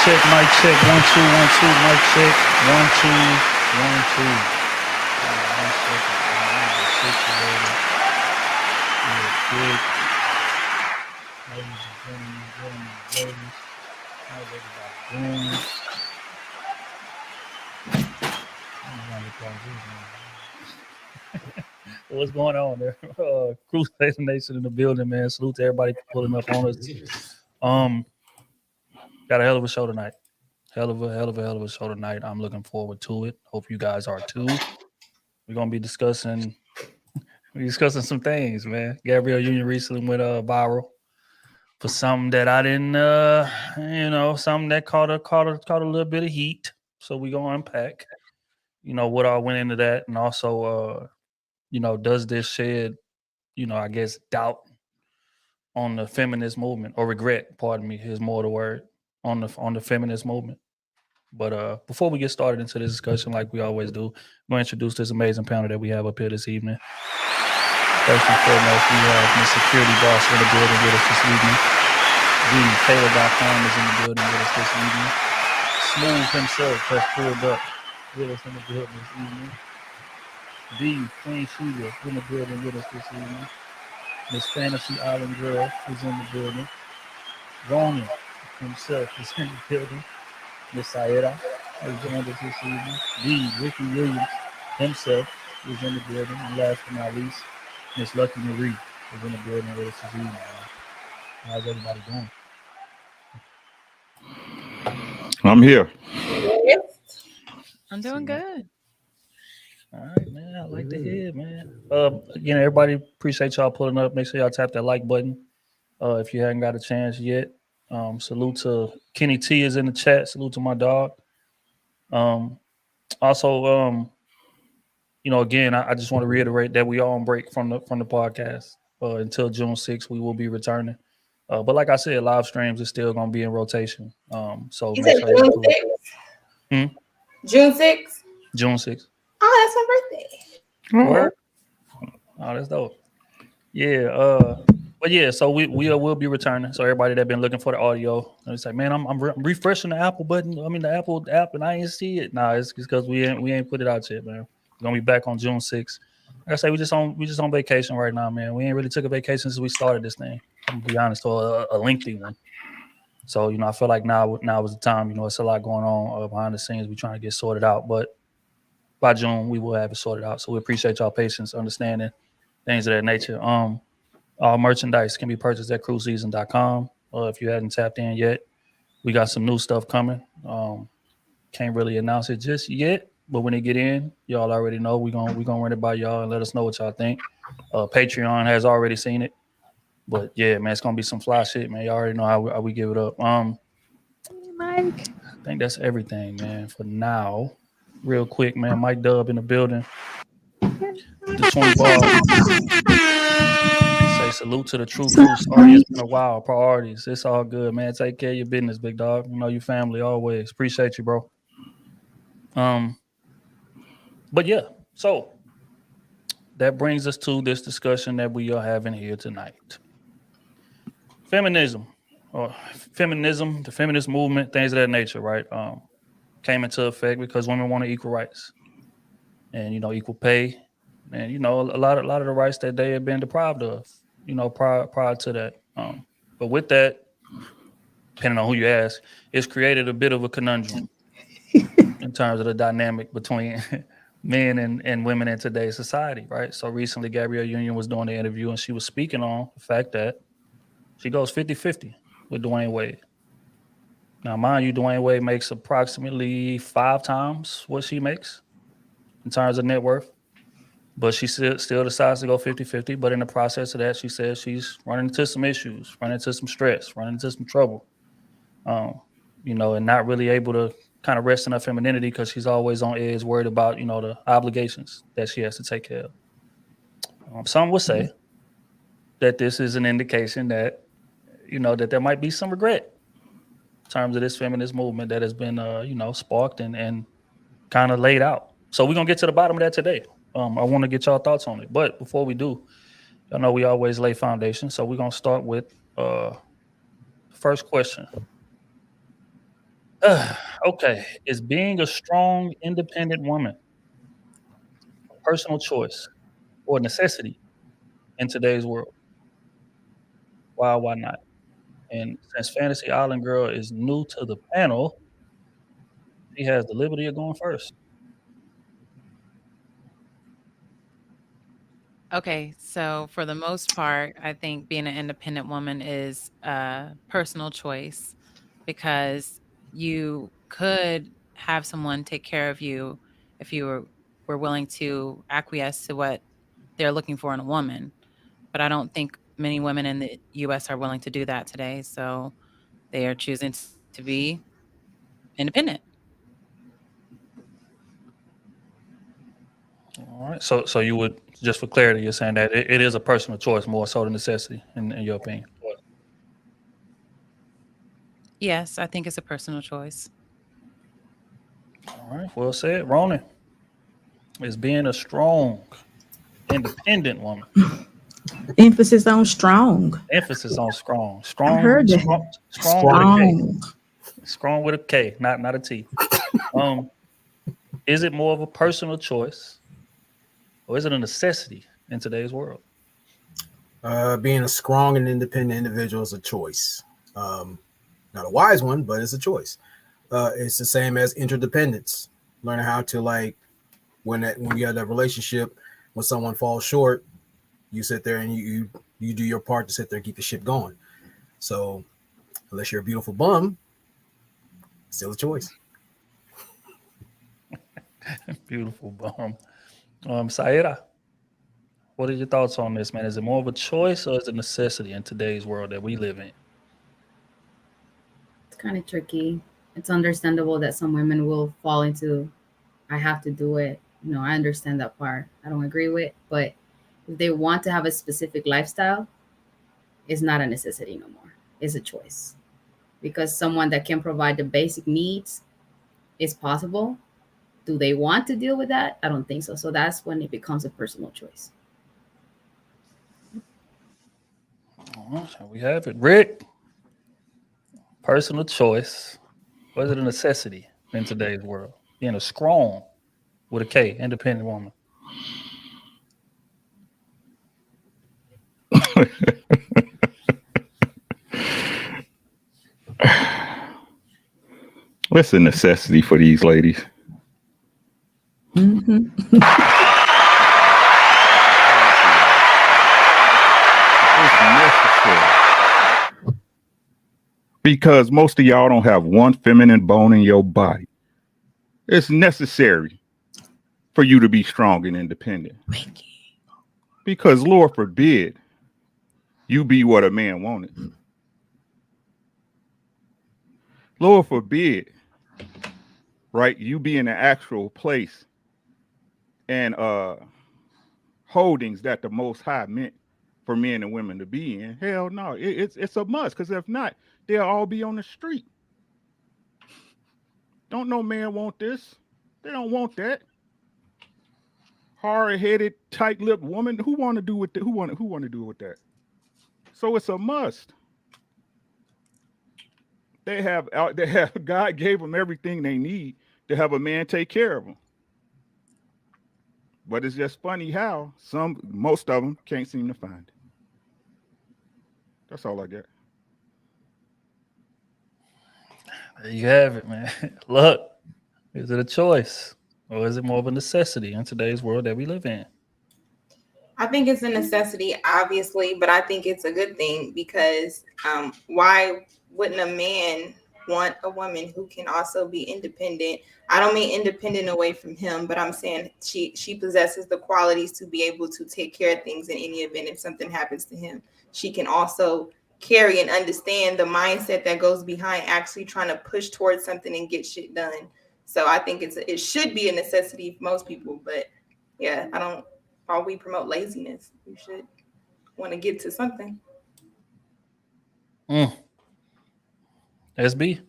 mic check, 1 2 1 2, mic check, 1 2 1 2. 1 second, man. Let me get situated real quick. Ladies and gentlemen, ladies, how's everybody doing? I'm gonna look like this, man. What's going on there? Crusader Nation in the building, man. Salute to everybody pulling up on us. Got a hell of a show tonight. Hell of a show tonight. I'm looking forward to it. Hope you guys are too. We're gonna be discussing some things, man. Gabrielle Union recently went viral for something that I didn't something that caught a little bit of heat. So we gonna unpack, what all went into that, and also does this shed, I guess doubt on the feminist movement, or regret, pardon me, is more the word, on the feminist movement. But before we get started into this discussion, like we always do, I'm going to introduce this amazing panel that we have up here this evening. First and foremost, we have Miss Security Boss in the building with us this evening. Taylor.com is in the building with us this evening. Smooth himself has pulled up with us in the building this evening. Queen Sheila in the building with us this evening. Miss Fantasy Island Girl is in the building. Ronan himself is in the building. Miss Saida has joined us this evening. Ricky Williams himself is in the building. And last but not least, Miss Lucky Marie is in the building with us this evening. How's everybody doing? I'm here. I'm doing good. All right, man. I like to hear it, man. Again, everybody, appreciate y'all pulling up. Make sure y'all tap that like button if you haven't got a chance yet. Salute to Kenny T is in the chat. Salute to my dog. Also, again, I just want to reiterate that we are on break from the podcast until June 6th. We will be returning. But like I said, live streams is still going to be in rotation. So you make said sure June 6th? June 6th? June 6th. Oh, that's my birthday. Word? Oh, that's dope. Yeah. But yeah, so we will be returning. So everybody that been looking for the audio, it's like, man, I'm refreshing the Apple button. I mean the Apple app, and I ain't see it. Nah, it's because we ain't put it out yet, man. We're gonna be back on June 6th. Like I say, we just on vacation right now, man. We ain't really took a vacation since we started this thing. I'm gonna be honest, or a lengthy one. So I feel like now is the time. It's a lot going on behind the scenes. We're trying to get sorted out, but by June we will have it sorted out. So we appreciate y'all patience, understanding, things of that nature. All merchandise can be purchased at cruiseseason.com. If you hadn't tapped in yet, we got some new stuff coming. Can't really announce it just yet, but when they get in, y'all already know we gonna run it by y'all and let us know what y'all think. Patreon has already seen it, but yeah, man, it's gonna be some fly shit, man. Y'all already know how we give it up. Mike, I think that's everything, man, for now. Real quick, man, Mike Dub in the building. The 20 ball. Say salute to the true Sorry, it's been a while. Priorities. It's all good, man. Take care of your business, big dog. Your family always. Appreciate you, bro. But yeah, so that brings us to this discussion that we are having here tonight. Feminism, the feminist movement, things of that nature, right? Came into effect because women wanted equal rights and equal pay, and a lot of the rights that they had been deprived of, prior to that. But with that, depending on who you ask, it's created a bit of a conundrum in terms of the dynamic between men and women in today's society, right? So recently, Gabrielle Union was doing the interview, and she was speaking on the fact that she goes 50-50 with Dwayne Wade. Now, mind you, Dwayne Wade makes approximately 5 times what she makes in terms of net worth, but she still decides to go 50-50. But in the process of that, she says she's running into some issues, running into some stress, running into some trouble, and not really able to kind of rest in her femininity because she's always on edge, worried about, the obligations that she has to take care of. Some would say that this is an indication that, that there might be some regret in terms of this feminist movement that has been, sparked and kind of laid out. So we're going to get to the bottom of that today. I want to get y'all thoughts on it. But before we do, I know we always lay foundation. So we're going to start with the first question. Okay. Is being a strong, independent woman a personal choice or necessity in today's world? Why not? And since Fantasy Island Girl is new to the panel, she has the liberty of going first. Okay, so for the most part, I think being an independent woman is a personal choice because you could have someone take care of you if you were willing to acquiesce to what they're looking for in a woman. But I don't think many women in the US are willing to do that today. So they are choosing to be independent. All right. So you would, just for clarity, you're saying that it is a personal choice more so than necessity, in your opinion. Yes, I think it's a personal choice. All right. Well said. Ronan, is being a strong, independent woman. Emphasis on strong. Emphasis on strong. I Strong. heard that. Strong with a K. Strong. Strong with a K, not a T. Is it more of a personal choice, or is it a necessity in today's world? Being a strong and independent individual is a choice. Not a wise one, but it's a choice. It's the same as interdependence. Learning how to, like, when you have that relationship, when someone falls short, you sit there and you do your part to sit there and keep the ship going. So unless you're a beautiful bum, still a choice. Beautiful bum. Saira, what are your thoughts on this, man? Is it more of a choice or is it a necessity in today's world that we live in? It's kind of tricky. It's understandable that some women will fall into, I have to do it. You know, I understand that part. I don't agree with, but if they want to have a specific lifestyle, it's not a necessity no more. It's a choice. Because someone that can provide the basic needs is possible. Do they want to deal with that? I don't think so. So that's when it becomes a personal choice. All right, so we have it. Rick, personal choice. Or is it a necessity in today's world? Being a strong, with a K, independent woman. What's a necessity for these ladies? Mhm. It's necessary. Because most of y'all don't have one feminine bone in your body. It's necessary for you to be strong and independent. Because Lord forbid you be what a man wanted. Lord forbid, right? You be in an actual place and holdings that the Most High meant for men and women to be in. Hell no, it's a must. Because if not, they'll all be on the street. Don't no man want this. They don't want that. Hard-headed, tight-lipped woman. Who want to do with who want to do with that? So it's a must. They have God gave them everything they need to have a man take care of them. But it's just funny how most of them can't seem to find it. That's all I got. There you have it, man. Look, is it a choice or is it more of a necessity in today's world that we live in? I think it's a necessity, obviously, but I think it's a good thing because why wouldn't a man want a woman who can also be independent? I don't mean independent away from him, but I'm saying she possesses the qualities to be able to take care of things in any event if something happens to him. She can also carry and understand the mindset that goes behind actually trying to push towards something and get shit done. So I think it should be a necessity for most people, but yeah, while we promote laziness, we should want to get to something. SB,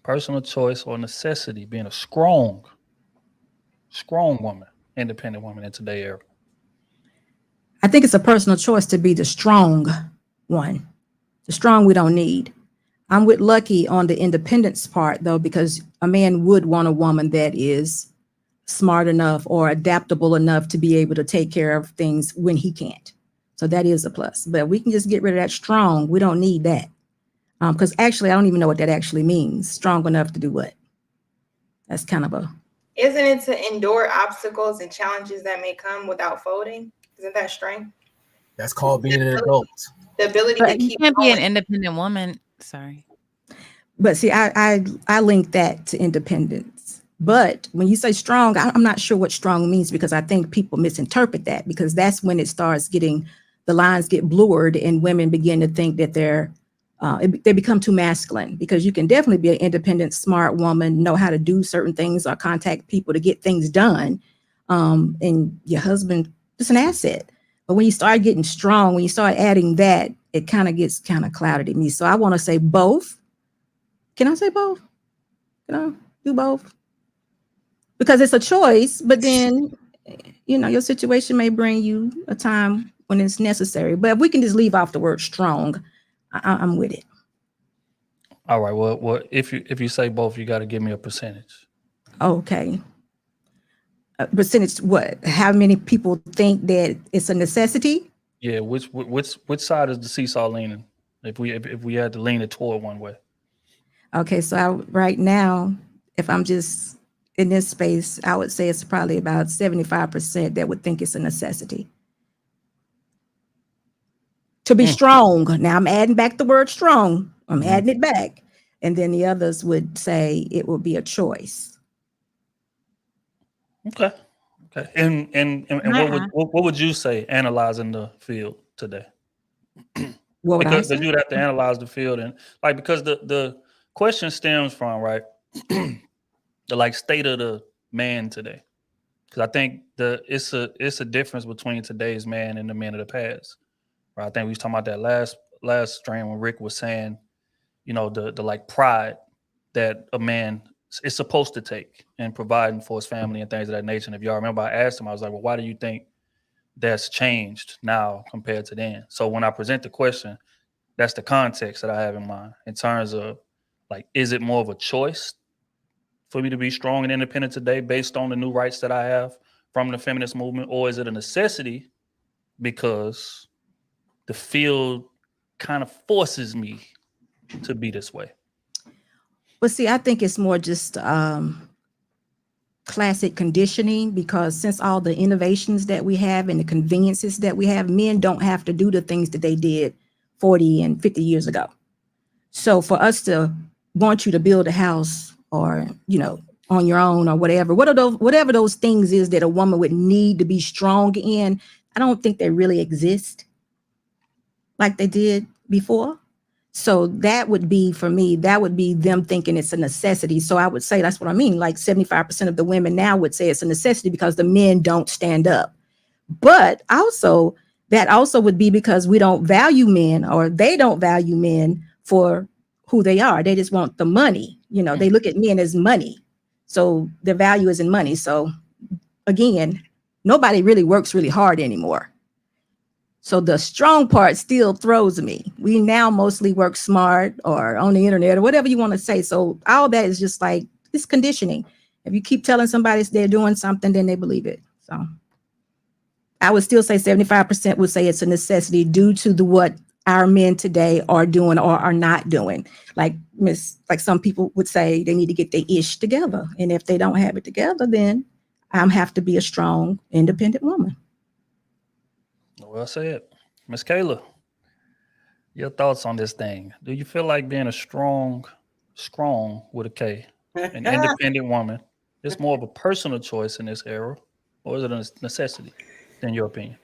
personal choice or necessity, being a strong woman, independent woman in today's era. I think it's a personal choice to be the strong one. The strong we don't need. I'm with Lucky on the independence part though, because a man would want a woman that is smart enough or adaptable enough to be able to take care of things when he can't. So that is a plus. But we can just get rid of that strong. We don't need that. Because actually, I don't even know what that actually means. Strong enough to do what? That's kind of a. Isn't it to endure obstacles and challenges that may come without folding? Isn't that strength? That's called being an adult. The ability But to you keep can't be an going. independent woman. Sorry. But see, I link that to independence. But when you say strong, I'm not sure what strong means, because I think people misinterpret that, because that's when it starts getting, the lines get blurred and women begin to think that they become too masculine, because you can definitely be an independent, smart woman, know how to do certain things or contact people to get things done. And your husband is an asset. But when you start getting strong, when you start adding that, it kind of gets kind of clouded to me. So I want to say both. Can I say both? Can I do both? Because it's a choice, but then, your situation may bring you a time when it's necessary. But if we can just leave off the word strong, I'm with it. All right. Well, if you say both, you got to give me a percentage. Okay. Percentage what? How many people think that it's a necessity? Yeah. Which side is the seesaw leaning? If we had to lean it toward one way. Okay. So right now, if I'm just in this space, I would say it's probably about 75% that would think it's a necessity. To be strong. Now I'm adding back the word strong. I'm adding it back. And then the others would say it will be a choice. Okay. And what would you say analyzing the field today? What would I Because say? you'd have to analyze the field, and because the question stems from the state of the man today. Because I think it's a difference between today's man and the men of the past. Right? I think we was talking about that last stream when Rick was saying, the pride that a man is supposed to take in providing for his family and things of that nature. And if y'all remember, I asked him, I was like, well, why do you think that's changed now compared to then? So when I present the question, that's the context that I have in mind in terms of is it more of a choice for me to be strong and independent today based on the new rights that I have from the feminist movement, or is it a necessity because the field kind of forces me to be this way? Well, see, I think it's more just classic conditioning, because since all the innovations that we have and the conveniences that we have, men don't have to do the things that they did 40 and 50 years ago. So for us to want you to build a house or, on your own or whatever those things is that a woman would need to be strong in, I don't think they really exist like they did before. So that would be, for me, that would be them thinking it's a necessity. So I would say that's what I mean. 75% of the women now would say it's a necessity because the men don't stand up. But also, that also would be because we don't value men, or they don't value men for who they are. They just want the money. They look at men as money. So their value is in money. So again, nobody really works really hard anymore. So the strong part still throws me. We now mostly work smart or on the internet or whatever you want to say. So all that is just it's conditioning. If you keep telling somebody they're doing something, then they believe it. So I would still say 75% would say it's a necessity due to what our men today are doing or are not doing. Like some people would say they need to get their ish together. And if they don't have it together, then I have to be a strong, independent woman. Well said. Miss Kayla, your thoughts on this thing. Do you feel like being a strong with a K, an independent woman, is more of a personal choice in this era, or is it a necessity, in your opinion?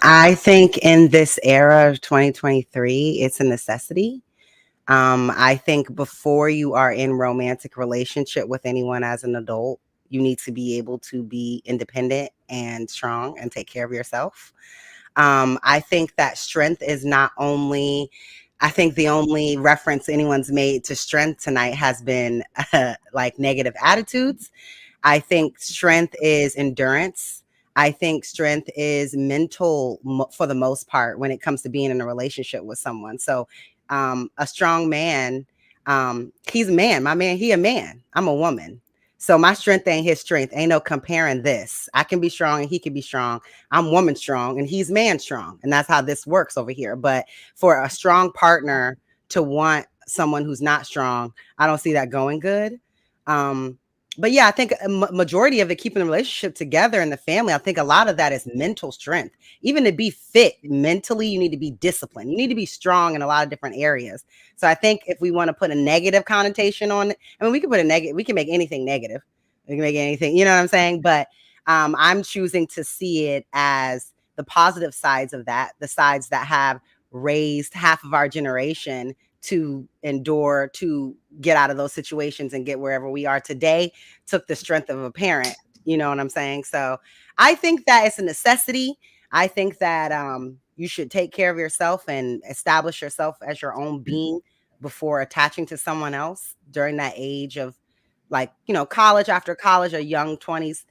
I think in this era of 2023, it's a necessity. I think before you are in romantic relationship with anyone as an adult, you need to be able to be independent and strong and take care of yourself. I think that strength is not only, I think the only reference anyone's made to strength tonight has been negative attitudes. I think strength is endurance. I think strength is mental for the most part when it comes to being in a relationship with someone. So A strong man, he's a man. My man, he a man. I'm a woman. So my strength ain't his strength. Ain't no comparing this. I can be strong and he can be strong. I'm woman strong and he's man strong. And that's how this works over here. But for a strong partner to want someone who's not strong, I don't see that going good. But yeah, I think a majority of it, keeping the relationship together in the family, I think a lot of that is mental strength. Even to be fit mentally, you need to be disciplined. You need to be strong in a lot of different areas. So I think if we want to put a negative connotation on it, I mean, we can put a negative, we can make anything negative. We can make anything, you know what I'm saying? But I'm choosing to see it as the positive sides of that, the sides that have raised half of our generation to endure, to get out of those situations and get wherever we are today, took the strength of a parent. You know what I'm saying? So I think that it's a necessity. I think that you should take care of yourself and establish yourself as your own being before attaching to someone else during that age of, like, you know, college, after college, or young 20s,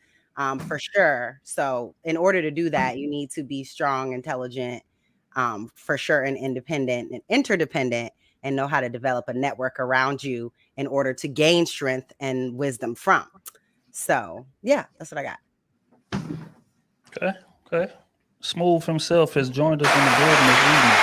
for sure. So in order to do that, you need to be strong, intelligent, for sure, and independent and interdependent, and know how to develop a network around you in order to gain strength and wisdom from. So yeah, that's what I got. Okay. Smooth himself has joined us in the building this evening.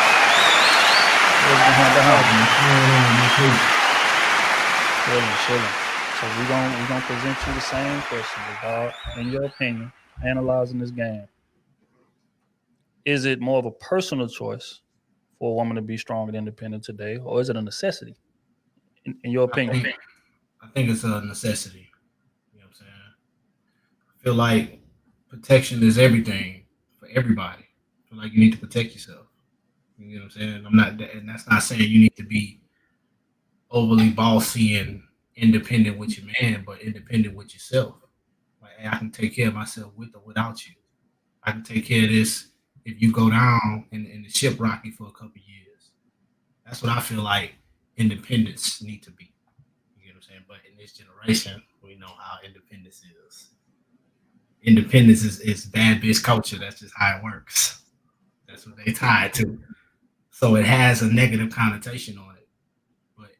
Chilling. So we're gonna present you the same question about, in your opinion, analyzing this game. Is it more of a personal choice for a woman to be strong and independent today, or is it a necessity? In your opinion? I think it's a necessity. You know what I'm saying? I feel like protection is everything for everybody. I feel like you need to protect yourself. You know what I'm saying? And that's not saying you need to be overly bossy and independent with your man, but independent with yourself. Like, hey, I can take care of myself with or without you. I can take care of this if you go down and the ship rocky for a couple of years. That's what I feel like independence need to be. You know what I'm saying? But in this generation, we know how independence is. Independence is bad bitch culture. That's just how it works. That's what they tied to. So it has a negative connotation on it. But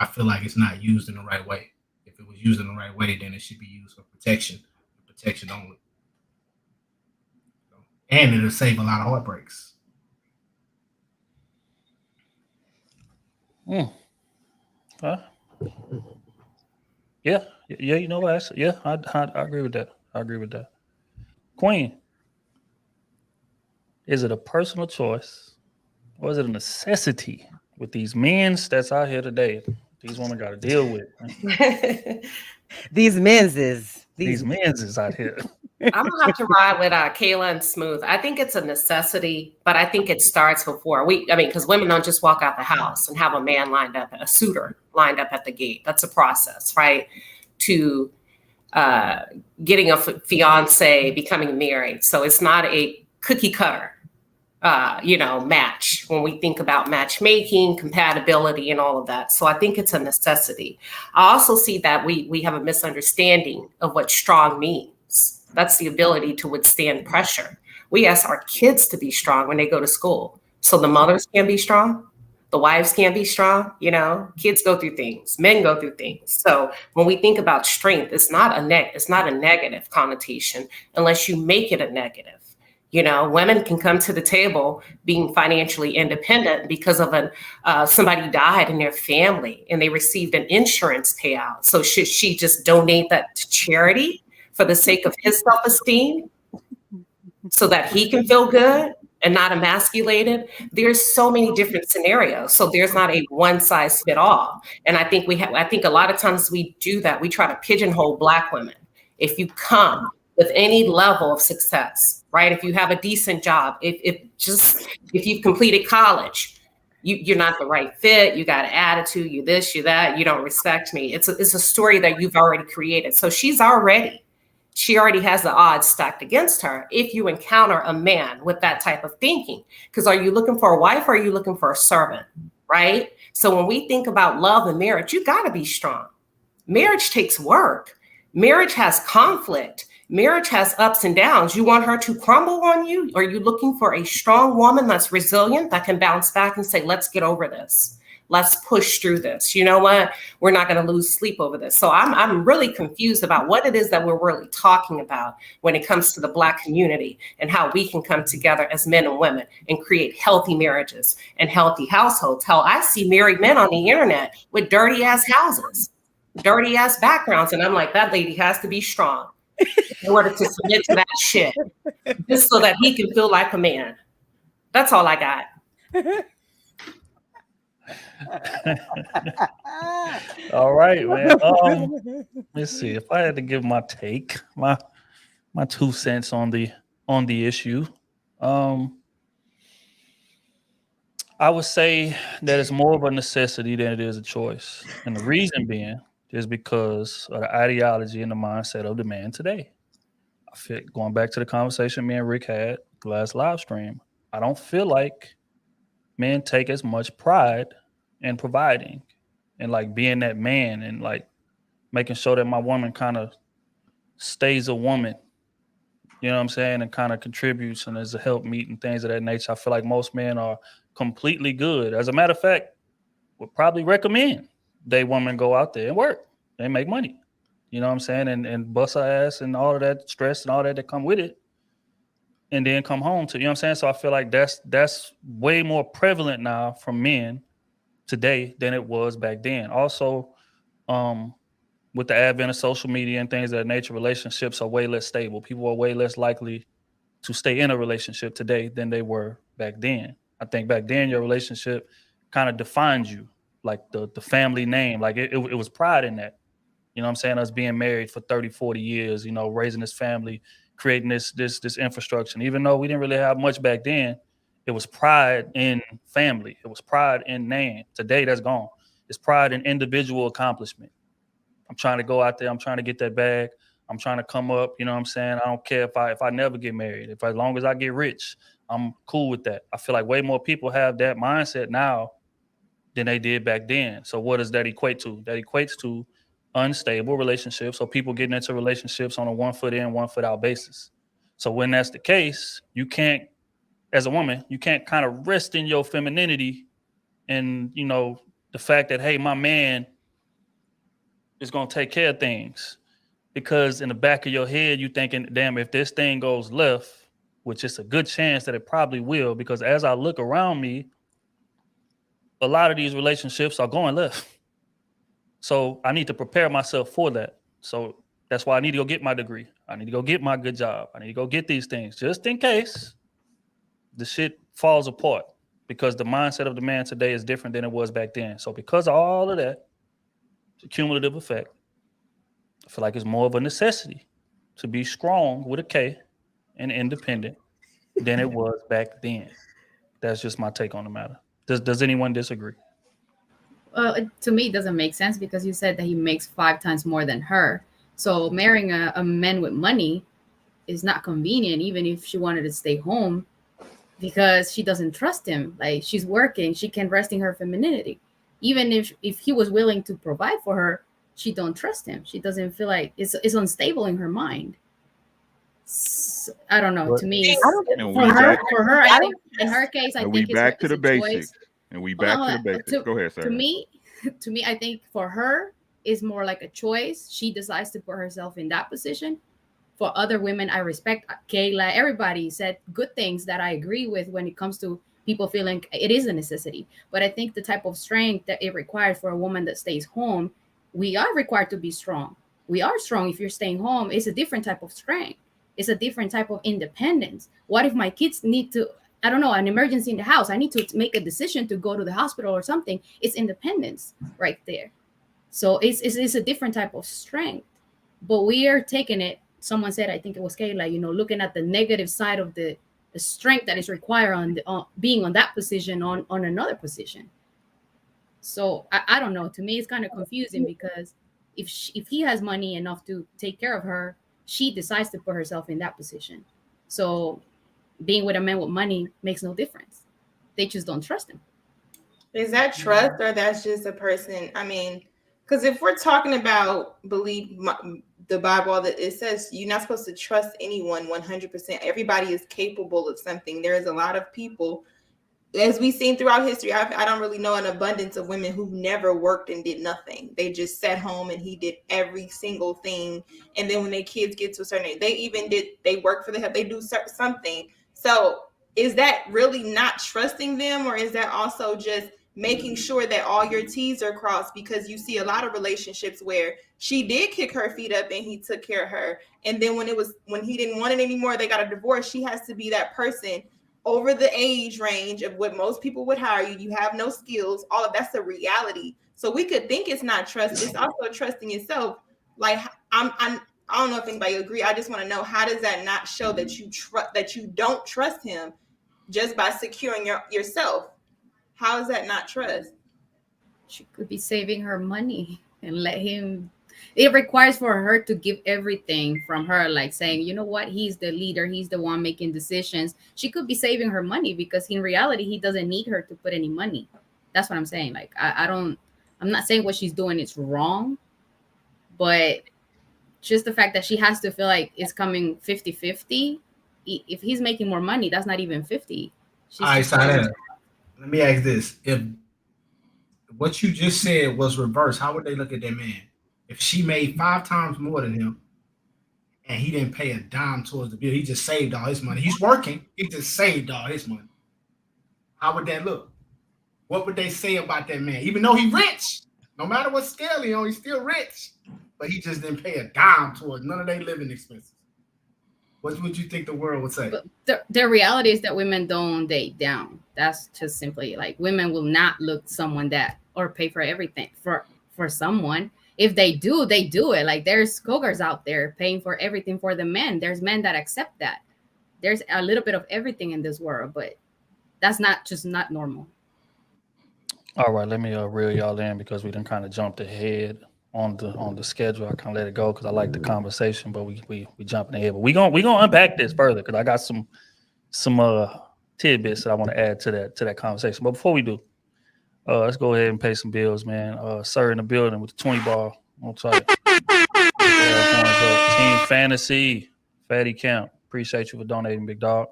I feel like it's not used in the right way. If it was used in the right way, then it should be used for protection only. And it'll save a lot of heartbreaks. Yeah, you know what? I agree with that. Queen, is it a personal choice or is it a necessity with these men that's out here today? These women got to deal with. These men's is out here. I'm gonna have to ride with Kayla and Smooth. I think it's a necessity, but I think it starts before because women don't just walk out the house and have a man lined up, a suitor lined up at the gate. That's a process, right? To getting a fiance, becoming married. So it's not a cookie cutter, match when we think about matchmaking, compatibility, and all of that. So I think it's a necessity. I also see that we have a misunderstanding of what strong means. That's the ability to withstand pressure. We ask our kids to be strong when they go to school. So the mothers can be strong, the wives can be strong, kids go through things, men go through things. So when we think about strength, it's not a negative connotation unless you make it a negative. Women can come to the table being financially independent because of somebody died in their family and they received an insurance payout. So should she just donate that to charity for the sake of his self-esteem so that he can feel good and not emasculated? There's so many different scenarios. So there's not a one size fit all. And I think I think a lot of times we do that. We try to pigeonhole Black women. If you come with any level of success, right? If you have a decent job, if you've completed college, you're not the right fit, you got an attitude, you this, you that, you don't respect me. It's a story that you've already created. So she already has the odds stacked against her if you encounter a man with that type of thinking. Because are you looking for a wife or are you looking for a servant, right? So when we think about love and marriage, you got to be strong. Marriage takes work. Marriage has conflict. Marriage has ups and downs. You want her to crumble on you? Are you looking for a strong woman that's resilient, that can bounce back and say, let's get over this. Let's push through this. You know what? We're not going to lose sleep over this. So I'm really confused about what it is that we're really talking about when it comes to the Black community and how we can come together as men and women and create healthy marriages and healthy households. Hell, I see married men on the internet with dirty ass houses, dirty ass backgrounds. And I'm like, that lady has to be strong in order to submit to that shit, just so that he can feel like a man. That's all I got. All right, man. Let's see. If I had to give my take, my 2 cents on the issue, I would say that it's more of a necessity than it is a choice. And the reason being is because of the ideology and the mindset of the man today. I feel, going back to the conversation me and Rick had the last live stream, I don't feel like men take as much pride in providing and like being that man and like making sure that my woman kind of stays a woman, you know what I'm saying, and kind of contributes and is a helpmeet and things of that nature. I feel like most men are completely good. As a matter of fact, would probably recommend they women go out there and work and make money. You know what I'm saying? And bust her ass and all of that stress and all that come with it. And then come home to, you know what I'm saying? So I feel like that's way more prevalent now from men today than it was back then. Also, with the advent of social media and things of that nature, relationships are way less stable. People are way less likely to stay in a relationship today than they were back then. I think back then your relationship kind of defined you, like the family name. Like it was pride in that. You know what I'm saying? Us being married for 30, 40 years, you know, raising this family, creating this infrastructure. Even though we didn't really have much back then, it was pride in family. It was pride in name. Today, that's gone. It's pride in individual accomplishment. I'm trying to go out there. I'm trying to get that bag. I'm trying to come up. You know what I'm saying? I don't care if I never get married. If as long as I get rich, I'm cool with that. I feel like way more people have that mindset now than they did back then. So what does that equate to? That equates to unstable relationships. So people getting into relationships on a 1 foot in, 1 foot out basis. So when that's the case, you can't, as a woman, you can't kind of rest in your femininity and, you know, the fact that, hey, my man is going to take care of things. Because in the back of your head, you thinking, damn, if this thing goes left, which is a good chance that it probably will, because as I look around me, a lot of these relationships are going left. So I need to prepare myself for that. So that's why I need to go get my degree. I need to go get my good job. I need to go get these things just in case the shit falls apart, because the mindset of the man today is different than it was back then. So because of all of that, it's a cumulative effect. I feel like it's more of a necessity to be strong with a K and independent than it was back then. That's just my take on the matter. Does anyone disagree? To me, it doesn't make sense because you said that he makes 5 times more than her. So marrying a man with money is not convenient, even if she wanted to stay home, because she doesn't trust him. Like, she's working, she can rest in her femininity. Even if he was willing to provide for her, she don't trust him. She doesn't feel like it's unstable in her mind. So, I don't know. To me, for her, I think in her case, I think back to the basics. Choice. And we back to the basics. Go ahead, sir. To me, I think for her is more like a choice. She decides to put herself in that position. For other women, I respect Kayla. Everybody said good things that I agree with when it comes to people feeling it is a necessity. But I think the type of strength that it requires for a woman that stays home, we are required to be strong. We are strong if you're staying home. It's a different type of strength. It's a different type of independence. What if my kids need to, I don't know, an emergency in the house? I need to make a decision to go to the hospital or something. It's independence right there. So it's a different type of strength. But we are taking it. Someone said, I think it was Kayla, looking at the negative side of the strength that is required on being on that position on another position. So I don't know. To me, it's kind of confusing because if he has money enough to take care of her, she decides to put herself in that position. So being with a man with money makes no difference. They just don't trust him. Is that trust or that's just a person? I mean, because if we're talking about the Bible, that it says you're not supposed to trust anyone 100%. Everybody is capable of something. There is a lot of people, as we've seen throughout history. I don't really know an abundance of women who've never worked and did nothing. They just sat home and he did every single thing. And then when their kids get to a certain age, they work for the help. They do something. So is that really not trusting them, or is that also just making sure that all your T's are crossed? Because you see a lot of relationships where she did kick her feet up and he took care of her. And then when he didn't want it anymore, they got a divorce. She has to be that person over the age range of what most people would hire you. You have no skills. All of that's the reality. So we could think it's not trust. It's also trusting yourself. Like I don't know if anybody agree. I just want to know, how does that not show that you don't trust him just by securing yourself? How is that not trust? She could be saving her money and let him. It requires for her to give everything from her, like saying, you know what, he's the leader, he's the one making decisions. She could be saving her money because in reality, he doesn't need her to put any money. That's what I'm saying. Like, I'm not saying what she's doing is wrong, but just the fact that she has to feel like it's coming 50-50. If he's making more money, that's not even 50. All right, so let me ask this. If what you just said was reversed, how would they look at that man? If she made 5 times more than him and he didn't pay a dime towards the bill, he just saved all his money. He's working, he just saved all his money. How would that look? What would they say about that man? Even though he's rich, no matter what scale he's on, he's still rich. But he just didn't pay a dime towards none of their living expenses. What would you think the world would say? But the reality is that women don't date down. That's just simply like, women will not look someone that or pay for everything for someone. If they do, they do it. Like, there's cougars out there paying for everything for the men. There's men that accept that. There's a little bit of everything in this world, but that's not normal. All right, let me reel y'all in because we done kind of jumped ahead on the schedule. I kind of let it go because I like the conversation, but we jumping ahead. But we gonna unpack this further because I got some tidbits that I want to add to that conversation. But before we do, let's go ahead and pay some bills, man. Sir in the building with the 20 ball. I'll tell you. Team Fantasy, Fatty Camp. Appreciate you for donating, big dog.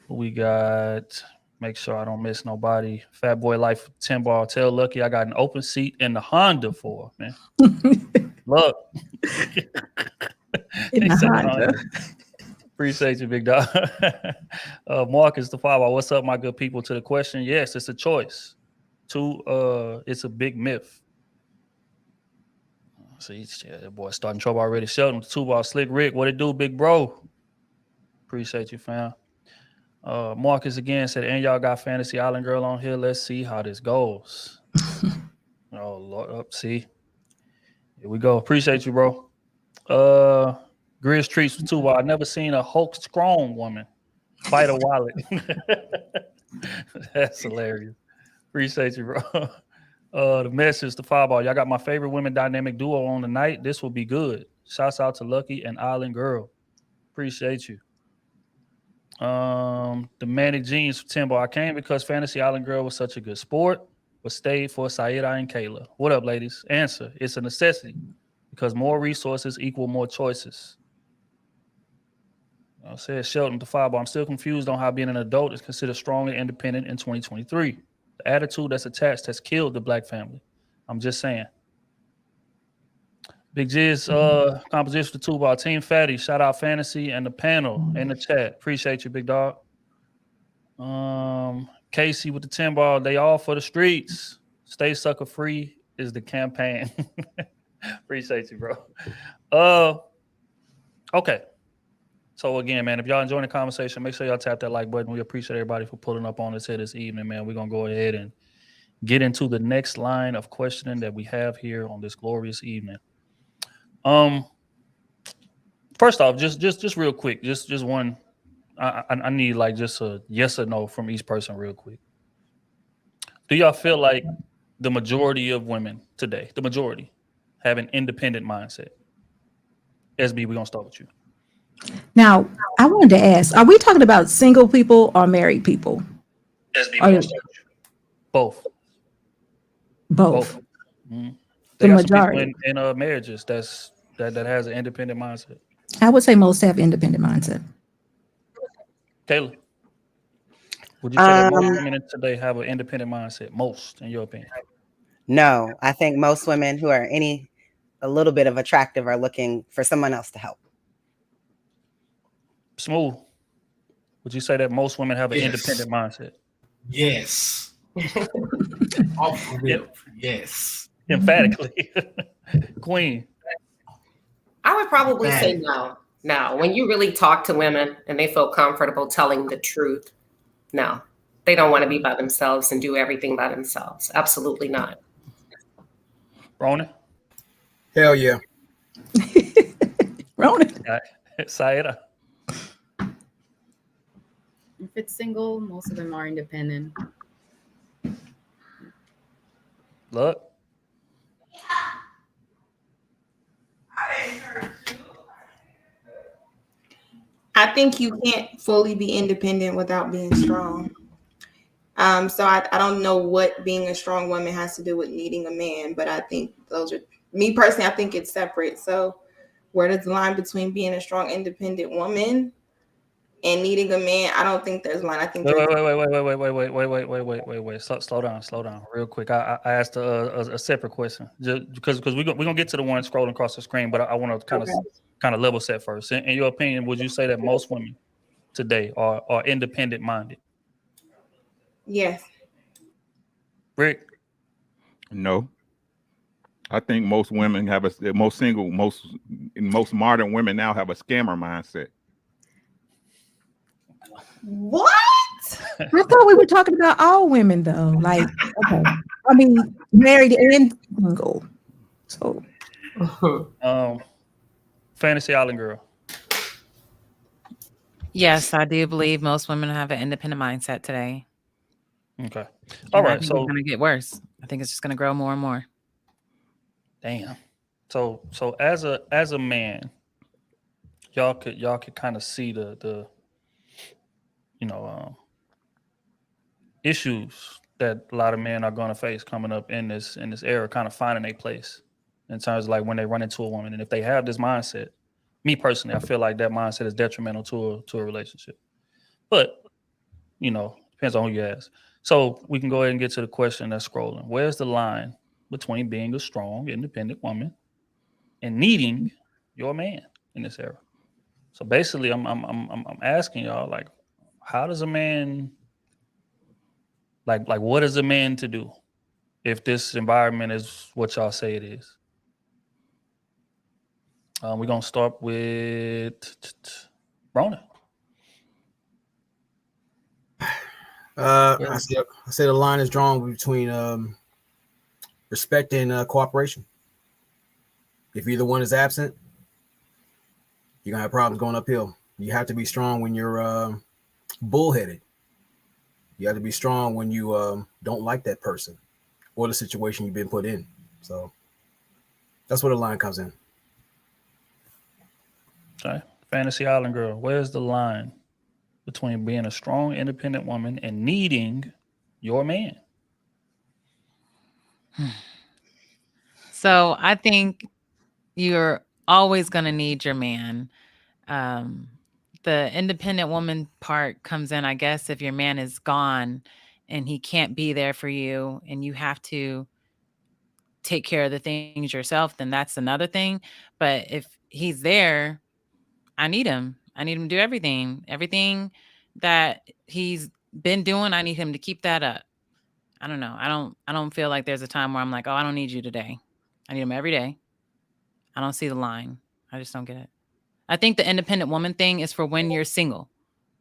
We got, make sure I don't miss nobody. Fat Boy Life 10 ball. Tell Lucky I got an open seat in the Honda for, man. Look. In the Honda. Appreciate you, big dog. Marcus the Father, what's up, my good people? To the question, yes, it's a choice. 2, it's a big myth. See, that boy starting trouble already. Sheldon, 2 ball, Slick Rick, what it do, big bro? Appreciate you, fam. Marcus again said, and y'all got Fantasy Island Girl on here. Let's see how this goes. Oh, Lord, see. Here we go. Appreciate you, bro. Grizz Treats for 2 ball. I never seen a Hulk strong woman fight a wallet. That's hilarious. Appreciate you, bro. The message to 5 ball. Y'all got my favorite women dynamic duo on tonight. This will be good. Shouts out to Lucky and Island Girl. Appreciate you. The Manic Jeans for 10 ball. I came because Fantasy Island Girl was such a good sport, but stayed for Saida and Kayla. What up, ladies? Answer. It's a necessity because more resources equal more choices. I said Shelton to 5 ball. I'm still confused on how being an adult is considered strongly independent in 2023. The attitude that's attached has killed the black family. I'm just saying. Big Jizz composition for 2 ball. Team Fatty, shout out Fantasy and the panel in the chat. Appreciate you, big dog. Casey with the 10 ball. They all for the streets. Stay sucker free is the campaign. Appreciate you, bro. Okay. So again, man, if y'all enjoying the conversation, make sure y'all tap that like button. We appreciate everybody for pulling up on us here this evening, man. We're gonna go ahead and get into the next line of questioning that we have here on this glorious evening. First off, just real quick, just one. I need like just a yes or no from each person real quick. Do y'all feel like the majority of women today, the majority, have an independent mindset? SB, we're gonna start with you. Now, I wanted to ask, are we talking about single people or married people? SB, we're gonna start with you. Both. Both. Mm-hmm. They The got some people majority. in marriages that has an independent mindset. I would say most have independent mindset. Kayla, would you say that most Um, women today have an independent mindset? Most, in your opinion? no, I think most women who are a little bit of attractive are looking for someone else to help. Smooth. Would you say that most women have an Yes. independent mindset? Yes. Off the rip. Yes. Emphatically. Queen. I would probably say Emphatic. no. No. When you really talk to women and they feel comfortable telling the truth, no. They don't want to be by themselves and do everything by themselves. Absolutely not. Ronan. Hell yeah. Ronan. Saida. If it's single, most of them are independent. Look. I think you can't fully be independent without being strong. So I don't know what being a strong woman has to do with needing a man, but I think those are, me personally, I think it's separate. So where does the line between being a strong, independent woman and needing a man? I don't think there's a line. I think Wait. Slow down, real quick. I asked a separate question, just because we're gonna get to the one scrolling across the screen, but I want to kind of level set first. In your opinion, would you say that most women today are independent minded? Yes. Rick. No. I think most women have most modern women now have a scammer mindset. What? I thought we were talking about all women though. Like, okay. I mean, married and single. So Fantasy Island girl. Yes, I do believe most women have an independent mindset today. Okay. And All I right. think So it's going to get worse. I think it's just going to grow more and more. damn. So as a man, y'all could kind of see the issues that a lot of men are going to face coming up in this era, kind of finding a place in terms of like when they run into a woman, and if they have this mindset, me personally, I feel like that mindset is detrimental to a relationship. But depends on who you ask. So we can go ahead and get to the question that's scrolling. Where's the line between being a strong, independent woman and needing your man in this era? So basically, I'm asking y'all, like, how does a man, like what is a man to do if this environment is what y'all say it is? We're gonna start with Rona. I say the line is drawn between respect and cooperation. If either one is absent, you're gonna have problems going uphill. You have to be strong when you're bullheaded. You have to be strong when you don't like that person or the situation you've been put in. So that's where the line comes in. Okay. Fantasy Island girl, where's the line between being a strong, independent woman and needing your man? So I think you're always going to need your man. The independent woman part comes in, I guess, if your man is gone and he can't be there for you and you have to take care of the things yourself, then that's another thing. But if he's there, I need him. I need him to do everything. Everything that he's been doing, I need him to keep that up. I don't know. I don't feel like there's a time where I'm like, oh, I don't need you today. I need him every day. I don't see the line. I just don't get it. I think the independent woman thing is for when you're single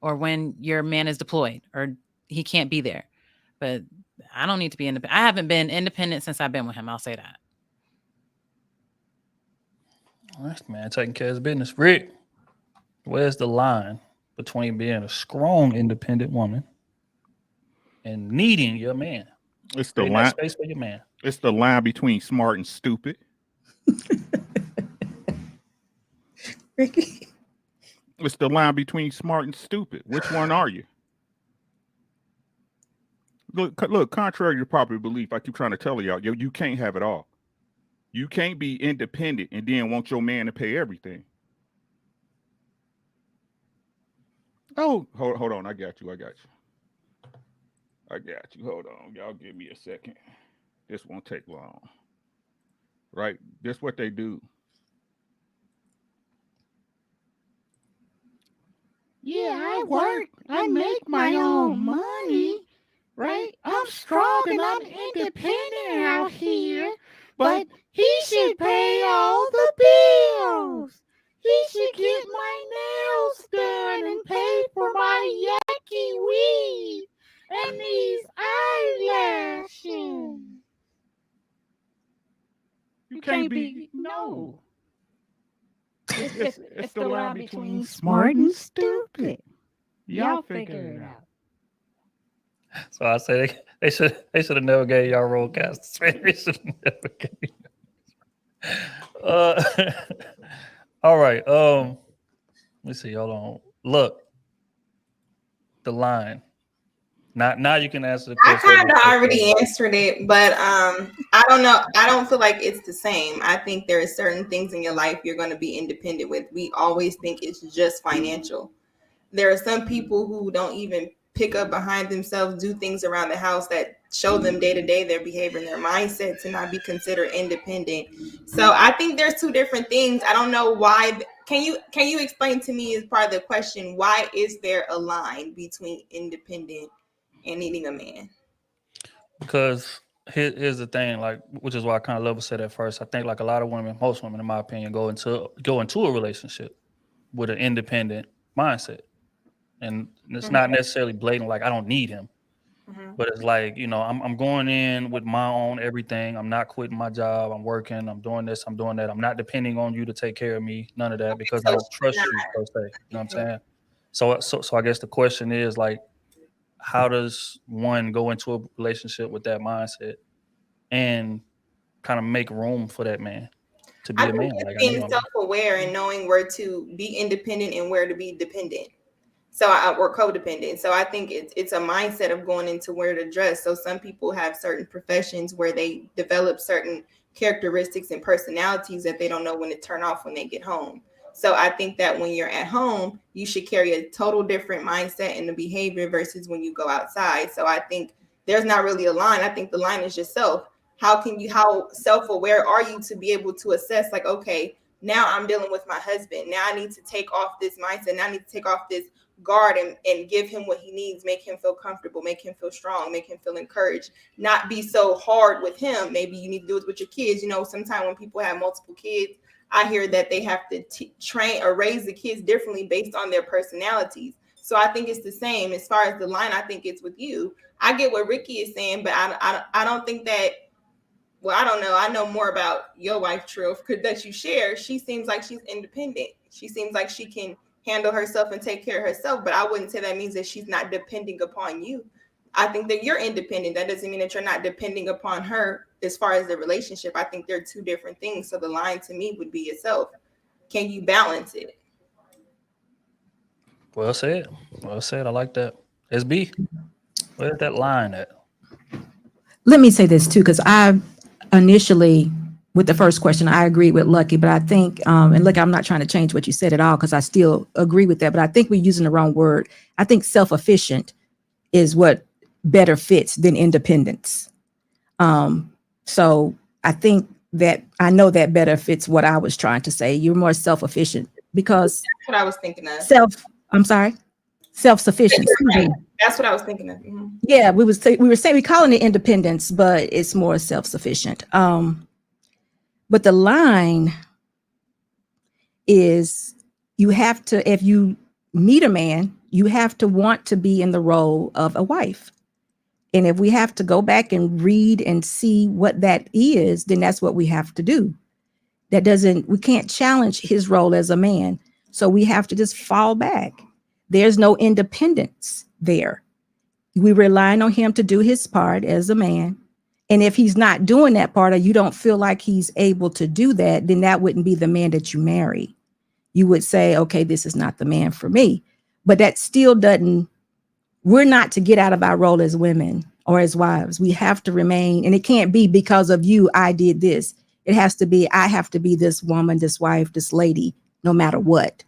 or when your man is deployed or he can't be there. But I don't need to be independent. I haven't been independent since I've been with him. I'll say that. All right, man, taking care of his business. Rick, where's the line between being a strong, independent woman and needing your man? It's the Creating that line. space for your man. It's the line between smart and stupid. Ricky. It's the line between smart and stupid. Which one are you? Look, contrary to popular belief, I keep trying to tell y'all, you can't have it all. You can't be independent and then want your man to pay everything. Oh, hold on. I got you. Hold on. Y'all give me a second. This won't take long. Right? This what they do. Yeah, I work. I make my own money, right? I'm strong and I'm independent out here, but he should pay all the bills. He should get my nails done and pay for my yucky weave and these eyelashes. You can't be, no. It's the line between smart and stupid. Y'all figure it out. So I say they should have never gave y'all rollcasts. They should have never gave. All right. Let me see. Hold on. Look, the line. Now you can answer the question. I kind of already answered it, but I don't know. I don't feel like it's the same. I think there are certain things in your life you're going to be independent with. We always think it's just financial. There are some people who don't even pick up behind themselves, do things around the house that show them day to day their behavior and their mindset to not be considered independent. So I think there's two different things. I don't know why. Can you explain to me, as part of the question, why is there a line between independent and needing a man? Because here's the thing, like, which is why I kind of level set at first. I think like a lot of women, most women, in my opinion, go into a relationship with an independent mindset. And it's not necessarily blatant, like I don't need him. But it's like, I'm going in with my own everything. I'm not quitting my job. I'm working. I'm doing this. I'm doing that. I'm not depending on you to take care of me. None of that, because I don't trust you, per se. You know what I'm saying? So I guess the question is, like, how does one go into a relationship with that mindset and kind of make room for that man to be a man? Like, being self-aware and knowing where to be independent and where to be dependent. Or codependent. So I think it's a mindset of going into where to dress. So some people have certain professions where they develop certain characteristics and personalities that they don't know when to turn off when they get home. So I think that when you're at home, you should carry a total different mindset and the behavior versus when you go outside. So I think there's not really a line. I think the line is just self. How self-aware are you to be able to assess, like, okay, now I'm dealing with my husband. Now I need to take off this mindset. Now I need to take off this guard and give him what he needs, make him feel comfortable, make him feel strong, make him feel encouraged, not be so hard with him. Maybe you need to do it with your kids. Sometimes when people have multiple kids, I hear that they have to train or raise the kids differently based on their personalities. So I think it's the same. As far as the line, I think it's with you. I get what Ricky is saying, but I don't think that, well, I don't know. I know more about your wife, Trill, that you share. She seems like she's independent. She seems like she can handle herself and take care of herself, but I wouldn't say that means that she's not depending upon you. I think that you're independent. That doesn't mean that you're not depending upon her as far as the relationship. I think they're two different things. So the line to me would be yourself. Can you balance it? Well said. I like that. SB, where's that line at? Let me say this too, because I initially, with the first question, I agree with Lucky, but I think, and look, I'm not trying to change what you said at all, because I still agree with that, but I think we're using the wrong word. I think self-efficient is what better fits than independence. So I think that I know that better fits what I was trying to say. You're more self-efficient because that's what I was thinking of. Self-sufficient. That's what I was thinking of. Mm-hmm. Yeah, we were saying we're calling it independence, but it's more self-sufficient. But the line is, you have to, if you meet a man, you have to want to be in the role of a wife. And if we have to go back and read and see what that is, then that's what we have to do. We can't challenge his role as a man. So we have to just fall back. There's no independence there. We rely on him to do his part as a man. And if he's not doing that part, or you don't feel like he's able to do that, then that wouldn't be the man that you marry. You would say, okay, this is not the man for me. But that still we're not to get out of our role as women or as wives. We have to remain, and it can't be because of you, I did this. It has to be, I have to be this woman, this wife, this lady, no matter what.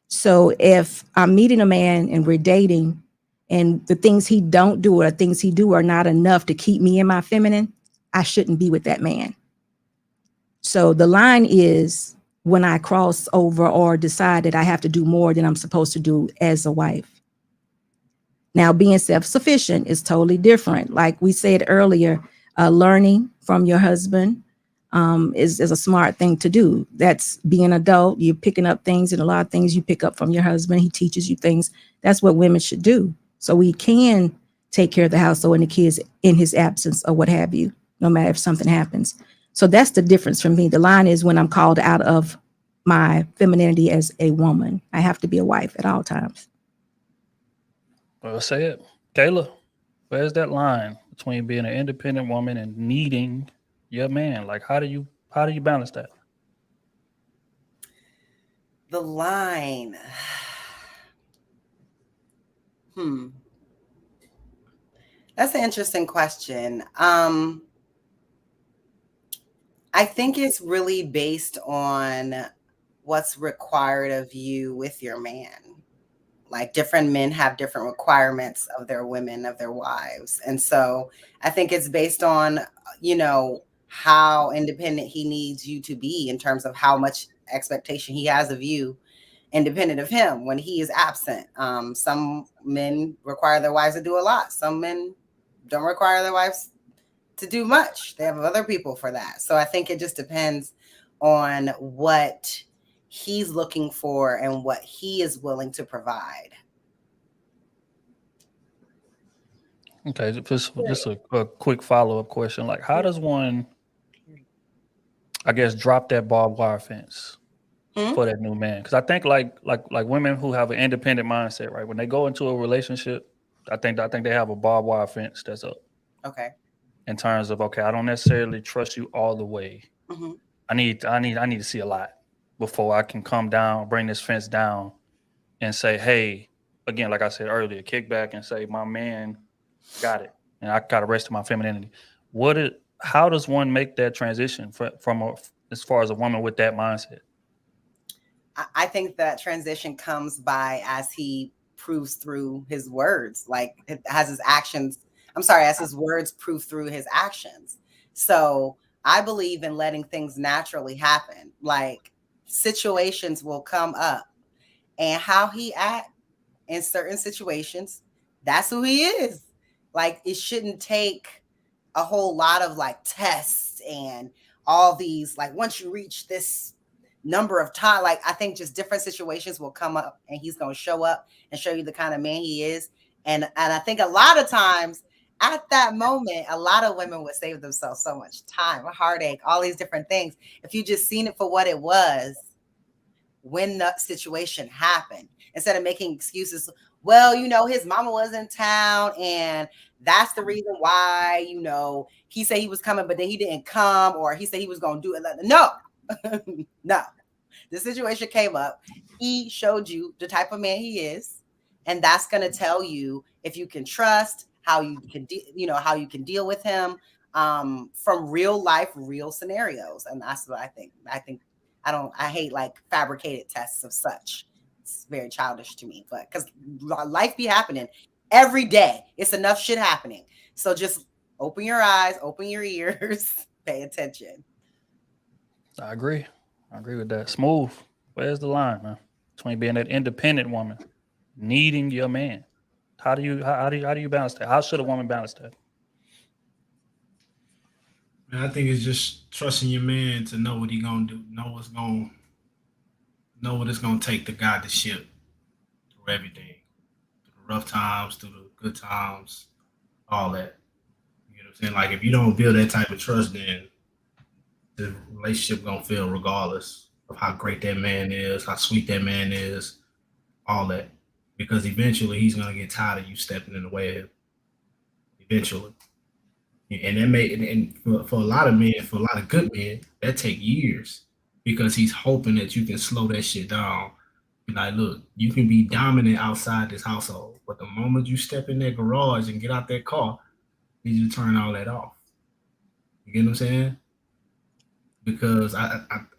So if I'm meeting a man and we're dating and the things he don't do or things he do are not enough to keep me in my feminine, I shouldn't be with that man. So the line is when I cross over or decide that I have to do more than I'm supposed to do as a wife. Now, being self-sufficient is totally different. Like we said earlier, learning from your husband is a smart thing to do. That's being an adult. You're picking up things, and a lot of things you pick up from your husband. He teaches you things. That's what women should do. So we can take care of the household and the kids in his absence or what have you, no matter if something happens. So that's the difference for me. The line is when I'm called out of my femininity as a woman. I have to be a wife at all times. Well, say it. Kayla, where's that line between being an independent woman and needing your man? Like, how do you balance that? The line. That's an interesting question. I think it's really based on what's required of you with your man. Like different men have different requirements of their women, of their wives. And so I think it's based on, how independent he needs you to be in terms of how much expectation he has of you, independent of him when he is absent. Some men require their wives to do a lot. Some men don't require their wives to do much. They have other people for that. So I think it just depends on what he's looking for and what he is willing to provide. Okay, just a quick follow-up question. Like, how does one, I guess, drop that barbed wire fence for that new man? Because I think like women who have an independent mindset, right? When they go into a relationship, I think they have a barbed wire fence that's up. Okay. In terms of, okay, I don't necessarily trust you all the way. Mm-hmm. I need to see a lot before I can come down, bring this fence down, and say, hey, again, like I said earlier, kick back and say, my man got it, and I got the rest of my femininity. How does one make that transition from as far as a woman with that mindset? I think that transition comes by as he proves through his words, like as his words prove through his actions. So I believe in letting things naturally happen. Like situations will come up, and how he acts in certain situations, that's who he is. Like it shouldn't take a whole lot of like tests and all these, like once you reach this number of times, like I think just different situations will come up and he's going to show up and show you the kind of man he is. And I think a lot of times at that moment, a lot of women would save themselves so much time, heartache, all these different things. If you just seen it for what it was when the situation happened, instead of making excuses. Well, his mama was in town and that's the reason why, he said he was coming, but then he didn't come, or he said he was going to do it. No, no. The situation came up. He showed you the type of man he is. And that's going to tell you if you can trust, how you can, how you can deal with him from real life, real scenarios. And that's what I think. I hate like fabricated tests of such. It's very childish to me, but because life be happening every day. It's enough shit happening. So just open your eyes, open your ears, pay attention. I agree with that. Smooth. Where's the line, man? Between being that independent woman, needing your man. How do you balance that? How should a woman balance that? And I think it's just trusting your man to know what he's gonna do, know what it's gonna take to guide the ship through everything, through the rough times, through the good times, all that. You know what I'm saying? Like if you don't build that type of trust, then the relationship gonna fail regardless of how great that man is, how sweet that man is, all that. Because eventually he's gonna get tired of you stepping in the way of him. Eventually. And that and for a lot of men, for a lot of good men, that take years because he's hoping that you can slow that shit down. Be like, look, you can be dominant outside this household, but the moment you step in that garage and get out that car, you need to turn all that off. You get what I'm saying? because I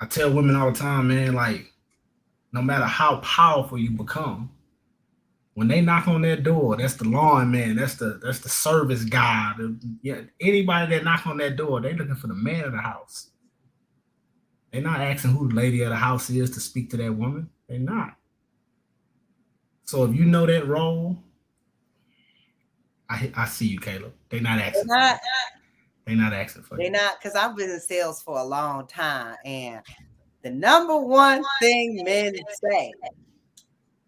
tell women all the time, man, like no matter how powerful you become, when they knock on their door, that's the lawn man, that's the service guy. Anybody that knock on that door, they looking for the man of the house. They're not asking who the lady of the house is to speak to that woman. They're not. So if you know that role, I see you, Caleb. They're not asking. They're not asking for you. They're not, because I've been in sales for a long time, and the number one thing men say,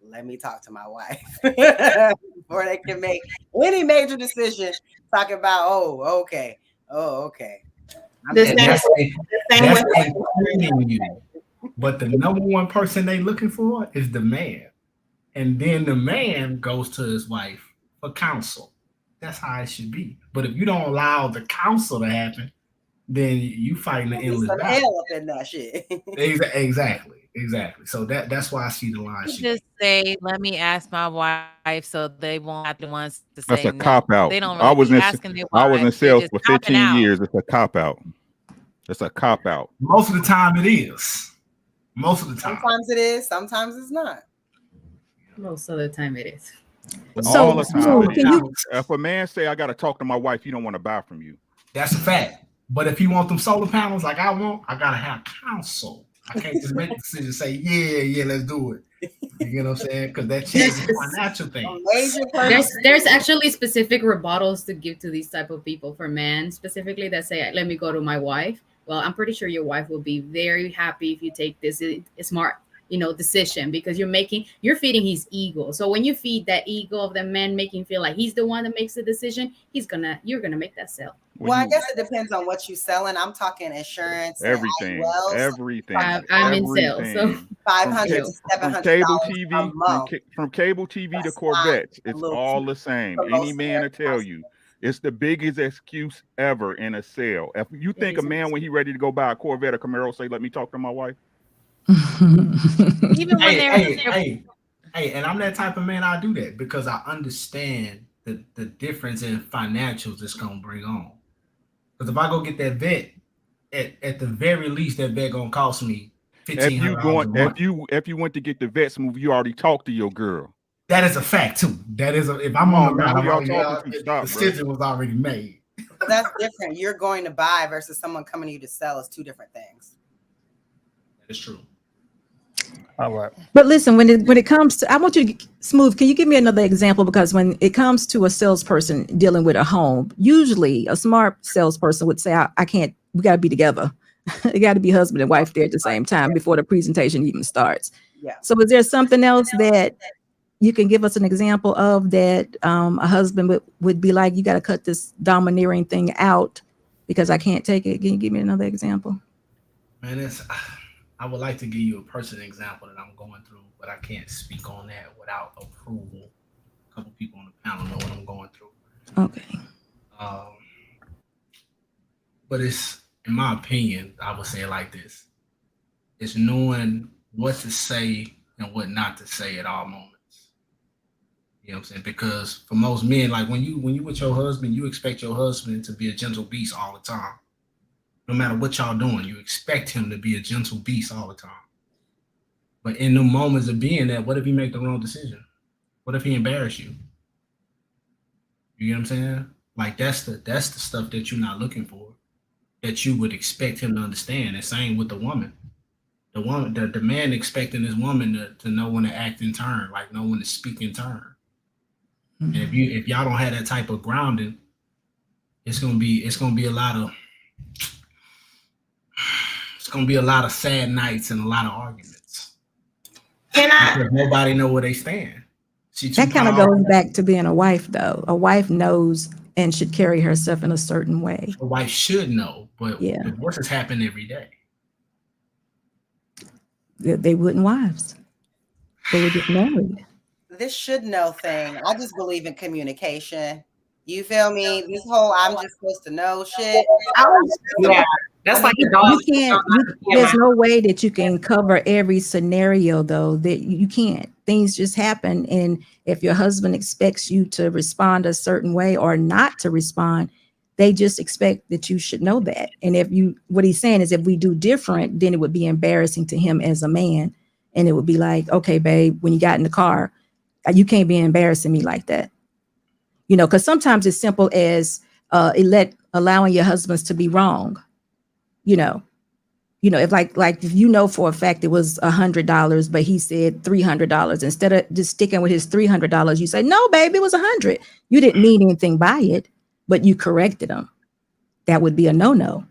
let me talk to my wife before they can make any major decision. Talking about, oh, okay. The same way. Including you. But the number one person they looking for is the man. And then the man goes to his wife for counsel. That's how it should be. But if you don't allow the counsel to happen, then you fighting the endless battle. Hell up in that shit. Exactly. So that's why I see the line. Just say, let me ask my wife, so they won't have the ones to say That's a no. cop out. They don't I was asking their wife. I was in sales for 15 years. It's a cop out. It's a cop out. Most of the time it is. Most of the time. Sometimes it is. Sometimes it's not. Most of the time it is. All the time. If a man say, I got to talk to my wife, he don't want to buy from you. That's a fact. But if you want them solar panels like I want, I got to have counsel. I can't just make a decision, say, yeah, let's do it. You know what I'm saying? Because that changes the financial thing. There's actually specific rebuttals to give to these type of people for men specifically that say, let me go to my wife. Well, I'm pretty sure your wife will be very happy if you take this smart, decision, because you're feeding his ego. So when you feed that ego of the man, making feel like he's the one that makes the decision, you're gonna make that sell. Well, I guess it depends on what you're selling. I'm talking insurance, everything. I'm in sales, so $500 to $700 from cable TV to Corvettes, it's all the same. Any man will tell you. It's the biggest excuse ever in a sale. If you think a man, when he ready to go buy a Corvette or Camaro, say, let me talk to my wife. Even when hey, and I'm that type of man, I do that because I understand the difference in financials it's going to bring on. Because if I go get that vet, at the very least, that vet going to cost me $1,500. If you went to get the vet smooth, you already talked to your girl. That is a fact too. That is if I'm on the route, the decision was already made. That's different. You're going to buy versus someone coming to you to sell is two different things. That is true. All right. But listen, when it comes to, I want you to, Smooth, can you give me another example? Because when it comes to a salesperson dealing with a home, usually a smart salesperson would say, I can't, we got to be together. It got to be husband and wife there at the same time before the presentation even starts. Yeah. So is there something else that you can give us an example of that a husband would be like, you got to cut this domineering thing out because I can't take it? Can you give me another example? Man, I would like to give you a personal example that I'm going through, but I can't speak on that without approval. A couple people on the panel know what I'm going through. Okay. But it's, in my opinion, I would say it like this. It's knowing what to say and what not to say at all moments. You know what I'm saying? Because for most men, like when you with your husband, you expect your husband to be a gentle beast all the time. No matter what y'all doing, you expect him to be a gentle beast all the time. But in the moments of being that, what if he make the wrong decision? What if he embarrass you? You get what I'm saying? Like that's the stuff that you're not looking for, that you would expect him to understand. The same with the woman. The man expecting his woman to know when to act in turn, like know when to speak in turn. And if y'all don't have that type of grounding, it's gonna be a lot of sad nights and a lot of arguments. Because nobody know where they stand. That kind of goes back to being a wife, though. A wife knows and should carry herself in a certain way. A wife should know, but divorces happen every day. They wouldn't wives. They would get married. This should know thing. I just believe in communication. You feel me? This whole I'm just supposed to know shit. That's like you can't. There's no way that you can cover every scenario, though. That you can't. Things just happen, and if your husband expects you to respond a certain way or not to respond, They just expect that you should know that. And what he's saying is if we do different, then it would be embarrassing to him as a man. And it would be like, okay, babe, when you got in the car, you can't be embarrassing me like that. Because sometimes it's simple as allowing your husbands to be wrong. If if for a fact it was $100, but he said $300, instead of just sticking with his $300, you say, no, baby, it was $100. You didn't mean anything by it, but you corrected him. That would be a no-no,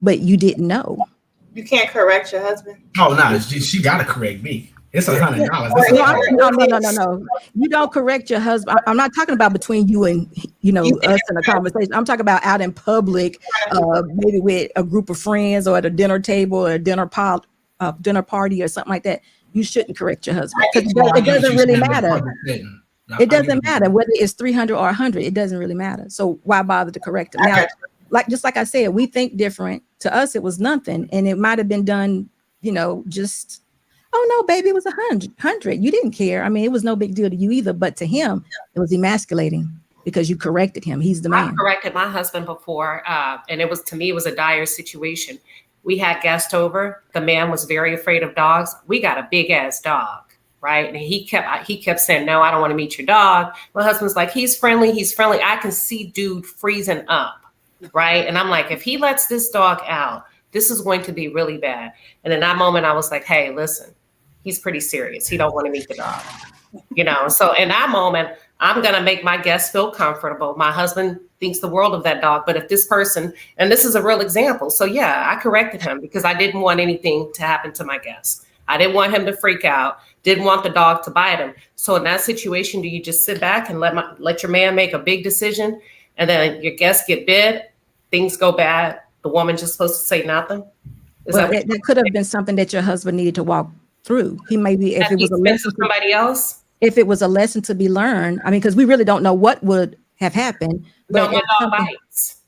but you didn't know. You can't correct your husband. Oh no, she got to correct me. It's $100. No. You don't correct your husband. I'm not talking about between you and us in a conversation. I'm talking about out in public, maybe with a group of friends or at a dinner table or a dinner party or something like that. You shouldn't correct your husband because it doesn't really matter. It doesn't matter whether it's 300 or 100. It doesn't really matter. So why bother to correct him? Now, just like I said, we think different. To us, it was nothing, and it might have been done. Just. Oh no, baby, it was 100. You didn't care. I mean, it was no big deal to you either, but to him, it was emasculating because you corrected him. He's the man. I corrected my husband before, and it was a dire situation. We had guests over. The man was very afraid of dogs. We got a big ass dog, right? And he kept saying, "No, I don't want to meet your dog." My husband's like, "He's friendly. He's friendly." I can see dude freezing up, right? And I'm like, if he lets this dog out, this is going to be really bad. And in that moment, I was like, "Hey, listen. He's pretty serious. He don't want to meet the dog." So in that moment, I'm going to make my guests feel comfortable. My husband thinks the world of that dog. But if this person, and this is a real example. So yeah, I corrected him because I didn't want anything to happen to my guests. I didn't want him to freak out. Didn't want the dog to bite him. So in that situation, do you just sit back and let your man make a big decision? And then your guests get bid, things go bad. The woman just supposed to say nothing? That could have been something that your husband needed to walk through. He maybe if it was a lesson to somebody else. If it was a lesson to be learned, I mean, because we really don't know what would have happened. No, my dog bites.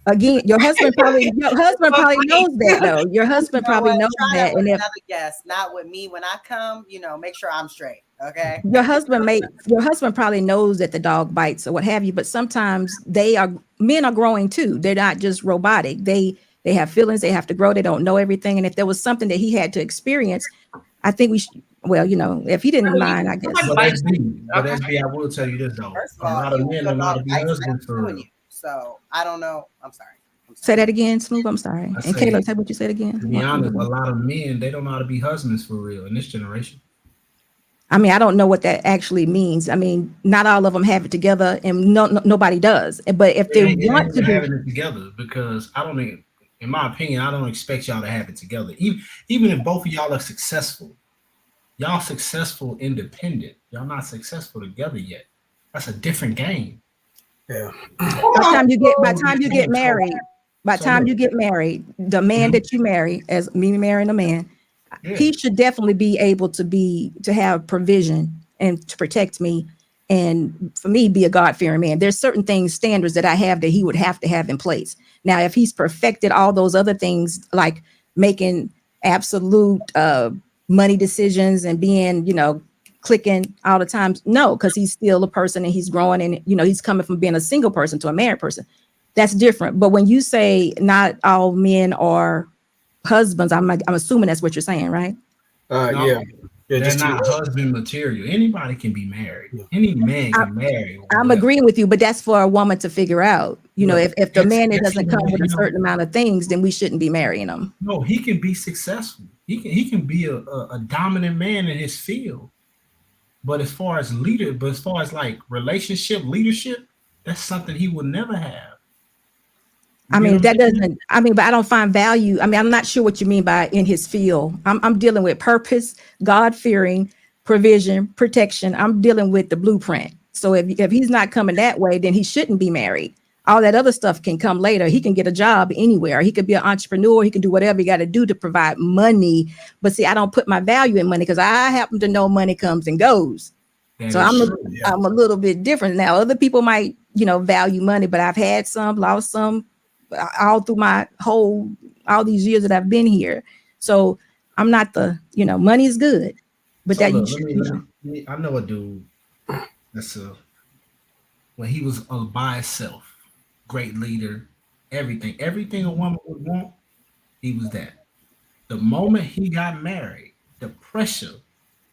Again, your husband probably knows that though. Your husband probably knows that. And if another guest, not with me when I come, make sure I'm straight. Okay. Your husband probably knows that the dog bites or what have you, but sometimes men are growing too. They're not just robotic. They have feelings, they have to grow, they don't know everything. And if there was something that he had to experience, I think we should, if he didn't mind, I guess. But that's me. I will tell you this though. First of all, a lot of men are not to be husbands for real. So I don't know. I'm sorry. Say that again, Smooth. I'm sorry. And Kayla, say what you said again. To be honest, a lot of men, they don't know how to be husbands for real in this generation. I mean, I don't know what that actually means. I mean, not all of them have it together, and nobody does. But if they want to have it together, because I don't think, in my opinion, I don't expect y'all to have it together. Even if both of y'all are successful, y'all successful independent. Y'all not successful together yet. That's a different game. Yeah. By the time you get married, the man that you marry, as me marrying a man, he should definitely be able to have provision and to protect me. And for me, be a God-fearing man. There's certain standards that I have that he would have to have in place. Now, if he's perfected all those other things, like making absolute money decisions and being, clicking all the time, no, because he's still a person and he's growing and, he's coming from being a single person to a married person. That's different. But when you say not all men are husbands, I'm assuming that's what you're saying, right? No, Yeah. They're not husband material. Anybody can be married. Any man can marry. I'm agreeing with you, but that's for a woman to figure out. If the man doesn't come with a certain amount of things, then we shouldn't be marrying him. No, he can be successful. He can be a dominant man in his field. But as far as like relationship leadership, that's something he would never have. But I don't find value. I mean, I'm not sure what you mean by in his field. I'm dealing with purpose, God-fearing, provision, protection. I'm dealing with the blueprint. So if he's not coming that way, then he shouldn't be married. All that other stuff can come later. He can get a job anywhere. He could be an entrepreneur. He can do whatever he got to do to provide money. But see, I don't put my value in money because I happen to know money comes and goes. So I'm a little bit different. Now, other people might, value money, but I've had some, lost some, all through all these years that I've been here. So I'm not money is good, but I know a dude that's when he was by himself, great leader, everything a woman would want, he was that. The moment he got married, the pressure,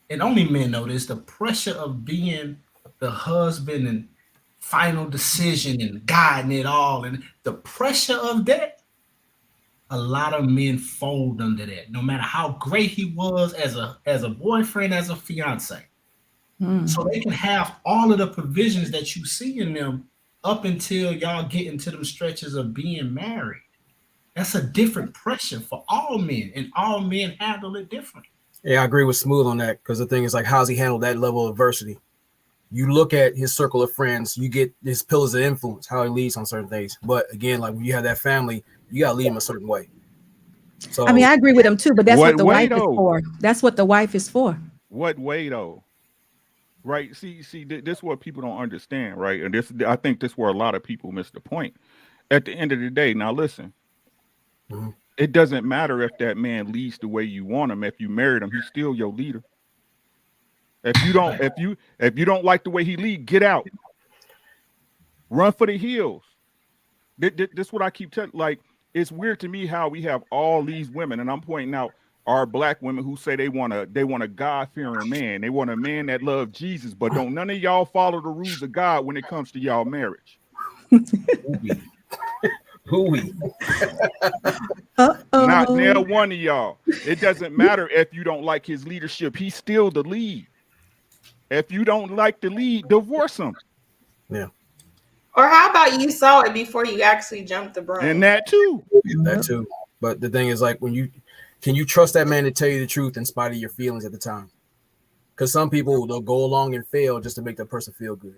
and only men know this, the pressure of being the husband and final decision and guiding it all, and the pressure of that, a lot of men fold under that, no matter how great he was as a boyfriend, as a fiance. So they can have all of the provisions that you see in them up until y'all get into them stretches of being married. That's a different pressure for all men, and all men handle it different. Yeah, I agree with Smooth on that, because the thing is, like, how's he handled that level of adversity? You look at his circle of friends, you get his pillars of influence, how he leads on certain things. But again, like when you have that family, you gotta lead him a certain way. So I mean, I agree with him too, but that's what the way wife is though? for. That's what the wife is for. What way though? Right? See, this is what people don't understand, right? And I think this is where a lot of people miss the point. At the end of the day, now listen, it doesn't matter if that man leads the way you want him. If you married him, he's still your leader. If you don't like the way he lead, get out. Run for the hills. This is what I keep telling. Like, it's weird to me how we have all these women, and I'm pointing out our black women who say they want a God-fearing man. They want a man that loves Jesus, but don't none of y'all follow the rules of God when it comes to y'all marriage. Not nail one of y'all. It doesn't matter if you don't like his leadership. He's still the lead. If you don't like the lead, divorce him. Yeah. Or how about you saw it before you actually jumped the broom? And that too. That too. But the thing is, like, can you trust that man to tell you the truth in spite of your feelings at the time? Because some people, they'll go along and fail just to make that person feel good.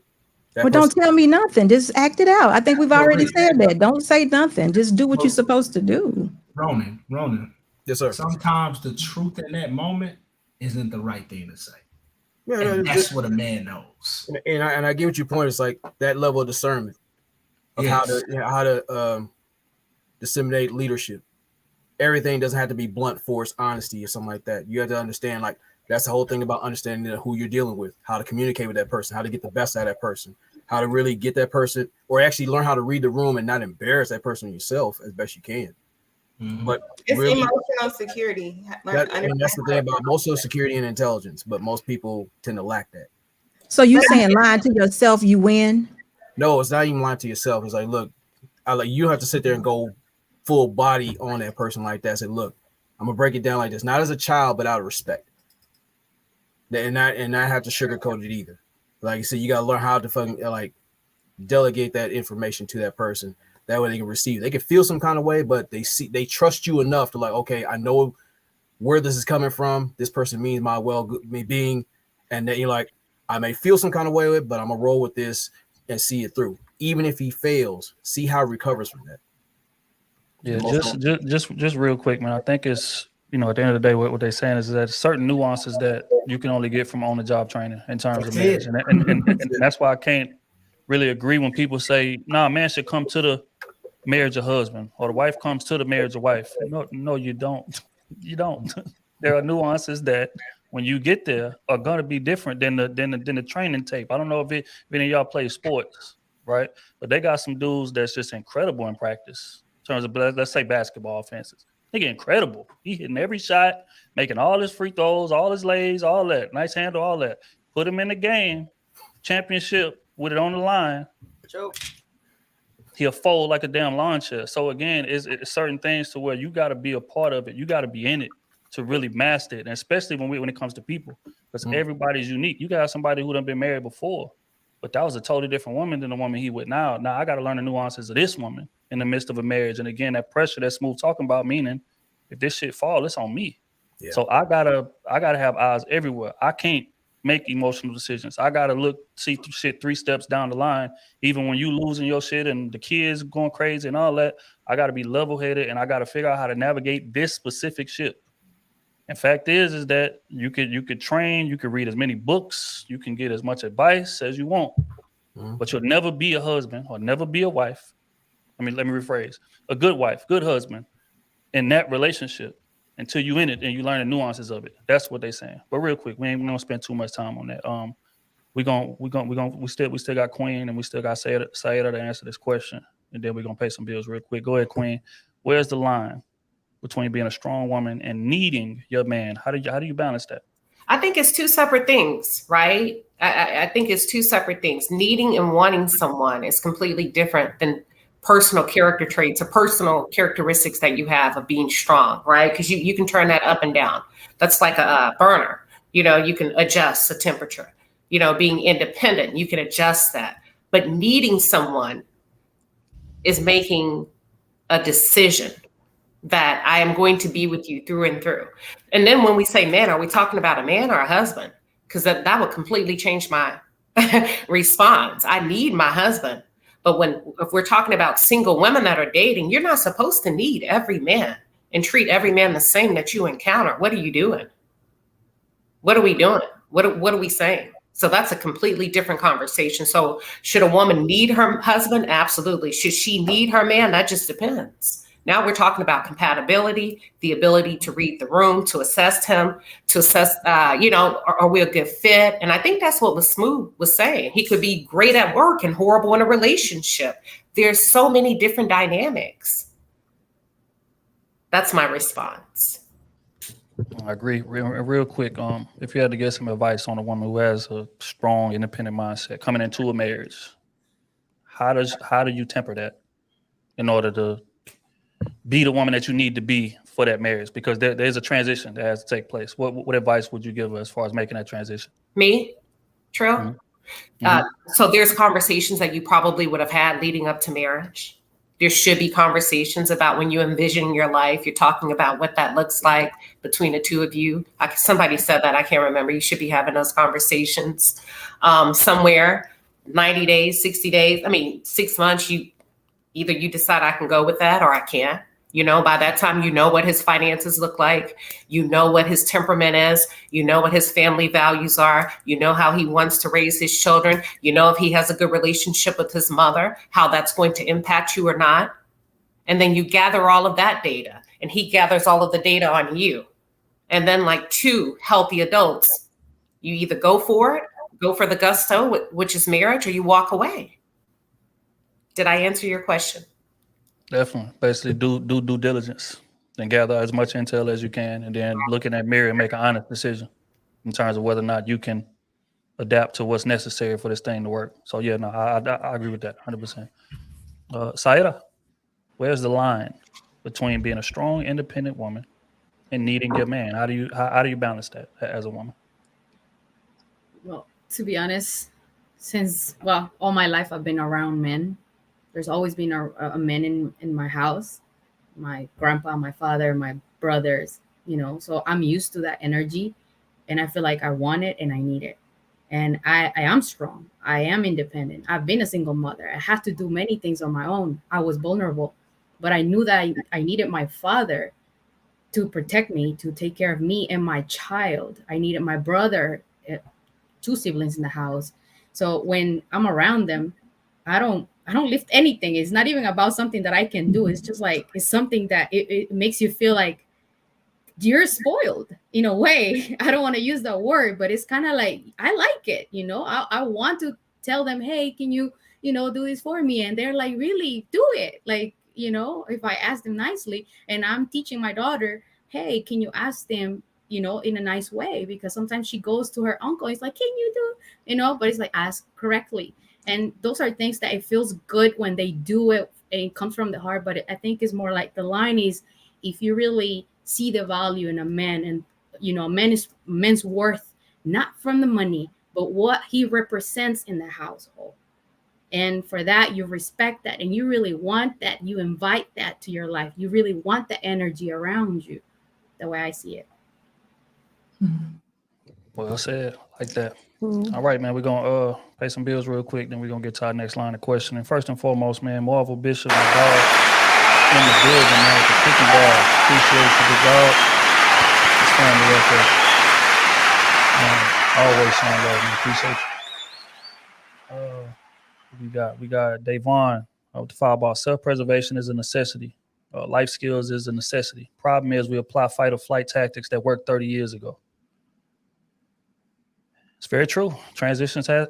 Well, don't tell me nothing. Just act it out. I think we've already said that. Don't say nothing. Just do what you're supposed to do. Ronan. Yes, sir. Sometimes the truth in that moment isn't the right thing to say. Yeah, and that's what a man knows. And I get what your point is, like that level of discernment of how to disseminate leadership. Everything doesn't have to be blunt force honesty or something like that. You have to understand, like, that's the whole thing about understanding who you're dealing with, how to communicate with that person, how to get the best out of that person, how to really get that person, or actually learn how to read the room and not embarrass that person yourself as best you can. But it's really, emotional security. And that's the thing about most of security and intelligence, but most people tend to lack that. So you saying lying to yourself, you win? No, it's not even lying to yourself. It's like, look, you don't have to sit there and go full body on that person like that. Say, look, I'm gonna break it down like this, not as a child, but out of respect. And not have to sugarcoat it either. Like you said, you gotta learn how to fucking like delegate that information to that person. That way they can receive. They can feel some kind of way, but they trust you enough to, like, okay, I know where this is coming from. This person means my being, and then you're like, I may feel some kind of way with it, but I'm gonna roll with this and see it through. Even if he fails, see how he recovers from that. Yeah, just real quick, man. I think it's, at the end of the day, what they're saying is that certain nuances that you can only get from on-the-job training in terms of marriage, and that's why I can't really agree when people say, "Nah, man should come to the marriage of husband, or the wife comes to the marriage of wife." No, you don't. You don't. There are nuances that when you get there are gonna be different than the training tape. I don't know if any of y'all play sports, right? But they got some dudes that's just incredible in practice in terms of, let's say, basketball offenses. They get incredible. He hitting every shot, making all his free throws, all his lays, all that. Nice handle, all that. Put him in the game, championship with it on the line. Joke. He'll fold like a damn lawn chair. So again, it's certain things to where you got to be a part of it. You got to be in it to really master it, and especially when it comes to people, because everybody's unique. You got somebody who done been married before, but that was a totally different woman than the woman he with now. Now I got to learn the nuances of this woman in the midst of a marriage. And again, that pressure that Smooth talking about, meaning if this shit fall, it's on me. Yeah. So I gotta have eyes everywhere. I can't make emotional decisions. I gotta see shit 3 steps down the line. Even when you losing your shit and the kids going crazy and all that, I gotta be level-headed and I gotta figure out how to navigate this specific shit. And fact is that you could train, you could read as many books, you can get as much advice as you want, but you'll never be a husband or never be a wife. Let me rephrase. A good wife, good husband in that relationship until you in it and you learn the nuances of it. That's what they're saying. But real quick, we ain't gonna spend too much time on that. We still got Queen and we still got Sayeda to answer this question. and then we're gonna pay some bills real quick. Go ahead, Queen. Where's the line between being a strong woman and needing your man? How do you balance that? I think it's two separate things, right? I think it's two separate things. Needing and wanting someone is completely different than personal character traits or personal characteristics that you have of being strong, right? Because you can turn that up and down. That's like a burner. You know, you can adjust the temperature. You know, being independent, you can adjust that. But needing someone is making a decision that I am going to be with you through and through. And then when we say man, are we talking about a man or a husband? Because that would completely change my response. I need my husband. But if we're talking about single women that are dating, you're not supposed to need every man and treat every man the same that you encounter. What are you doing? What are we doing? What are we saying? So that's a completely different conversation. So should a woman need her husband? Absolutely. Should she need her man? That just depends. Now we're talking about compatibility, the ability to read the room, to assess him, to assess, are we a good fit? And I think that's what Smooth was saying. He could be great at work and horrible in a relationship. There's so many different dynamics. That's my response. I agree. Real quick, if you had to get some advice on a woman who has a strong, independent mindset coming into a marriage, how do you temper that in order to be the woman that you need to be for that marriage? Because there's a transition that has to take place. What advice would you give her as far as making that transition? Me, Trill? Mm-hmm. So there's conversations that you probably would have had leading up to marriage. There should be conversations about when you envision your life. You're talking about what that looks like between the two of you. Somebody said that, I can't remember. You should be having those conversations somewhere. 90 days, 60 days, 6 months, either you decide I can go with that or I can't. You know, by that time, you know what his finances look like. You know what his temperament is. You know what his family values are. You know how he wants to raise his children. You know if he has a good relationship with his mother, how that's going to impact you or not. And then you gather all of that data, and he gathers all of the data on you. And then like two healthy adults, you either go for it, go for the gusto, which is marriage, or you walk away. Did I answer your question? Definitely. Basically, do due diligence and gather as much intel as you can, and then look in that mirror and make an honest decision in terms of whether or not you can adapt to what's necessary for this thing to work. So yeah, no, I agree with that 100%. Saida, where's the line between being a strong, independent woman and needing your man? How do you balance that as a woman? Well, to be honest, all my life I've been around men. There's always been a man in my house, my grandpa, my father, my brothers, so I'm used to that energy, and I feel like I want it and I need it. And I am strong. I am independent. I've been a single mother. I had to do many things on my own. I was vulnerable, but I knew that I needed my father to protect me, to take care of me and my child. I needed my brother, 2 siblings in the house. So when I'm around them, I don't lift anything. It's not even about something that I can do. It's just like, it's something that it makes you feel like you're spoiled in a way. I don't want to use that word, but it's kind of like, I like it. I want to tell them, hey, can you, do this for me? And they're like, really, do it. Like, if I ask them nicely, and I'm teaching my daughter, hey, can you ask them, in a nice way? Because sometimes she goes to her uncle. It's like, can you do, but it's like, ask correctly. And those are things that it feels good when they do it, and it comes from the heart. But I think it's more like the line is, if you really see the value in a man, and men's worth, not from the money, but what he represents in the household. And for that, you respect that, and you really want that. You invite that to your life. You really want the energy around you, the way I see it. Well said, like that. All right, man, we're going to pay some bills real quick, then we're going to get to our next line of questioning. First and foremost, man, Marvel Bishop, my dog, in the building, man, with the cookie dog. Appreciate you, the dog. It's family up there. Man, always showing love, man. Appreciate you. We got Davon with the fireball. Self-preservation is a necessity. Life skills is a necessity. Problem is we apply fight or flight tactics that worked 30 years ago. It's very true. Transitions have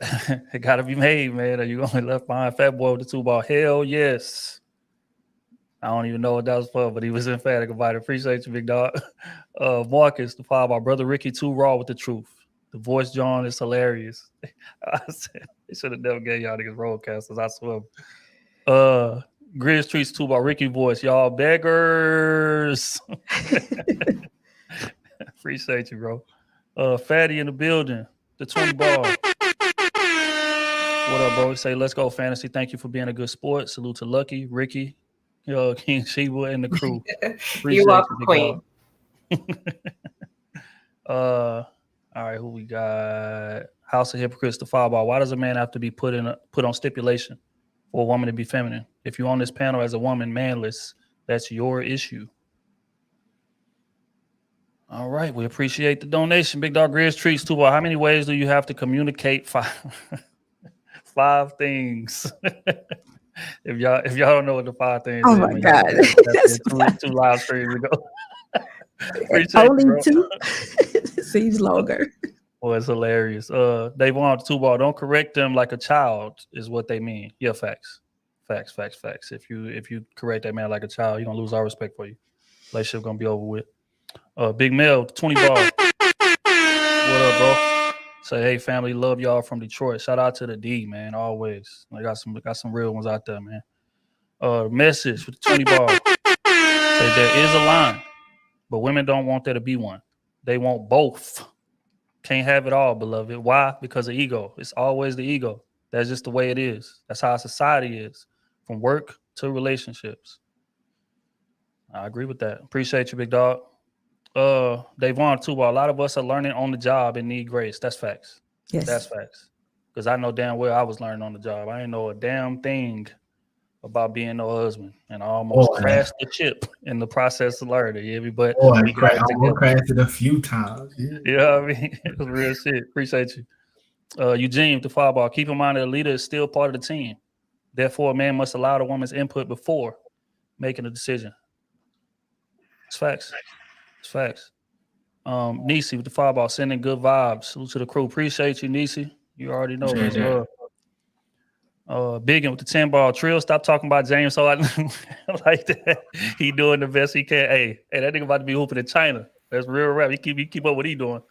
it got to be made, man. Are you only left behind fat boy with the 2 ball? Hell yes. I don't even know what that was for, but he was emphatic about it. Appreciate you, big dog. Marcus, the 5 ball. Brother Ricky, too raw with the truth. The voice John is hilarious. I said, they should have never gave y'all niggas roadcasters. I swear. Grizz Treats 2 ball. Ricky voice. Y'all beggars. Appreciate you, bro. Fatty in the building. The 20 ball. What up, bro? We say, let's go, Fantasy. Thank you for being a good sport. Salute to Lucky, Ricky, King Sheba, and the crew. You're welcome, Queen. All right, who we got? House of Hypocrites, the 5 ball. Why does a man have to be put on stipulation for a woman to be feminine? If you're on this panel as a woman, manless, that's your issue. All right, we appreciate the donation. Big Dog Grizz Treats 2 ball. How many ways do you have to communicate? 5 things. if y'all don't know what the 5 things Oh is, my man, God. that's two live streams ago. Only 2 seems longer. Well, it's hilarious. They want 2 ball. Don't correct them like a child is what they mean. Yeah, facts. If you correct that man like a child, you're gonna lose our respect for you. Relationship gonna be over with. Big Mel, 20 ball. What up, bro? Say, hey, family, love y'all from Detroit. Shout out to the D, man. Always. I got some real ones out there, man. Message with the 20 ball. Say there is a line, but women don't want there to be one. They want both. Can't have it all, beloved. Why? Because of ego. It's always the ego. That's just the way it is. That's how society is, from work to relationships. I agree with that. Appreciate you, big dog. Davon, too. A lot of us are learning on the job and need grace. That's facts. Yes. That's facts. Because I know damn well I was learning on the job. I didn't know a damn thing about being no husband, and I almost crashed the ship in the process of learning. Yeah, but I crashed it a few times. You know what I mean? It was real shit. Appreciate you. Eugene, the 5 ball. Keep in mind that a leader is still part of the team. Therefore, a man must allow the woman's input before making a decision. It's facts. It's facts. Nisi with the 5 ball, sending good vibes. Salute to the crew. Appreciate you, Nisi. You already know. Biggin with the 10 ball. Trill, stop talking about James. So I like that. He doing the best he can. Hey, that nigga about to be hooping in China. That's real rap. He keep up what he doing.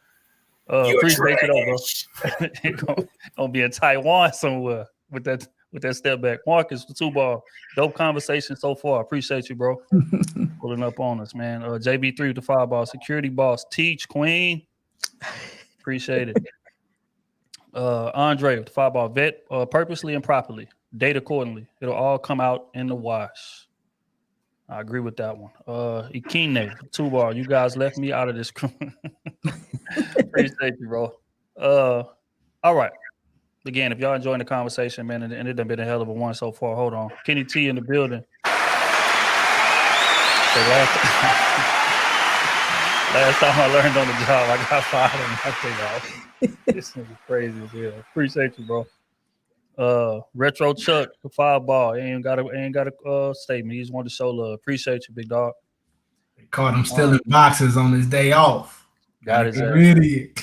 Appreciate you though, bro. He gonna be in Taiwan somewhere with that step back. Marcus, the 2 ball. Dope conversation so far. Appreciate you, bro. Pulling up on us, man. JB3 with the 5 ball. Security boss. Teach, Queen. Appreciate it. Andre with the 5 ball. Vet purposely and properly. Date accordingly. It'll all come out in the wash. I agree with that one. Ikine, 2 ball. You guys left me out of this. Appreciate you, bro. All right. Again, if y'all enjoying the conversation, man, and it done been a hell of a one so far. Hold on. Kenny T in the building. So last time I learned on the job, I got fired on my thing off. This is crazy as hell. Appreciate you, bro. Retro Chuck, the 5 ball. Ain't got a statement. He just wanted to show love. Appreciate you, big dog. They caught him stealing boxes on his day off. Got his idiot.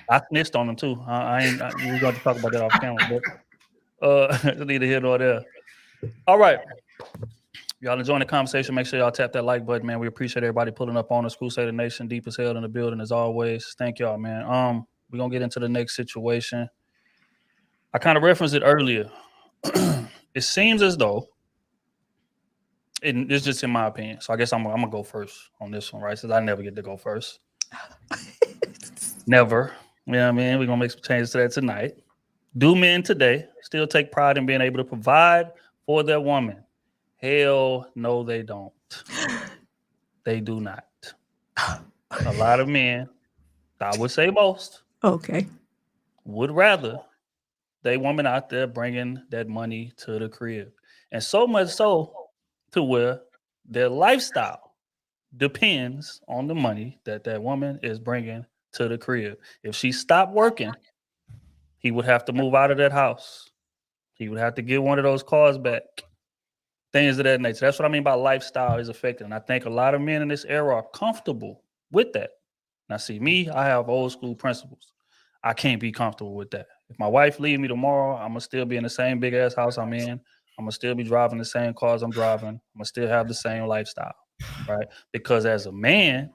I snitched on him too. We're going to talk about that off camera, but neither here nor there. All right. Y'all enjoying the conversation. Make sure y'all tap that like button, man. We appreciate everybody pulling up on us. Crusader Nation, deep as hell in the building as always. Thank y'all, man. We're gonna get into the next situation. I kind of referenced it earlier. It seems as though, and it's just in my opinion. So I guess I'm gonna go first on this one, right? Since I never get to go first. Never. You know what I mean? We're gonna make some changes to that tonight. Do men today still take pride in being able to provide for their woman? Hell no, they don't. They do not. A lot of men, I would say most, Okay. would rather they woman out there bringing that money to the crib. And so much so to where their lifestyle depends on the money that woman is bringing to the crib. If she stopped working, he would have to move out of that house. He would have to get one of those cars back. Things of that nature. That's what I mean by lifestyle is affected. And I think a lot of men in this era are comfortable with that. Now, see, me, I have old school principles. I can't be comfortable with that. If my wife leave me tomorrow, I'm gonna still be in the same big ass house I'm in. I'm gonna still be driving the same cars I'm driving. I'm gonna still have the same lifestyle, right? Because as a man,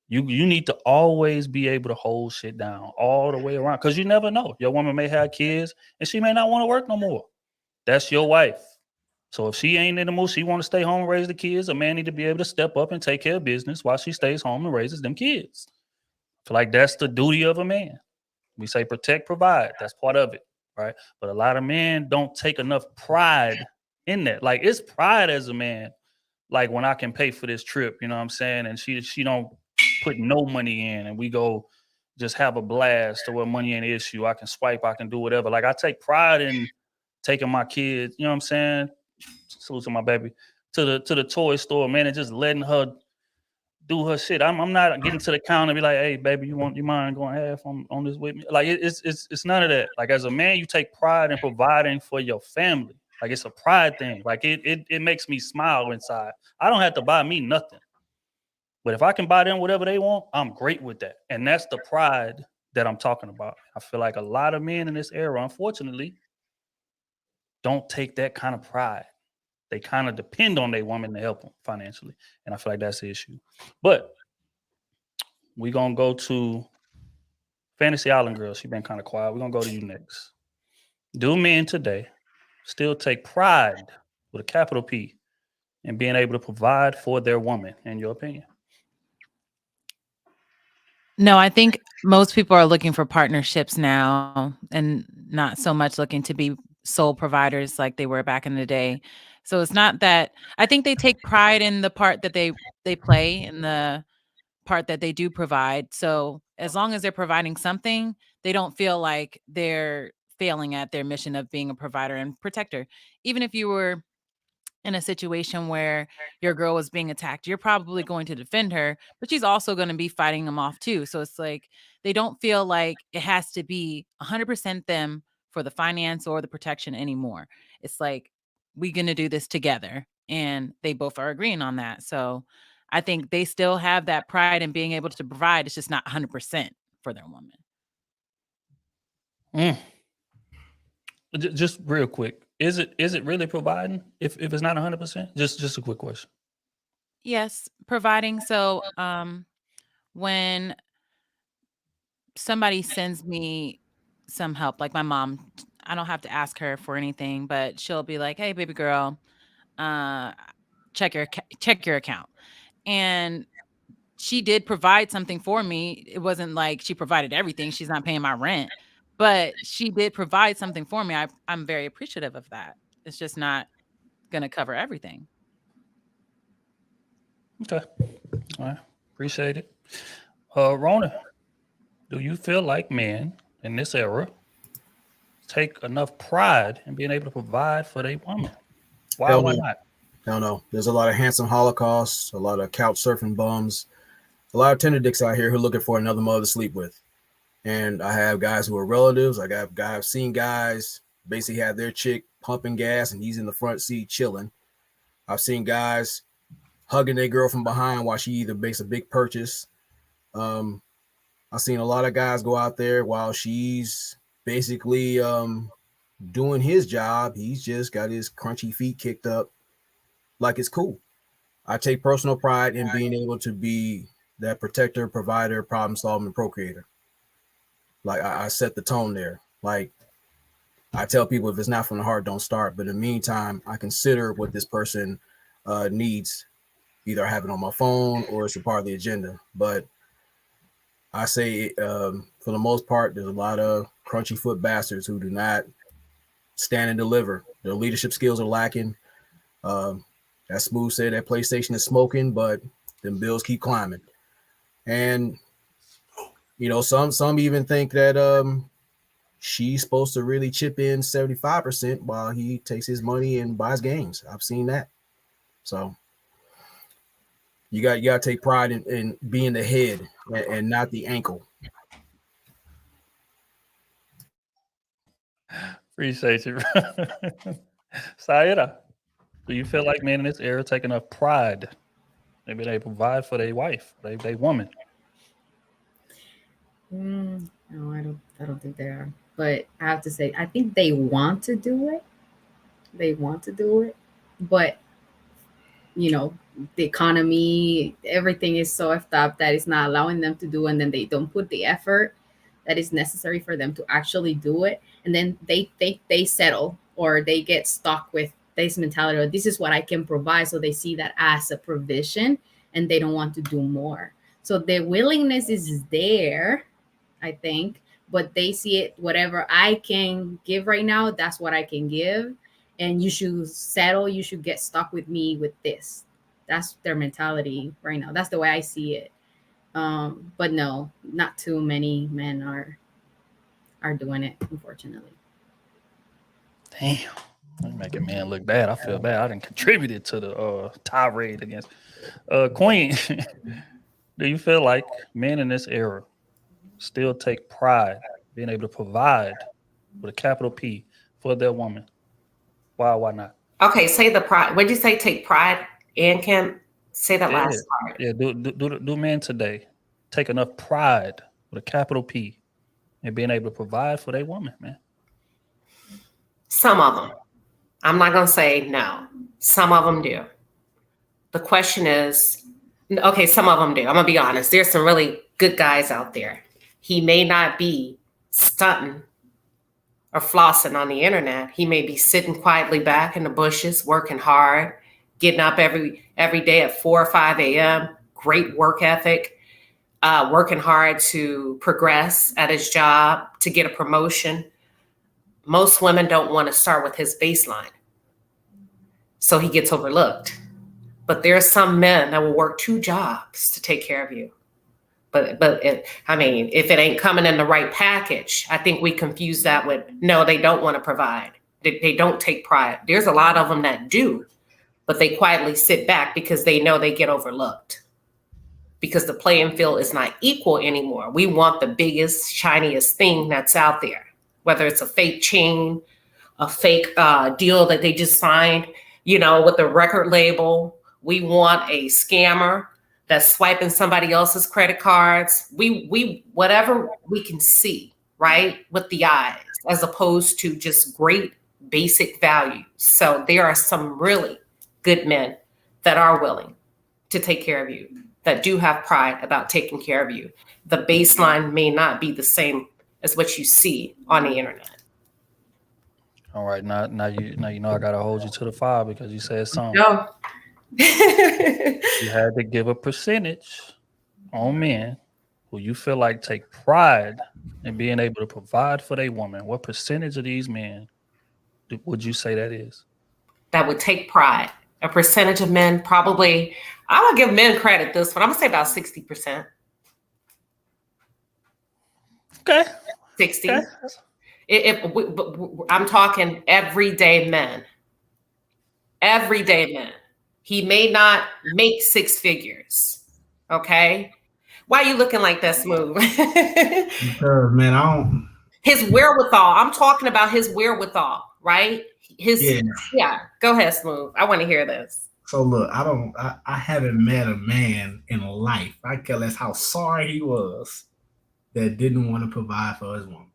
you need to always be able to hold shit down all the way around, because you never know. Your woman may have kids and she may not want to work no more. That's your wife. So if she ain't in the mood, she want to stay home and raise the kids, a man need to be able to step up and take care of business while she stays home and raises them kids. I feel like that's the duty of a man. We say protect, provide. That's part of it, right? But a lot of men don't take enough pride in that. Like, it's pride as a man. Like, when I can pay for this trip, you know what I'm saying? And she don't put no money in, and we go just have a blast to where money ain't an issue. I can swipe, I can do whatever. Like, I take pride in taking my kids, you know what I'm saying? Salute to my baby, to the toy store, man, and just letting her do her shit. I'm not getting to the counter and be like, hey, baby, you mind going half on this with me? Like, it's none of that. Like, as a man, you take pride in providing for your family. Like, it's a pride thing. Like, it makes me smile inside. I don't have to buy me nothing. But if I can buy them whatever they want, I'm great with that. And that's the pride that I'm talking about. I feel like a lot of men in this era, unfortunately, don't take that kind of pride. They kind of depend on their woman to help them financially. And I feel like that's the issue. But we're going to go to Fantasy Island Girl. She's been kind of quiet. We're going to go to you next. Do men today still take pride, with a capital P, in being able to provide for their woman, in your opinion? No, I think most people are looking for partnerships now and not so much looking to be sole providers like they were back in the day. So it's not that. I think they take pride in the part that they play, in the part that they do provide. So as long as they're providing something, they don't feel like they're failing at their mission of being a provider and protector. Even if you were in a situation where your girl was being attacked, you're probably going to defend her, but she's also going to be fighting them off too. So it's like they don't feel like it has to be 100% them for the finance or the protection anymore. It's like, we're going to do this together, and they both are agreeing on that. So I think they still have that pride in being able to provide. It's just not 100% for their woman. Just real quick, is it really providing if it's not 100%? Just a quick question. Yes, providing. So when somebody sends me some help, like my mom, I don't have to ask her for anything, but she'll be like, hey, baby girl, check your account. And she did provide something for me. It wasn't like she provided everything. She's not paying my rent, but she did provide something for me. I'm very appreciative of that. It's just not going to cover everything. Okay. All right. Appreciate it. Rona, do you feel like men in this era take enough pride in being able to provide for their woman? Why Hell or why no. not? Hell no. There's a lot of handsome holocausts, a lot of couch surfing bums, a lot of tender dicks out here who are looking for another mother to sleep with. And I have guys who are relatives. I've seen guys basically have their chick pumping gas and he's in the front seat chilling. I've seen guys hugging their girl from behind while she either makes a big purchase. I've seen a lot of guys go out there while she's basically doing his job. He's just got his crunchy feet kicked up like it's cool. I take personal pride in being able to be that protector, provider, problem solving, procreator. Like I set the tone there. Like I tell people, if it's not from the heart, don't start. But in the meantime, I consider what this person needs. Either I have it on my phone or it's a part of the agenda. But I say, for the most part, there's a lot of crunchy foot bastards who do not stand and deliver. Their leadership skills are lacking. As Smooth said, that PlayStation is smoking, but them bills keep climbing. And some even think that she's supposed to really chip in 75% while he takes his money and buys games. I've seen that. So you got to take pride in being the head and not the ankle. Appreciate you. Saida, do you feel like men in this era take enough pride? Maybe they provide for their wife, they woman. No, I don't think they are. But I have to say, I think they want to do it. They want to do it, but you know, the economy, everything is so effed up that it's not allowing them to do, and then they don't put the effort that is necessary for them to actually do it, and then they settle, or they get stuck with this mentality, or this is what I can provide, so they see that as a provision and they don't want to do more. So the willingness is there, I think, but they see it, whatever I can give right now, that's what I can give, and you should settle, you should get stuck with me with this. That's their mentality right now. That's the way I see it. But no, not too many men are doing it, unfortunately. Damn. I'm making man look bad. I feel bad. I didn't contributed to the tirade against Queen. Do you feel like men in this era still take pride being able to provide with a capital P for their woman? Why not? Okay, say the pride. What did you say? Take pride in Kim? Say that last part. Yeah, do men today take enough pride with a capital P in being able to provide for their woman, man? Some of them. I'm not going to say no. Some of them do. The question is, okay, some of them do. I'm going to be honest. There's some really good guys out there. He may not be stunting or flossing on the internet. He may be sitting quietly back in the bushes, working hard, getting up every day at 4 or 5 a.m., great work ethic, working hard to progress at his job, to get a promotion. Most women don't want to start with his baseline, so he gets overlooked. But there are some men that will work 2 jobs to take care of you. But I mean, if it ain't coming in the right package, I think we confuse that with, no, they don't want to provide. They don't take pride. There's a lot of them that do, but they quietly sit back because they know they get overlooked. Because the playing field is not equal anymore. We want the biggest, shiniest thing that's out there, whether it's a fake chain, a fake deal that they just signed, with a record label. We want a scammer that's swiping somebody else's credit cards. We whatever we can see, right, with the eyes, as opposed to just great basic values. So there are some really good men that are willing to take care of you, that do have pride about taking care of you. The baseline may not be the same as what you see on the internet. All right, now you know I gotta hold you to the fire because you said something. No. You had to give a percentage on men who you feel like take pride in being able to provide for their woman. What percentage of these men would you say that is? That would take pride. A percentage of men, probably, I would give men credit this one. I'm gonna say about 60%. Okay. 60. Okay. I'm talking everyday men. Everyday men. He may not make 6 figures. Okay. Why are you looking like that, Smooth? Because, man, I don't. His wherewithal. I'm talking about his wherewithal, right? Yeah. Go ahead, Smooth. I want to hear this. So look, I haven't met a man in life, I care less how sorry he was, that didn't want to provide for his woman.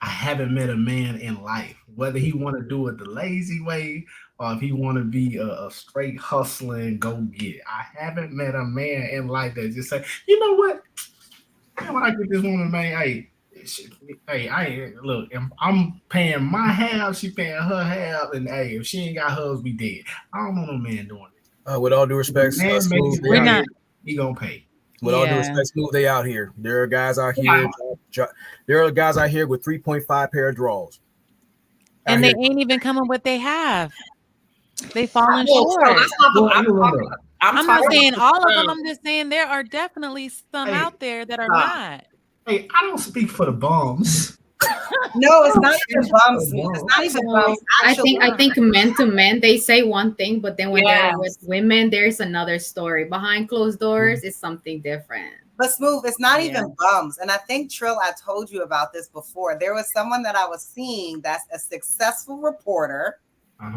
I haven't met a man in life, whether he want to do it the lazy way or if he want to be a straight hustling go get it. I haven't met a man in life that just say, you know what? Man, when I get this woman, man, look, I'm paying my half, she paying her half, and hey, if she ain't got hers, we dead. I don't want no man doing it. With all due respect, Man, Smooth, he gonna pay. With all due respect, Smooth, they out here. There are guys out here. There are guys out here with 3.5 pair of draws. And they ain't even coming what they have. They falling short. I'm not saying all of them. I'm just saying there are definitely some out there that are not. Hey, I don't speak for the bums. No, it's not even bums. It's not even bums. I think men to men, they say one thing, but then when they're with women, there's another story. Behind closed doors, it's something different. But Smooth, it's not even bums. And I think, Trill, I told you about this before. There was someone that I was seeing that's a successful reporter.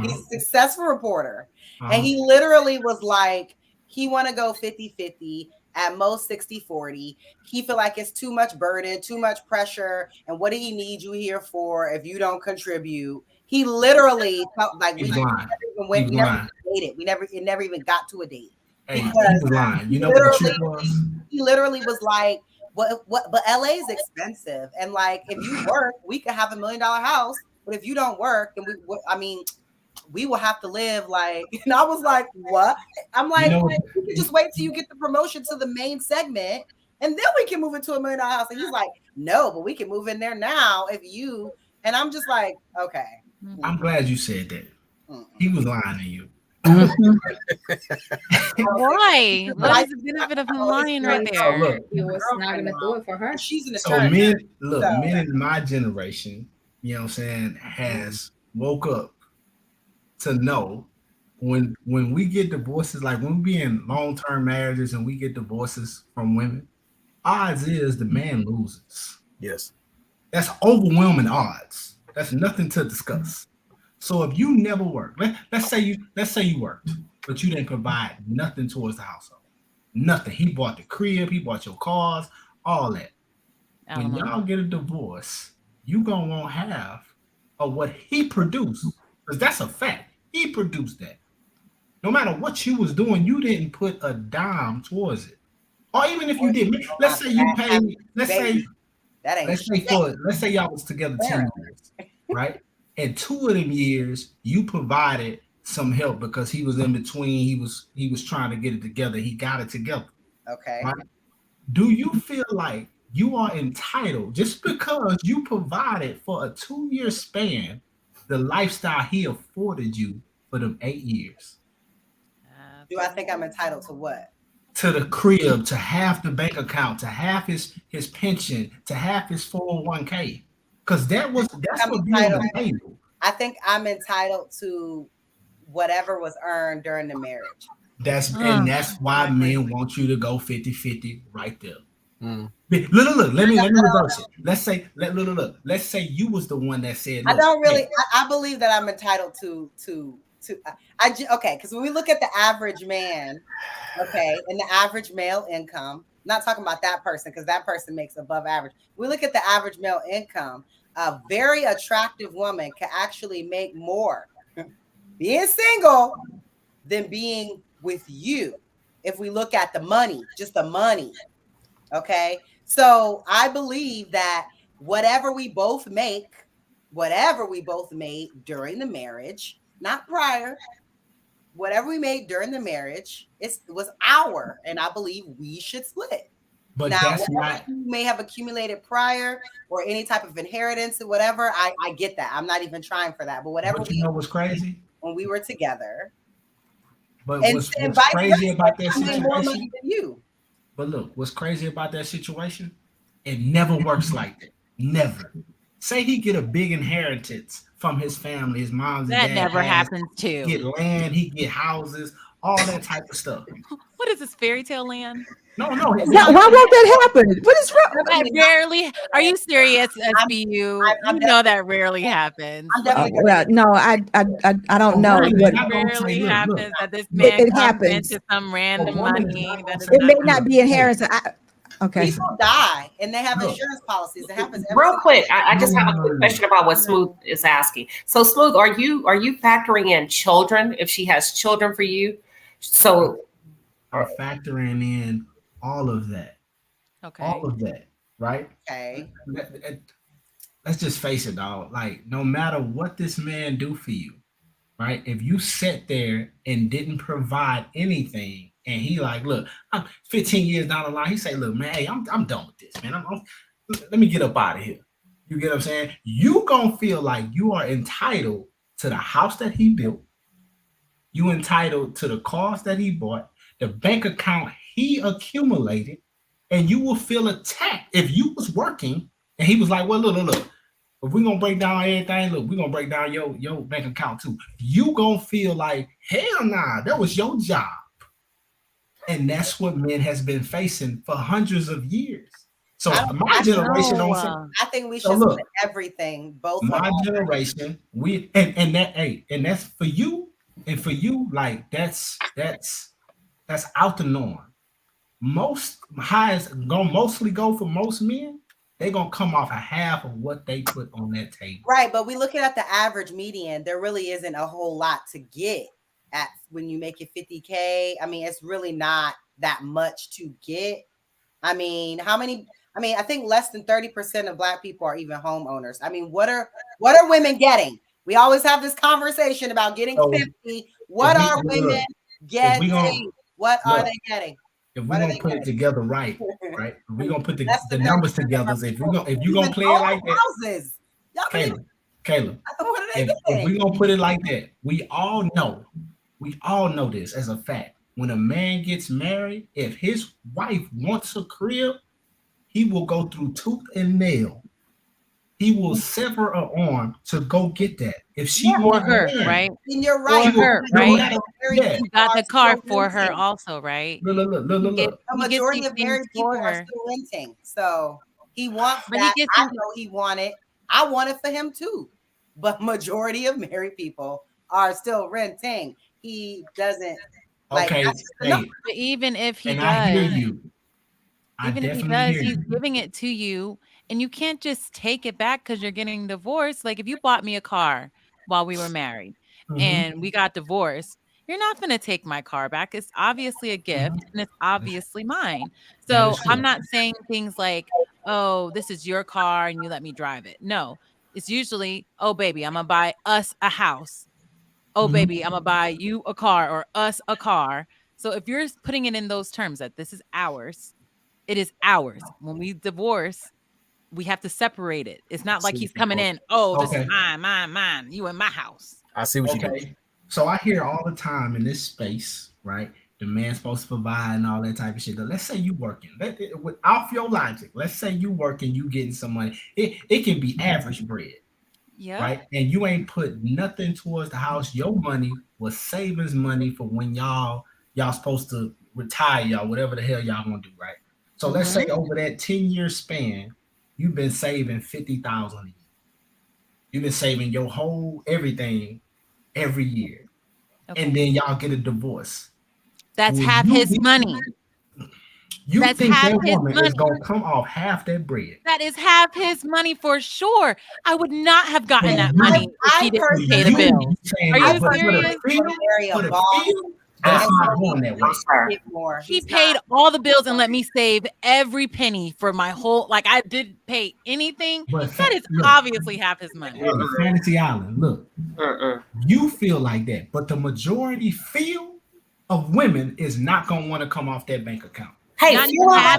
He's a successful reporter. And he literally was like, he want to go 50-50. at most 60-40. He feel like it's too much burden, too much pressure. And what do he need you here for if you don't contribute? He literally felt like we never dated. It never even got to a date. Hey, he was lying. You know what the truth was? He literally was like, but LA is expensive. And like, if you work, we could have $1 million house. But if you don't work, then we will have to live like, and I was like, what? I'm like, you can just wait till you get the promotion to the main segment and then we can move into $1 million house. And he's like, no, but we can move in there now if you, and I'm just like, okay. I'm glad you said that. He was lying to you. Why? What is the benefit of him lying right there? Look, He was not going to do it for her. She's an attorney. Men in my generation, you know what I'm saying, has woke up to know when we get divorces, like when we be in long-term marriages and we get divorces from women, odds is the man loses. Yes. That's overwhelming odds. That's nothing to discuss. So if you never work, let's say you worked, but you didn't provide nothing towards the household. Nothing. He bought the crib, he bought your cars, all that. When y'all get a divorce, you gonna want half of what he produced. Because that's a fact. He produced that. No matter what you was doing, you didn't put a dime towards it. Or even if you did, let's say you paid, let's say y'all was together 10 years, right? And 2 of them years, you provided some help because he was in between. He was trying to get it together. He got it together. Okay. Right? Do you feel like you are entitled just because you provided for a 2-year span the lifestyle he afforded you for them 8 years? Do I think I'm entitled to what? To the crib, to half the bank account, to half his pension, to half his 401k. Because that's what being on the table. I think I'm entitled to whatever was earned during the marriage. That's why men want you to go 50-50 right there. Look, let me reverse it. Let's say you was the one that said, I don't really I believe that I'm entitled to because when we look at the average man, okay, and the average male income, not talking about that person because that person makes above average. We look at the average male income. A very attractive woman can actually make more being single than being with you. If we look at the money, just the money. Okay. So I believe that whatever we both made during the marriage, not prior, whatever we made during the marriage, it was our, and I believe we should split. But now, that's not. You may have accumulated prior or any type of inheritance or whatever. I get that. I'm not even trying for that. But whatever. But you know what's crazy? When we were together. But what's crazy about that situation? But look, what's crazy about that situation? It never works like that. Never. Say he get a big inheritance from his family, his mom's. That never happens too. He get land, he get houses, all that type of stuff. What is this, fairy tale land? No. Why won't that happen? What is wrong? That rarely. Are you serious, SBU? You know that rarely happens. Well, no, I don't know. It rarely happens that this man comes into some random money. It may not be inheritance. Okay. People die and they have insurance policies. It happens real quick. I just have a quick question about what Smooth is asking. So Smooth, are you factoring in children if she has children for you? So are factoring in all of that. Okay. All of that, right? Okay. Let's just face it, dog. Like, no matter what this man do for you, right? If you sat there and didn't provide anything, and he like, look, I'm 15 years down the line, he say, look, man, hey, I'm done with this, man. Let me get up out of here. You get what I'm saying? You gonna feel like you are entitled to the house that he built. You entitled to the cars that he bought, the bank account he accumulated, and you will feel attacked if you was working and he was like, well, look, if we're gonna break down everything, look, we're gonna break down your bank account too. You gonna feel like, hell nah, that was your job. And that's what men has been facing for hundreds of years. So my generation don't say, I think we should split everything, both my generation, we and that's for you, and for you, like that's out the norm. most highs gonna mostly go for most men. They're gonna come off a half of what they put on that table. Right, but we looking at the average median. There really isn't a whole lot to get at when you make it 50K. I mean, it's really not that much to get. I mean, how many? I mean, I think less than 30% of Black people are even homeowners. I mean, what are women getting? We always have this conversation about getting 50. What are women getting? What are they getting? If we're gonna put it together right? If we're gonna put the numbers together, if you're gonna play it like that, houses. Caleb, if we're gonna put it like that, we all know this as a fact. When a man gets married, if his wife wants a crib, he will go through tooth and nail. He will sever an arm to go get that. If she wants her, man, right? And you're right. For her, right? Yeah. You got the car for her also, right? Look. The majority of married people are still renting. So he wants that. I know he wanted. I want it for him too. But majority of married people are still renting. He doesn't like. Okay. But even if he and does, I hear you. Even if he does, he's giving it to you, and you can't just take it back because you're getting divorced. Like if you bought me a car while we were married and we got divorced, you're not going to take my car back. It's obviously a gift and it's obviously mine. So I'm not saying things like, oh, this is your car and you let me drive it. No, it's usually, oh, baby, I'm going to buy us a house. Oh, baby, I'm going to buy you a car or us a car. So if you're putting it in those terms that this is ours, it is ours. When we divorce, we have to separate it. It's not like he's coming in, oh, this is mine. You in my house. I see what you do. So I hear all the time in this space, right? The man's supposed to provide and all that type of shit. But let's say you working. Off your logic, let's say you working, you getting some money. It can be average bread. Yeah. Right. And you ain't put nothing towards the house. Your money was savings money for when y'all supposed to retire, y'all, whatever the hell y'all want to do, right? So let's say over that 10-year span, you've been saving $50,000 a year. You've been saving your whole everything every year. Okay. And then y'all get a divorce. That's half his money. You think that woman is going to come off half that bread? That is half his money for sure. I would not have gotten that money if he didn't pay the bill. Are you serious? That's not going that way. He paid all the bills and let me save every penny for my whole, like I didn't pay anything. That is obviously half his money. Fantasy Island, look, you feel like that, but the majority feel of women is not going to want to come off that bank account. Hey, half.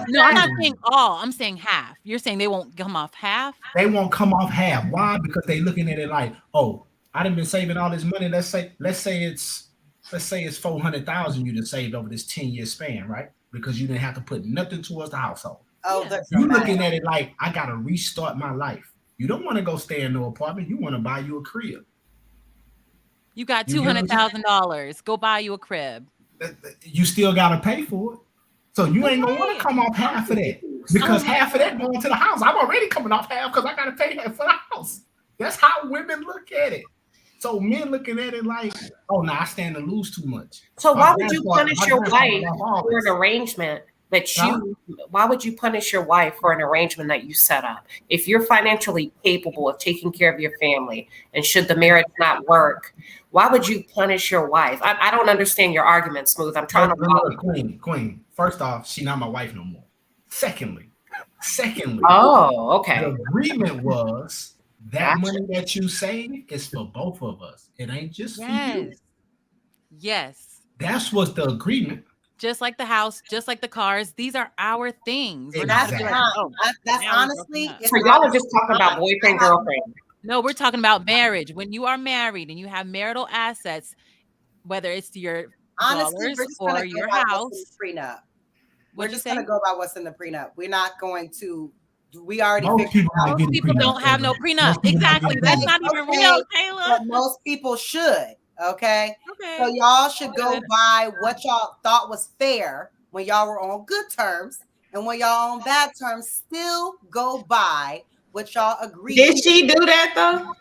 No, I'm not saying all. I'm saying half. You're saying they won't come off half? They won't come off half. Why? Because they looking at it like, oh, I done been saving all this money. Let's say it's $400,000 you just saved over this 10-year span, right? Because you didn't have to put nothing towards the household. Oh, that's you looking at it like I gotta restart my life. You don't want to go stay in no apartment. You want to buy you a crib. You got $200,000. Go buy you a crib. You still gotta pay for it. So you ain't gonna want to come off half of that because half of that going to the house. I'm already coming off half because I gotta pay that for the house. That's how women look at it. So men looking at it like, oh, no, I stand to lose too much. So why would you punish your wife for an arrangement that why would you punish your wife for an arrangement that you set up? If you're financially capable of taking care of your family and should the marriage not work, why would you punish your wife? I don't understand your argument, Smooth. I'm trying to Queen. First off, she's not my wife no more. Secondly, oh, okay. The agreement was that money that you save is for both of us. It ain't just for you. Yes. That's what's the agreement. Just like the house, just like the cars. These are our things. Exactly. That's honestly. So y'all are just talking about boyfriend, girlfriend. No, we're talking about marriage. When you are married and you have marital assets, whether it's to your dollars or your house. Prenup. We're just going to go by what's in the prenup. We're not going to. We already most people don't have no prenup. Exactly. That's not even real, Taylor. But most people should. Okay. So y'all should go by what y'all thought was fair when y'all were on good terms, and when y'all on bad terms, still go by what y'all agreed. Did she do that though?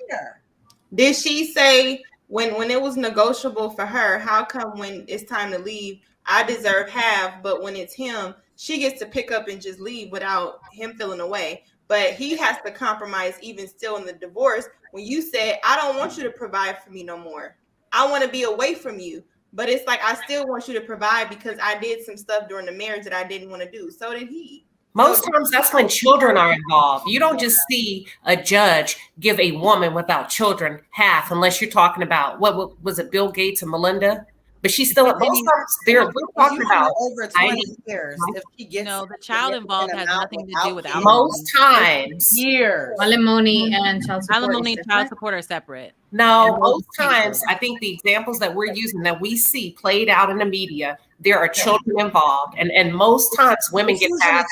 Did she say when it was negotiable for her, how come when it's time to leave, I deserve half, but when it's him, she gets to pick up and just leave without him feeling away. But he has to compromise even still in the divorce when you said, I don't want you to provide for me no more. I want to be away from you. But it's like, I still want you to provide because I did some stuff during the marriage that I didn't want to do. So did he. Most times that's when children are involved. You don't just see a judge give a woman without children half, unless you're talking about, what was it, Bill Gates and Melinda? But she's still, most times we're talking about over 20 years. If she gets, the child involved has nothing to do with alimony. Most times. Years. Alimony and child support. Alimony and child support are separate. No, most times I think the examples that we're using that we see played out in the media, there are children involved, and most times women get half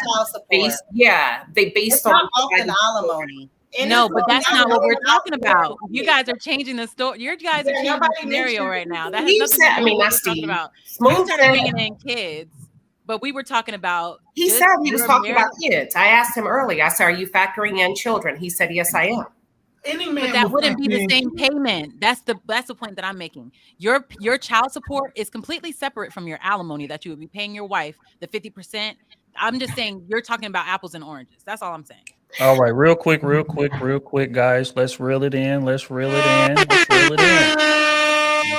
based. Yeah, they based on often alimony. No, but that's not what we're talking about. You guys are changing the story. You guys are changing the scenario right now. That has nothing to do with what we're talking about. You started bringing in kids, but we were talking about. He said he was talking about kids. I asked him earlier. I said, "Are you factoring in children?" He said, "Yes, I am." But that wouldn't be the same payment. That's the point that I'm making. Your child support is completely separate from your alimony that you would be paying your wife, the 50%. I'm just saying you're talking about apples and oranges. That's all I'm saying. All right, real quick, guys. Let's reel it in.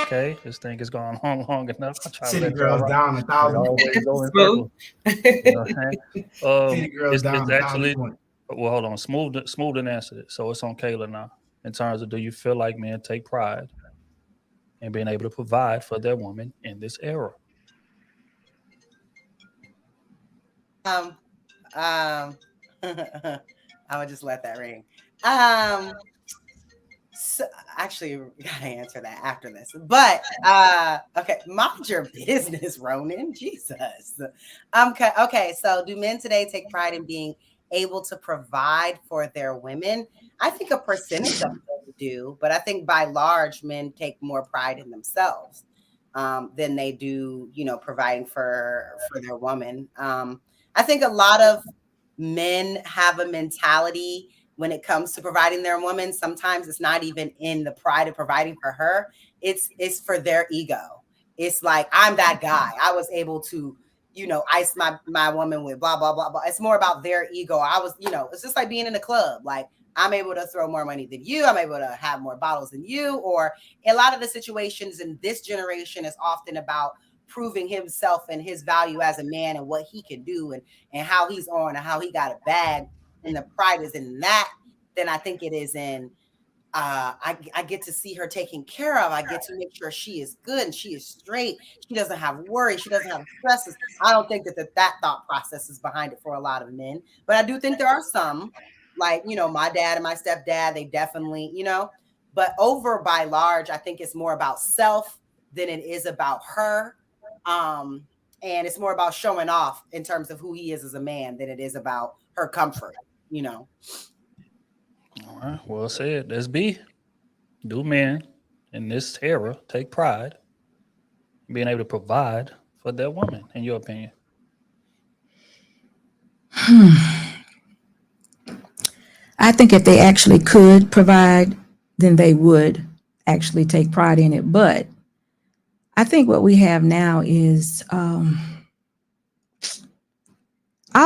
Okay, this thing has gone on long enough. I try City to let girls y'all down 1,000. always go in circles. You know what I'm saying? City girls down it's actually 1,000. well, hold on. Smooth didn't answer it, so it's on Kayla now. In terms of, do you feel like men take pride in being able to provide for their woman in this era? I would just let that ring. So actually, we gotta answer that after this. But okay, mind your business, Ronan. Jesus. Okay. So, do men today take pride in being able to provide for their women? I think a percentage of them do, but I think by large, men take more pride in themselves than they do, providing for their woman. I think a lot of men have a mentality when it comes to providing their woman. Sometimes it's not even in the pride of providing for her. It's for their ego. It's like, I'm that guy. I was able to, ice my woman with blah, blah, blah, blah. It's more about their ego. It's just like being in a club. Like, I'm able to throw more money than you. I'm able to have more bottles than you. Or a lot of the situations in this generation is often about proving himself and his value as a man and what he can do and how he's on and how he got a bag, and the pride is in that. Then I think it is in I get to see her taken care of. I get to make sure she is good and she is straight. She doesn't have worry. She doesn't have stresses. I don't think that thought process is behind it for a lot of men, but I do think there are some, like, my dad and my stepdad, they definitely, but over by large, I think it's more about self than it is about her. And it's more about showing off in terms of who he is as a man than it is about her comfort, All right, well said. Let's be. Do men in this era take pride in being able to provide for their woman, in your opinion? I think if they actually could provide, then they would actually take pride in it. But I think what we have now is all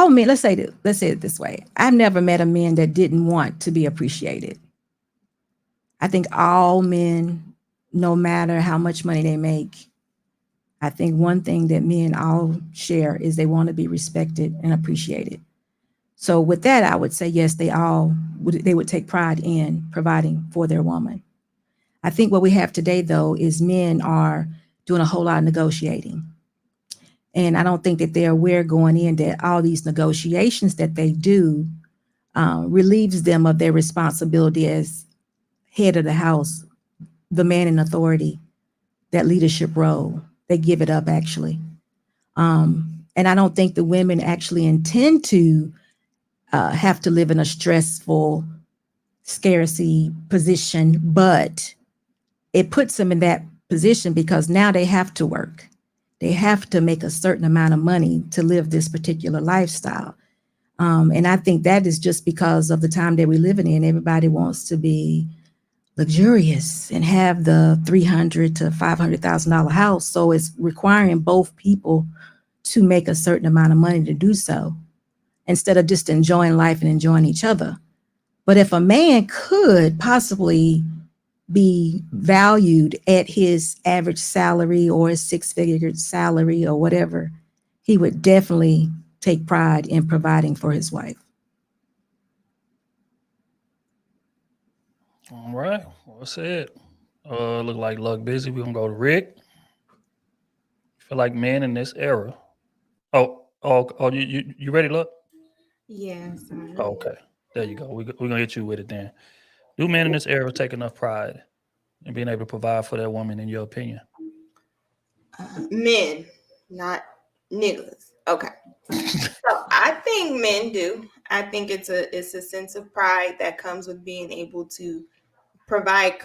men. Let's say it this way. I've never met a man that didn't want to be appreciated. I think all men, no matter how much money they make, I think one thing that men all share is they want to be respected and appreciated. So with that, I would say, yes, they would take pride in providing for their woman. I think what we have today, though, is men are doing a whole lot of negotiating. And I don't think that they're aware going in that all these negotiations that they do relieves them of their responsibility as head of the house, the man in authority, that leadership role. They give it up, actually. And I don't think the women actually intend to have to live in a stressful, scarcity position, but it puts them in that position because now they have to work. They have to make a certain amount of money to live this particular lifestyle. And I think that is just because of the time that we're living in. Everybody wants to be luxurious and have the $300,000 to $500,000 house. So it's requiring both people to make a certain amount of money to do so, instead of just enjoying life and enjoying each other. But if a man could possibly be valued at his average salary or his six-figure salary or whatever, he would definitely take pride in providing for his wife. All right, well said. Look like Luck busy. We're gonna go to Rick. Feel like men in this era. Oh, you ready, Luck? Yeah, sorry. Oh, okay, there you go. We're gonna hit you with it then. Do men in this era take enough pride in being able to provide for their woman, in your opinion? Men, not niggas. Okay. So I think men do. I think it's a sense of pride that comes with being able to provide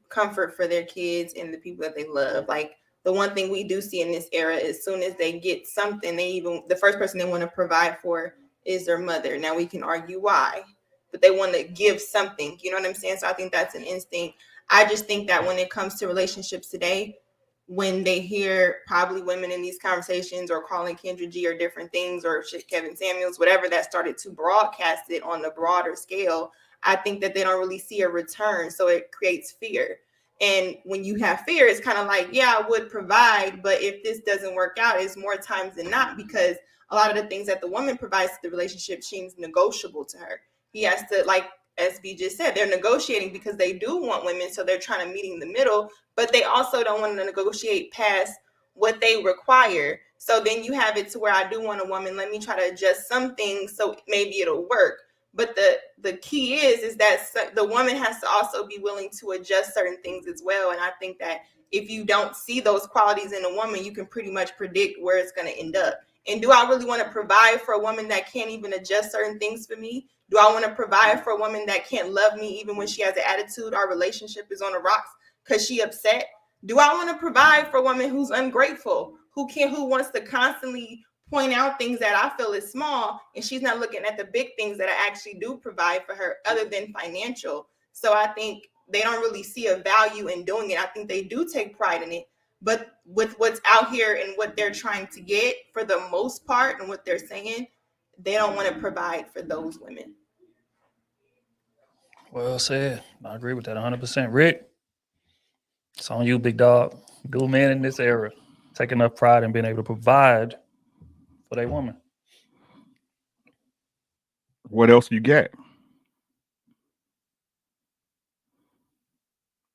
comfort for their kids and the people that they love. Like the one thing we do see in this era, as soon as they get something, the first person they want to provide for is their mother. Now we can argue why, but they want to give something. You know what I'm saying? So I think that's an instinct. I just think that when it comes to relationships today, when they hear probably women in these conversations or calling Kendra G or different things or Kevin Samuels, whatever, that started to broadcast it on a broader scale, I think that they don't really see a return. So it creates fear. And when you have fear, it's kind of like, yeah, I would provide, but if this doesn't work out, it's more times than not, because a lot of the things that the woman provides to the relationship seems negotiable to her. He has to, like SB just said, they're negotiating because they do want women. So they're trying to meet in the middle, but they also don't want to negotiate past what they require. So then you have it to where I do want a woman. Let me try to adjust some things so maybe it'll work. But the key is that the woman has to also be willing to adjust certain things as well. And I think that if you don't see those qualities in a woman, you can pretty much predict where it's going to end up. And do I really want to provide for a woman that can't even adjust certain things for me? Do I want to provide for a woman that can't love me even when she has an attitude? Our relationship is on the rocks because she upset. Do I want to provide for a woman who's ungrateful, who wants to constantly point out things that I feel is small, and she's not looking at the big things that I actually do provide for her other than financial? So I think they don't really see a value in doing it. I think they do take pride in it, but with what's out here and what they're trying to get for the most part and what they're saying, they don't want to provide for those women. Well said. I agree with that 100%. Rick, it's on you, big dog. Do men in this era take enough pride in being able to provide for their woman? What else you got?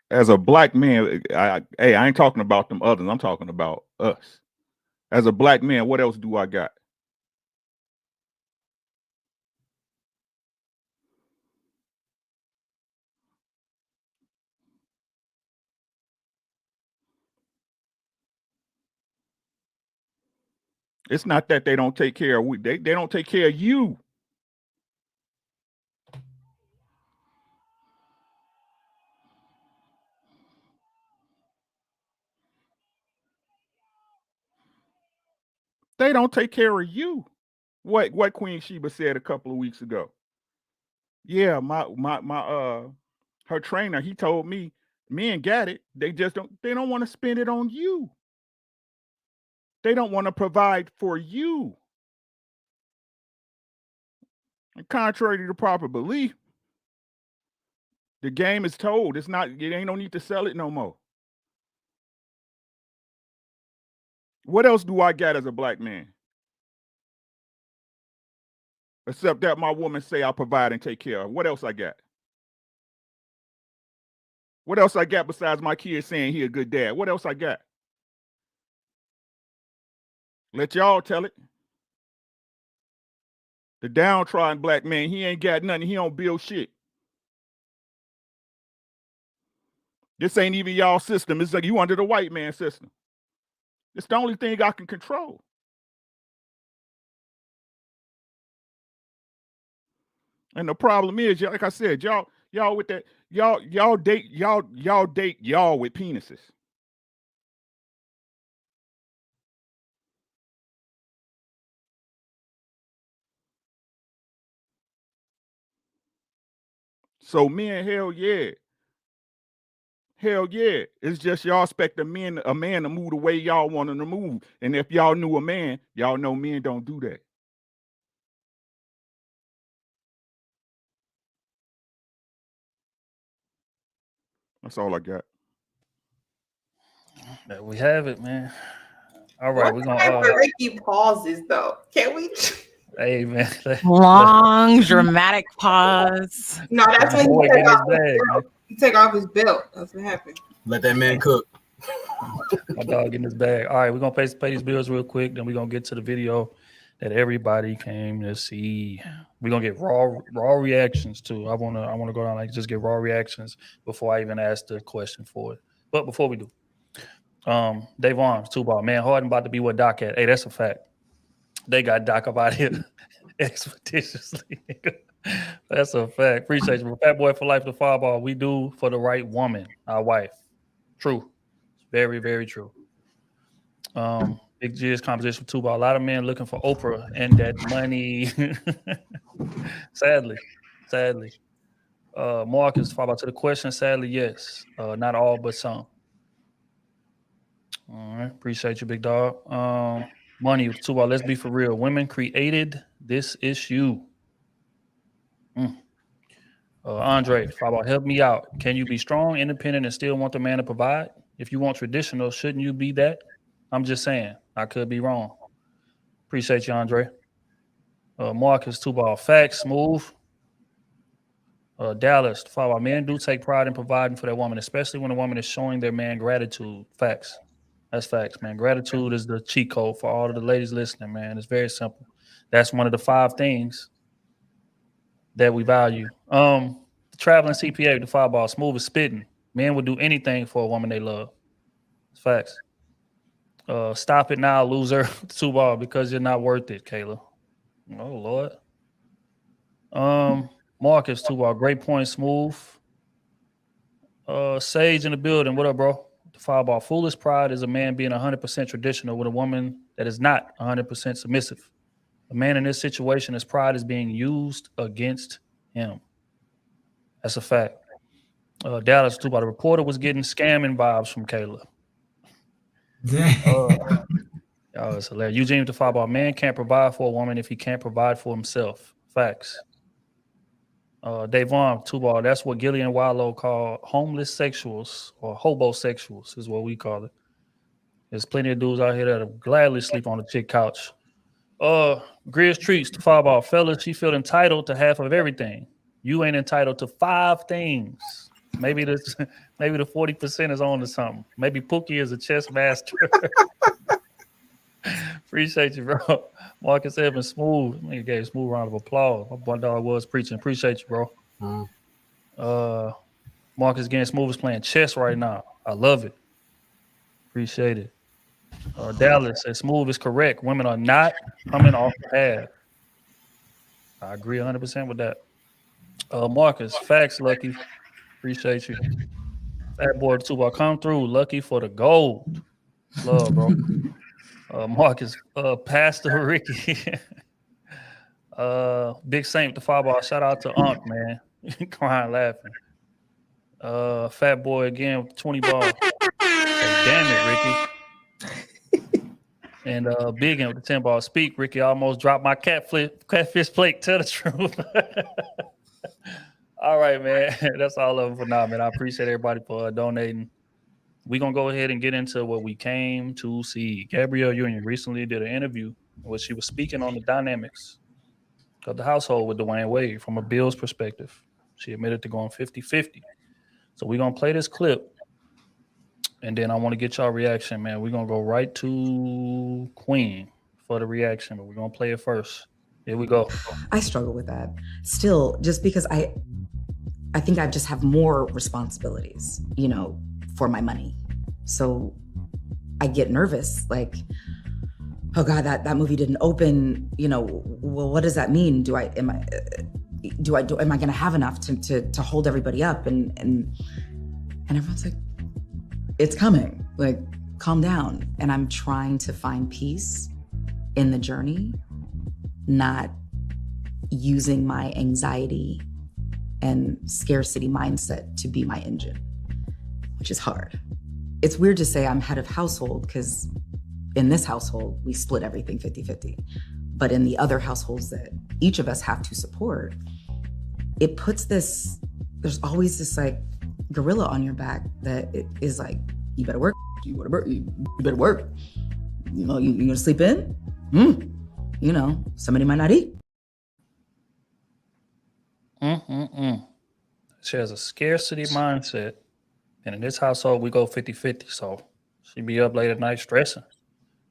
As a black man, I ain't talking about them others. I'm talking about us. As a black man, what else do I got? It's not that they don't take care of they don't take care of you. They don't take care of you. What Queen Sheba said a couple of weeks ago. Yeah, my her trainer, he told me men got it. They don't want to spend it on you. They don't want to provide for you. And contrary to the proper belief, the game is told. It ain't no need to sell it no more. What else do I got as a black man? Except that my woman say I'll provide and take care of. What else I got? What else I got besides my kid saying he a good dad? What else I got? Let y'all tell it. The downtrodden black man, he ain't got nothing. He don't build shit. This ain't even y'all system. It's like you under the white man system. It's the only thing I can control. And the problem is, like I said, y'all with that, y'all date y'all with penises. So men, hell yeah. Hell yeah. It's just y'all expect a man to move the way y'all want him to move. And if y'all knew a man, y'all know men don't do that. That's all I got. There we have it, man. All right, we're What's gonna. after Ricky pauses though? Can we? Hey, man. Long dramatic pause. No, that's when Boy, he get take his off bag, his man. belt. He take off his belt. That's what happened. Let that man cook. My dog in his bag. All right, we're gonna pay these bills real quick. Then we're gonna get to the video that everybody came to see. We're gonna get raw reactions too. I wanna go down like just get raw reactions before I even ask the question for it. But before we do, Dave Arms, 2-ball, man, Harden about to be what Doc at. Hey, that's a fact. They got Doc up out here expeditiously. That's a fact. Appreciate you. Fat Boy for Life, the 5-ball. We do for the right woman, our wife. True. Very, very true. Big G's composition for 2-ball. A lot of men looking for Oprah and that money. Sadly. Marcus, 5-ball to the question. Sadly, yes. Not all, but some. All right. Appreciate you, big dog. Money, 2-ball. Let's be for real. Women created this issue. Andre, 5-ball, help me out. Can you be strong, independent, and still want the man to provide? If you want traditional, shouldn't you be that? I'm just saying. I could be wrong. Appreciate you, Andre. Marcus, 2-ball. Facts, smooth. Dallas, 5-ball. Men do take pride in providing for their woman, especially when a woman is showing their man gratitude. Facts. That's facts, man. Gratitude is the cheat code for all of the ladies listening, man. It's very simple. That's one of the 5 things that we value. The traveling CPA, the 5-ball, smooth as spitting. Men would do anything for a woman they love. It's facts. Stop it now, loser. 2-ball, because you're not worth it, Kayla. Oh, Lord. Marcus, 2-ball, great point, smooth. Sage in the building. What up, bro? The 5-ball, foolish pride is a man being 100% traditional with a woman that is not 100% submissive. A man in this situation, his pride is being used against him. That's a fact. Dallas, 2-ball, the reporter was getting scamming vibes from Kayla. It's hilarious. Eugene with the 5-ball, man can't provide for a woman if he can't provide for himself. Facts. Davon, 2-ball, that's what Gillian Wallow called homeless sexuals or hobosexuals is what we call it. There's plenty of dudes out here that'll gladly sleep on a chick couch. Grizz Treats, the 5-ball, fellas, she feel entitled to half of everything. You ain't entitled to 5 things. Maybe the 40% is on to something. Maybe Pookie is a chess master. Appreciate you, bro. Marcus Evans, smooth. Nigga gave a smooth round of applause. My boy dog was preaching. Appreciate you, bro. Marcus getting smooth is playing chess right now. I love it. Appreciate it. Dallas says smooth is correct. Women are not coming off the path. I agree 100% with that. Marcus, facts, Lucky. Appreciate you. Fat boy 2-ball, come through. Lucky for the gold. Love, bro. Marcus, Pastor Ricky. Big Saint, the 5-ball. Shout out to Unc, man. Crying, laughing. Fat boy again with 20 ball. Say, damn it, Ricky. And Big in with the 10-ball. Speak, Ricky. I almost dropped my catfish plate. Tell the truth. All right, man. That's all of them for now, man. I appreciate everybody for donating. We're going to go ahead and get into what we came to see. Gabrielle Union recently did an interview where she was speaking on the dynamics of the household with Dwayne Wade from a Bills perspective. She admitted to going 50-50. So we're going to play this clip, and then I want to get y'all reaction, man. We're going to go right to Queen for the reaction, but we're going to play it first. Here we go. I struggle with that still, just because I think I just have more responsibilities, for my money. So I get nervous, like, oh God, that movie didn't open, well, what does that mean? Am I going to have enough to hold everybody up? And everyone's like, it's coming, like, calm down. And I'm trying to find peace in the journey, not using my anxiety and scarcity mindset to be my engine. which is hard. It's weird to say I'm head of household because in this household, we split everything 50-50. But in the other households that each of us have to support, it puts this, there's always this like gorilla on your back that it is like, you better work, you better work. You know, you gonna sleep in? You know, somebody might not eat. She has a scarcity mindset. And in this household, we go 50-50. So she be up late at night stressing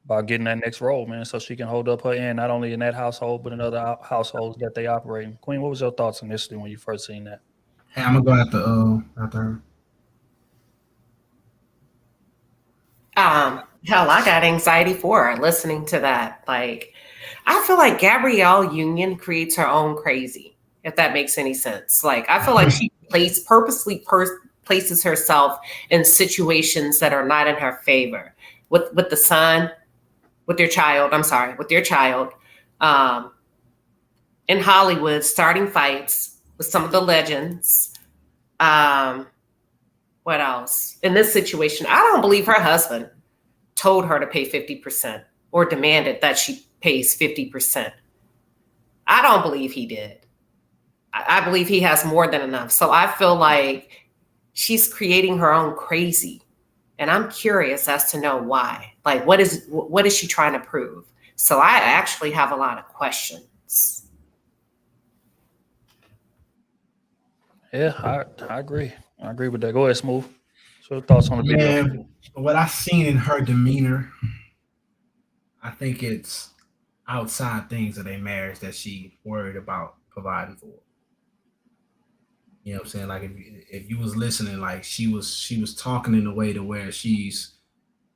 about getting that next role, man, so she can hold up her end, not only in that household, but in other households that they operate in. Queen, what was your thoughts initially when you first seen that? Hey, I'm gonna go after her. Hell, I got anxiety for her listening to that. Like, I feel like Gabrielle Union creates her own crazy, if that makes any sense. Like, I feel like she purposely places herself in situations that are not in her favor. With the son, with your child, in Hollywood, starting fights with some of the legends. What else? In this situation, I don't believe her husband told her to pay 50% or demanded that she pays 50%. I don't believe he did. I believe he has more than enough. So I feel like she's creating her own crazy. And I'm curious as to know why. Like, what is she trying to prove? So I actually have a lot of questions. Yeah, I agree. I agree with that. Go ahead, Smooth. So your thoughts on the video? Man, what I've seen in her demeanor, I think it's outside things of their marriage that she worried about providing for. You know what I'm saying? Like if you was listening, like she was talking in a way to where she's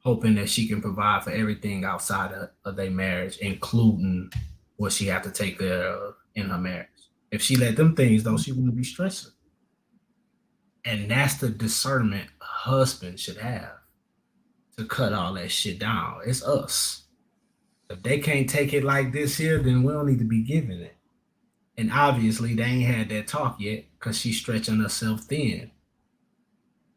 hoping that she can provide for everything outside of their marriage, including what she have to take care of in her marriage. If she let them things though, she wouldn't be stressing. And that's the discernment a husband should have to cut all that shit down. It's us. If they can't take it like this here, then we don't need to be giving it. And obviously they ain't had that talk yet because she's stretching herself thin.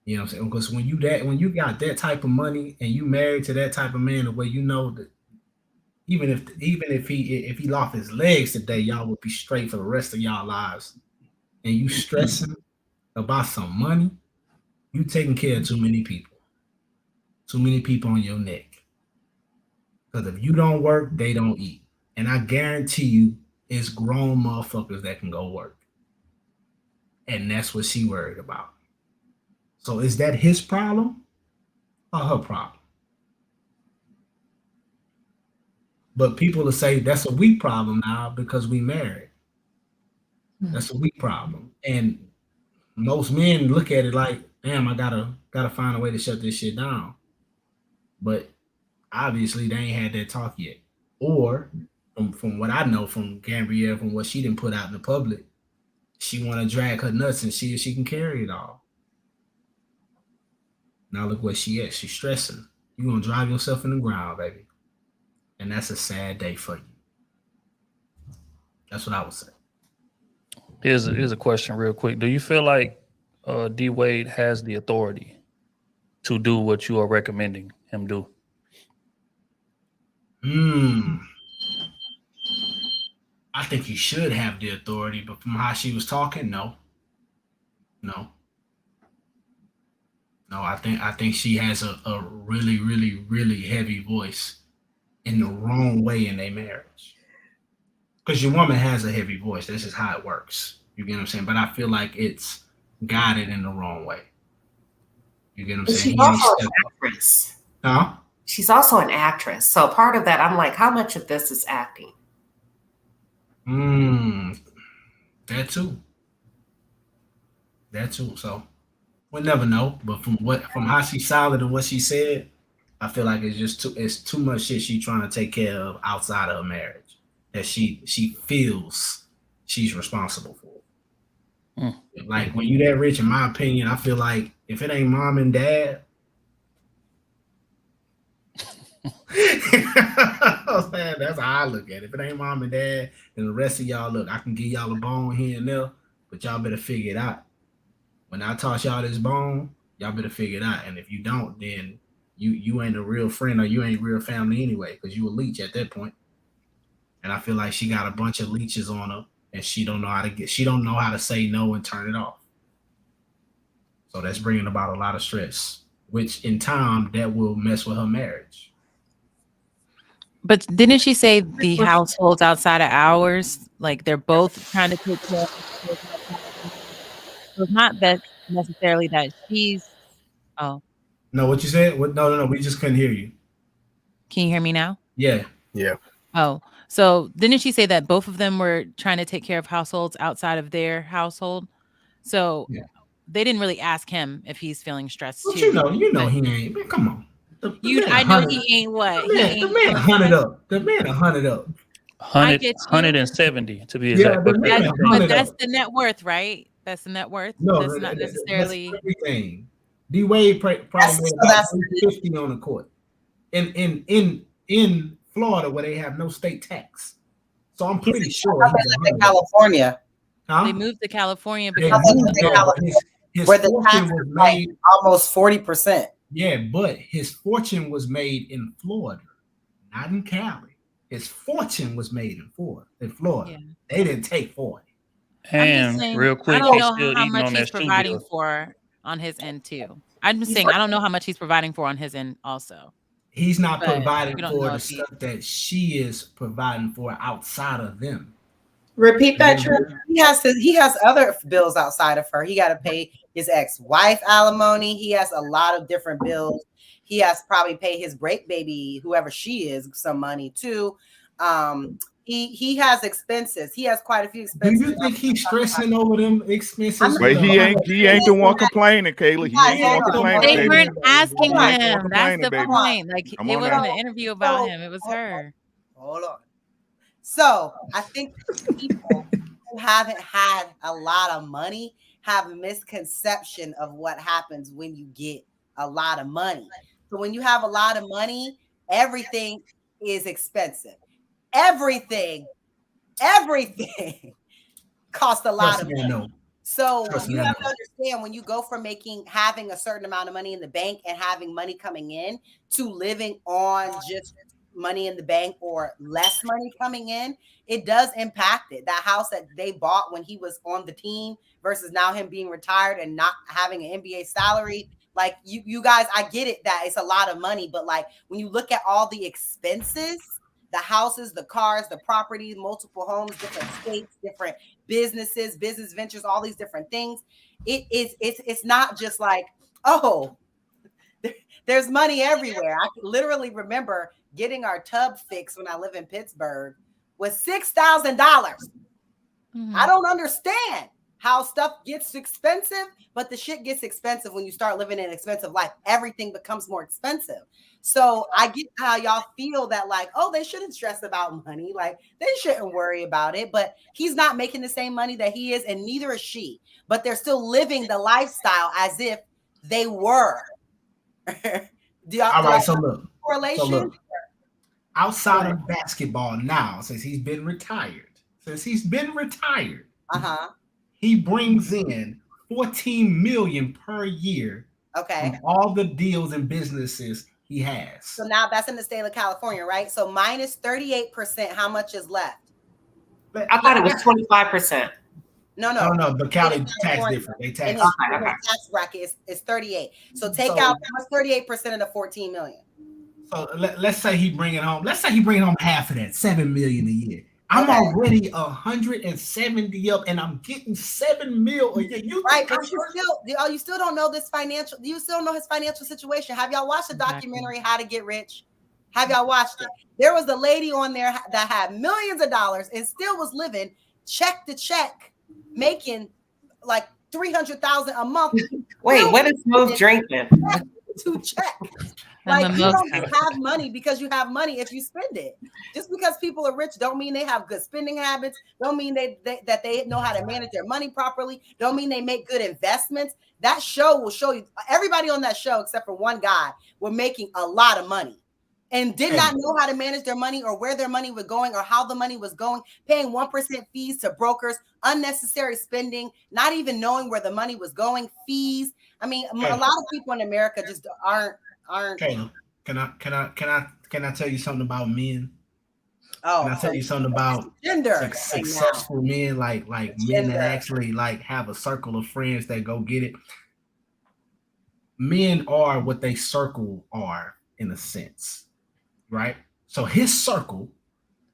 You know what I'm saying? Because when you got that type of money and you married to that type of man, the way you know that even if he lost his legs today, y'all would be straight for the rest of y'all lives. And you stressing about some money, you taking care of too many people. Too many people on your neck. Because if you don't work, they don't eat. And I guarantee you, it's grown motherfuckers that can go work. And that's what she worried about. So is that his problem or her problem? But people will say that's a we problem now because we married. That's a we problem. And most men look at it like, damn, I gotta find a way to shut this shit down. But obviously they ain't had that talk yet. Or from what I know from Gabrielle, from what she didn't put out in the public, she want to drag her nuts and see if she can carry it all. Now look where she is. She's stressing. You're going to drive yourself in the ground, baby. And that's a sad day for you. That's what I would say. Here's a question real quick. Do you feel like D. Wade has the authority to do what you are recommending him do? I think he should have the authority, but from how she was talking, no. I think she has a really, really, really heavy voice in the wrong way in their marriage. Because your woman has a heavy voice. This is how it works. You get what I'm saying? But I feel like it's guided in the wrong way. You get what I'm saying? She's also an actress. Huh? She's also an actress. So part of that, I'm like, how much of this is acting? That too. So we'll never know. But from how she sounded and what she said, I feel like it's too much shit she trying to take care of outside of her marriage that she feels she's responsible for. Like when you that rich, in my opinion, I feel like if it ain't mom and dad, that's how I look at it. If it ain't mom and dad, then the rest of y'all, look, I can give y'all a bone here and there, but y'all better figure it out. When I toss y'all this bone, Y'all better figure it out. And if you don't, then you ain't a real friend or you ain't real family anyway, because you a leech at that point. And I feel like she got a bunch of leeches on her, and she don't know how to say no and turn it off. So that's bringing about a lot of stress, which in time that will mess with her marriage. But didn't she say the households outside of ours, like they're both trying to take care of? So it's not that necessarily that she's. Oh, No, what you said? What? No. We just couldn't hear you. can you hear me now? Yeah. Oh, so didn't she say that both of them were trying to take care of households outside of their household? So Yeah. they didn't really ask him if he's feeling stressed But too. you know he ain't. Man, come on. I know he ain't what? The man 100 up. The man 100 up. 100, get you. 170 to be Yeah, exact. the man 100 That's up. the net worth, right? That's the net worth. No, that's not necessarily that's everything. D Wade probably made about 50 on the court. In Florida where they have no state tax. So I'm pretty sure he's in California. Huh? They moved to California They because moved there, but his where the fortune tax was is like made almost 40%. Yeah, but his fortune was made in Florida, not in Cali. His fortune was made in Florida. Yeah. They didn't take 40. And real quick, I don't he's know still how eating much on that he's shoe providing deal. for on his end too. I'm just saying I don't know how much he's providing for on his end also. He's not But providing we don't for know the if he- stuff that she is providing for outside of them. Repeat that, True. He has other bills outside of her. He got to pay his ex-wife alimony. He has a lot of different bills. He has to probably pay his break baby, whoever she is, some money too. He has expenses. He has quite a few Do expenses. you think he's stressing over them expenses? But he ain't the one complaining, Kayla. He ain't the one complaining. They baby. weren't asking He ain't the one him. That's the complaining, baby. point. Like Come it on wasn't now. an interview about him. It was her. Hold on. So I think people who haven't had a lot of money have a misconception of what happens when you get a lot of money. So when you have a lot of money, everything is expensive. Everything costs a lot of money. So you have to understand when you go from having a certain amount of money in the bank and having money coming in to living on just money in the bank or less money coming in, it does impact it. That house that they bought when he was on the team versus now him being retired and not having an NBA salary. Like you guys, I get it that it's a lot of money, but like when you look at all the expenses, the houses, the cars, the property, multiple homes, different states, different businesses, business ventures, all these different things. It's not just like, oh, there's money everywhere. I can literally remember getting our tub fixed when I live in Pittsburgh with $6,000. I don't understand how stuff gets expensive, but the shit gets expensive when you start living an expensive life. Everything becomes more expensive. So I get how y'all feel that like, oh, they shouldn't stress about money. Like they shouldn't worry about it, but he's not making the same money that he is, and neither is she, but they're still living the lifestyle as if they were. All right, so look. Correlation? Outside of basketball now, since he's been retired, he brings in $14 million per year. Okay. From all the deals and businesses he has. So now that's in the state of California, right? So minus 38%, how much is left? I thought it was 25%. No. The Cali tax different. They tax. The tax bracket is 38. So take out 38% of the 14 million. So let's say he bringing home. Let's say he bringing home half of that, $7 million a year. I'm already 170 up, and I'm getting $7 million a year. Right, but you still don't know this financial. You still don't know his financial situation. Have y'all watched the documentary How to Get Rich? Have y'all watched it? There was a lady on there that had millions of dollars and still was living check to check, making like $300,000 a month. Wait, what is Smooth drinking? To check. Like you don't have money because you have money if you spend it. Just because people are rich don't mean they have good spending habits. Don't mean that they know how to manage their money properly. Don't mean they make good investments. That show will show you everybody on that show except for one guy were making a lot of money. and did not know how to manage their money or where their money was going or how the money was going, paying 1% fees to brokers, unnecessary spending, not even knowing where the money was going, fees. I mean, a lot of people in America just aren't. Caleb, can I tell you something about men? Oh, can I tell you something about gender successful men, like men that actually like have a circle of friends that go get it? Men are what they circle are in a sense, right? So his circle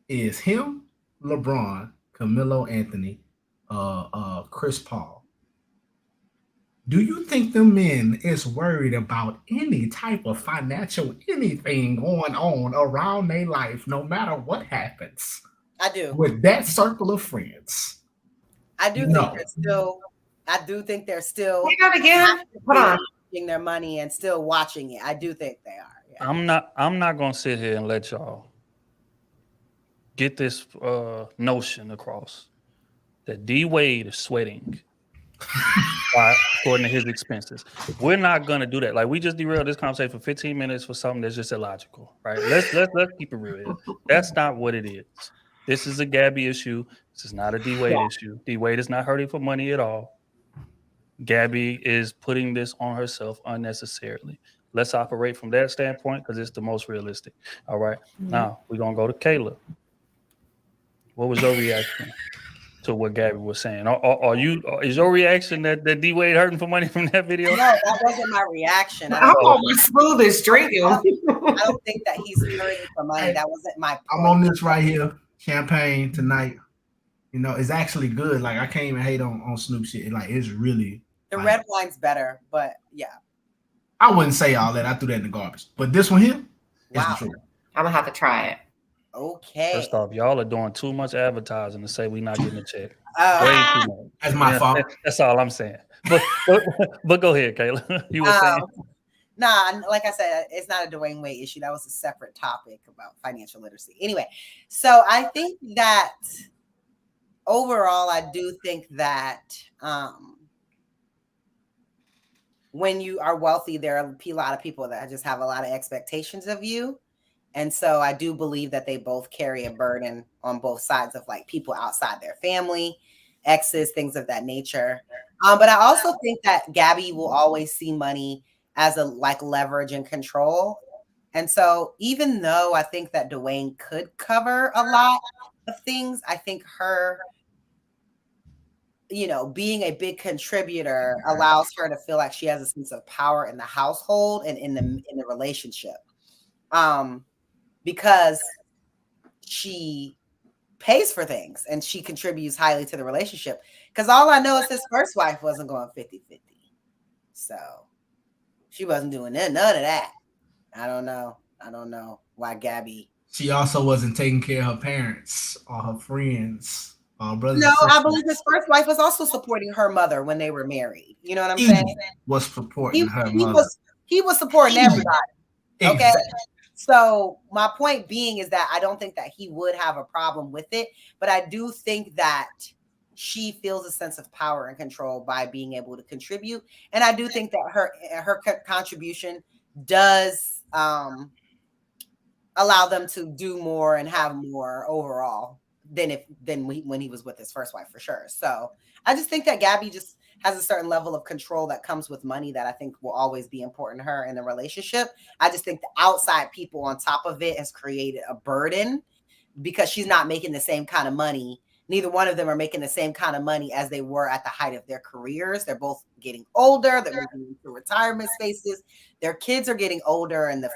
is him, LeBron, Camilo Anthony, Chris Paul. Do you think the men is worried about any type of financial anything going on around their life, no matter what happens? I do. With that circle of friends. I do think they're still. I do think they're still. Say that again. Hold on. Their money and still watching it. I do think they are. Yeah. I'm not gonna sit here and let y'all get this notion across that D Wade is sweating according to his expenses. We're not gonna do that. Like, we just derailed this conversation for 15 minutes for something that's just illogical, right? Let's keep it real. That's not what it is. This is a Gabby issue. This is not a D Wade issue. D Wade is not hurting for money at all. Gabby is putting this on herself unnecessarily. Let's operate from that standpoint because it's the most realistic. All right. Now we're gonna go to Kayla. What was your reaction to what Gabby was saying? Is your reaction that D Wade hurting for money from that video? No, that wasn't my reaction. I'm almost smoothest drinking. I don't think that he's hurting for money. That wasn't my point. I'm on this right here, champagne tonight. You know, it's actually good. Like, I can't even hate on Snoop shit. Like, it's really the red wine's better, but yeah. I wouldn't say all that. I threw that in the garbage. But this one here, wow. I'm gonna have to try it. Okay. First off, y'all are doing too much advertising to say we're not getting a check. Way too much. That's my fault. That's all I'm saying. But go ahead, Kayla. You were saying. Nah, like I said, it's not a Dwayne Wade issue. That was a separate topic about financial literacy. Anyway, so I think that overall, I do think that when you are wealthy, there are a lot of people that just have a lot of expectations of you. And so I do believe that they both carry a burden on both sides of like people outside their family, exes, things of that nature. But I also think that Gabby will always see money as a like leverage and control. And so even though I think that Dwayne could cover a lot of things, I think her, you know, being a big contributor allows her to feel like she has a sense of power in the household and in the relationship. Because she pays for things and she contributes highly to the relationship. Because all I know is his first wife wasn't going 50-50. So she wasn't doing none of that. I don't know why Gabby. She also wasn't taking care of her parents or her friends. Brothers. No, I believe his first wife was also supporting her mother when they were married. You know what I'm saying? Was supporting her mother. He was supporting everybody. Okay. Exactly. So my point being is that I don't think that he would have a problem with it, but I do think that she feels a sense of power and control by being able to contribute. And I do think that her contribution does allow them to do more and have more overall than when he was with his first wife, for sure. So I just think that Gabby just has a certain level of control that comes with money that I think will always be important to her in the relationship. I just think the outside people on top of it has created a burden because she's not making the same kind of money. Neither one of them are making the same kind of money as they were at the height of their careers. They're both getting older. They're moving into retirement spaces. Their kids are getting older and the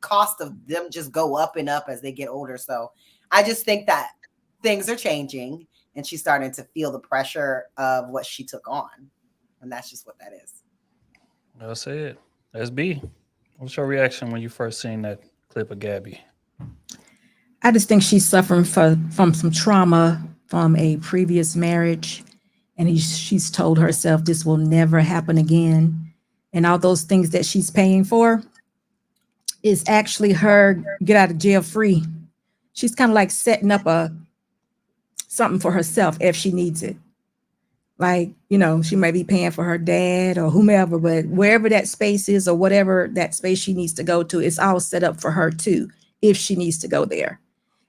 cost of them just go up and up as they get older. So I just think that things are changing and she's starting to feel the pressure of what she took on. And that's just what that is. That's it. That's B. What's your reaction when you first seen that clip of Gabby? I just think she's suffering from some trauma from a previous marriage. And she's told herself this will never happen again. And all those things that she's paying for is actually her get out of jail free. She's kind of like setting up something for herself if she needs it. Like, you know, she might be paying for her dad or whomever, but wherever that space is or whatever that space she needs to go to, it's all set up for her too. if she needs to go there.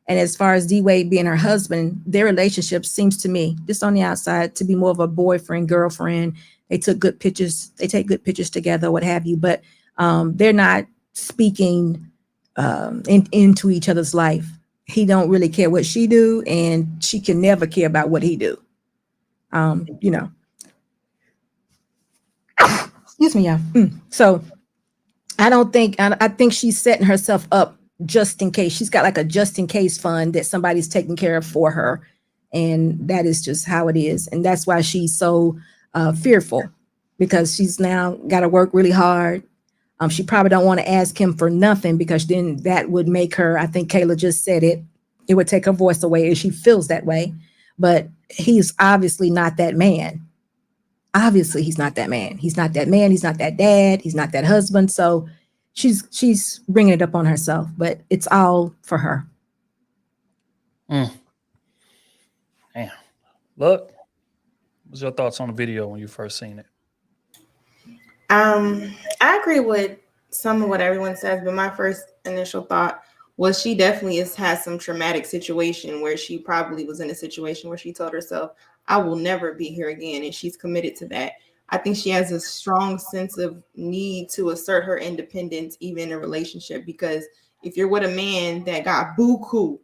And as far as D-Wade being her husband, their relationship seems to me, just on the outside, to be more of a boyfriend, girlfriend. They take good pictures together, what have you, but they're not speaking into each other's life. He don't really care what she do, and she can never care about what he do. You know. Excuse me, y'all. So I think she's setting herself up just in case. She's got like a just in case fund that somebody's taking care of for her. And that is just how it is. And that's why she's so fearful, because she's now got to work really hard. She probably don't want to ask him for nothing, because then that would make her, I think Kayla just said it would take her voice away if she feels that way. But he's obviously not that man. Obviously, he's not that man. He's not that man. He's not that dad. He's not that husband. So she's bringing it up on herself, but it's all for her. Damn. Look, what's your thoughts on the video when you first seen it? I agree with some of what everyone says, but my first initial thought was she definitely has some traumatic situation where she probably was in a situation where she told herself, I will never be here again. And she's committed to that. I think she has a strong sense of need to assert her independence, even in a relationship, because if you're with a man that got buku,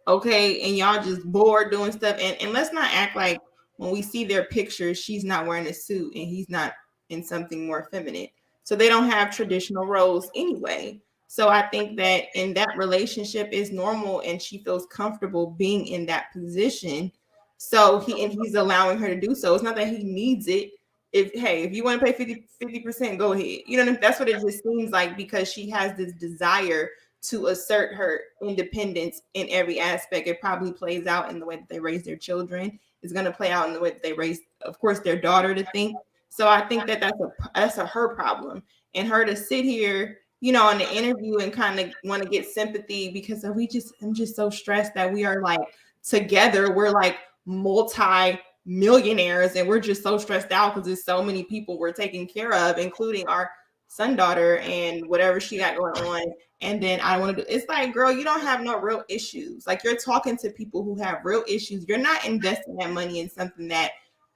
okay, and y'all just bored doing stuff, and let's not act like when we see their pictures, she's not wearing a suit and he's not in something more feminine. So they don't have traditional roles anyway. So I think that in that relationship is normal, and she feels comfortable being in that position. So he's allowing her to do so. It's not that he needs it. If you want to pay 50%, go ahead. You know, that's what it just seems like, because she has this desire to assert her independence in every aspect. It probably plays out in the way that they raise their children. It's going to play out in the way that they raise, of course, their daughter to think. So I think that that's her problem. And her to sit here, you know, in the interview and kind of want to get sympathy because I'm just so stressed that we are like together. We're like multi-millionaires and we're just so stressed out because there's so many people we're taking care of, including our son, daughter, and whatever she got going on. And then I want to do, it's like, girl, you don't have no real issues. Like, you're talking to people who have real issues. You're not investing that money in something that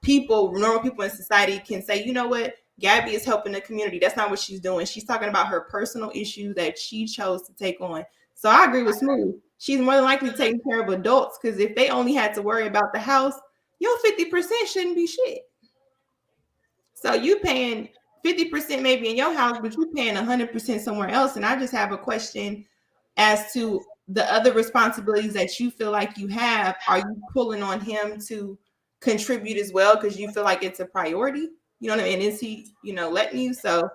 normal people in society can say, you know what, Gabby is helping the community. That's not what she's doing. She's talking about her personal issue that she chose to take on. So I agree with Smooth. She's more than likely taking care of adults, because if they only had to worry about the house, your 50% shouldn't be shit. So you paying 50% maybe in your house, but you're paying 100% somewhere else. And I just have a question as to the other responsibilities that you feel like you have. Are you pulling on him to contribute as well because you feel like it's a priority? You know what I mean? Is he, letting you? So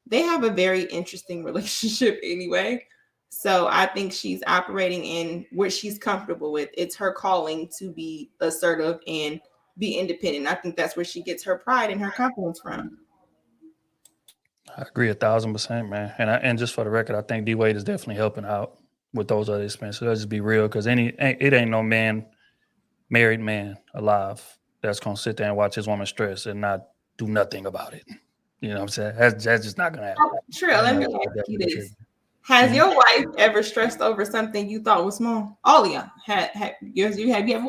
they have a very interesting relationship anyway. So I think she's operating in what she's comfortable with. It's her calling to be assertive and be independent. I think that's where she gets her pride and her confidence from. I agree 1,000%, man. And just for the record, I think D-Wade is definitely helping out with those other expenses. Let's just be real, because it ain't no married man alive that's gonna sit there and watch his woman stress and not do nothing about it. You know what I'm saying? That's just not gonna happen. Trill, let me ask you this. Has your wife ever stressed over something you thought was small? All of y'all have you ever?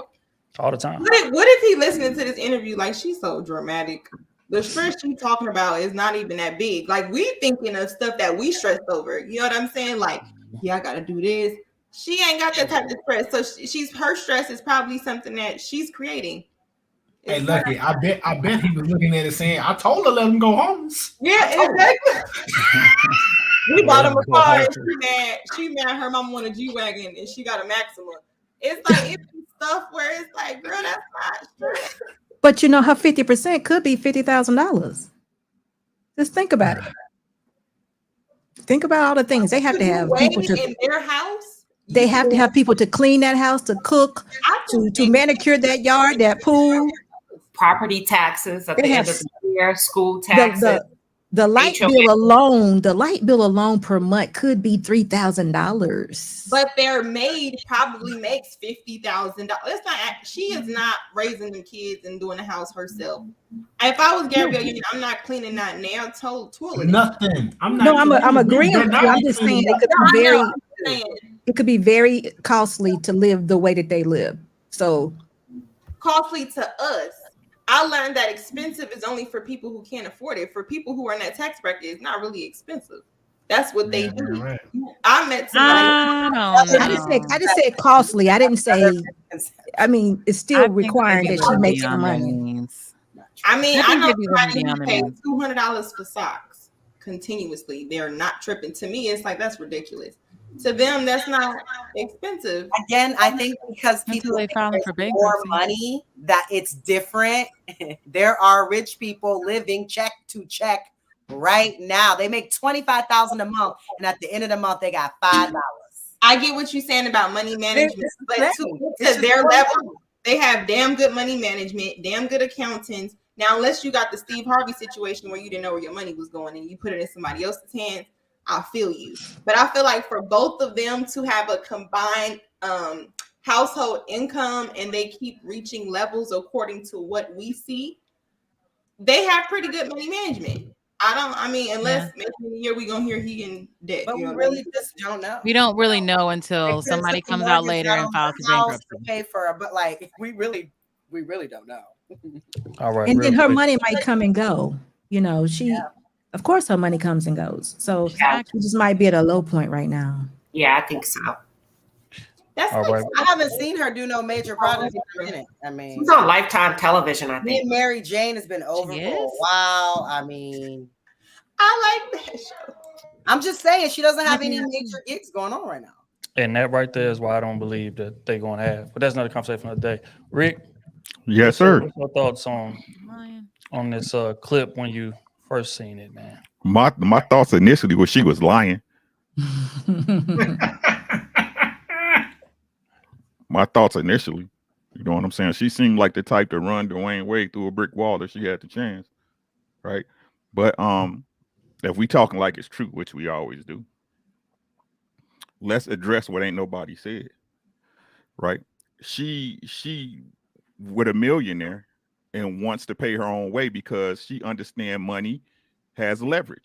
All the time. What if he listening to this interview like, she's so dramatic? The stress she's talking about is not even that big. Like, we thinking of stuff that we stressed over. You know what I'm saying? Like, yeah, I gotta do this. She ain't got that type of stress. So her stress is probably something that she's creating. Hey, Lucky, I bet he was looking at it saying, I told her let him go homeless. Yeah, exactly. We bought him a car and she mad her mama want a G-Wagon and she got a Maxima. It's like, it's stuff where it's like, girl, that's not stress. But her 50% could be $50,000. Just think about it. Think about all the things they have to have people to in their house. They have to have people to clean that house, to cook, to manicure that yard, that pool. Property taxes at the end of the year, school taxes. The light HOA. bill alone per month could be $3,000. But their maid probably makes $50,000. It's not. She is not raising them kids and doing the house herself. If I was Gabrielle Union, I'm not cleaning that nail toilet. Nothing. I'm No, not. I'm agreeing with you. I'm just saying it could be very costly to live the way that they live. So costly to us. I learned that expensive is only for people who can't afford it. For people who are in that tax bracket, it's not really expensive. That's what they do. Right. I met somebody. I just said costly. I didn't say. I mean, it's still requiring that she makes some money. I mean, I know somebody who pays $200 for socks continuously. They're not tripping. To me, it's like that's ridiculous. To them, that's not expensive. Again, I think because people think there's more money that it's different. There are rich people living check to check right now. They make $25,000 a month, and at the end of the month, they got $5. I get what you're saying about money management, but to their level, they have damn good money management, damn good accountants. Now, unless you got the Steve Harvey situation where you didn't know where your money was going and you put it in somebody else's hands, I feel you. But I feel like for both of them to have a combined household income and they keep reaching levels according to what we see, they have pretty good money management. Unless maybe in the year we're going to hear he in debt. But we really just don't know. We don't really know until somebody comes out later and files for bankruptcy. To pay for it, but like we really don't know. All right. And then her money might come and go. You know, of course her money comes and goes. So she just might be at a low point right now. Yeah, I think so. That's I haven't seen her do no major projects in a minute. I mean, she's on Lifetime television, I think. Mary Jane has been over for a while. I mean, I like that show. I'm just saying she doesn't have any major gigs going on right now. And that right there is why I don't believe that they're going to have. But that's another conversation for another day. Rick? Yes, sir. What's your thoughts on this clip when you first seen it, man? My thoughts initially was she was lying. My thoughts initially, you know what I'm saying? She seemed like the type to run Dwayne Wade through a brick wall if she had the chance, right? But if we talking like it's true, which we always do, let's address what ain't nobody said, right? She with a millionaire and wants to pay her own way because she understands money has leverage.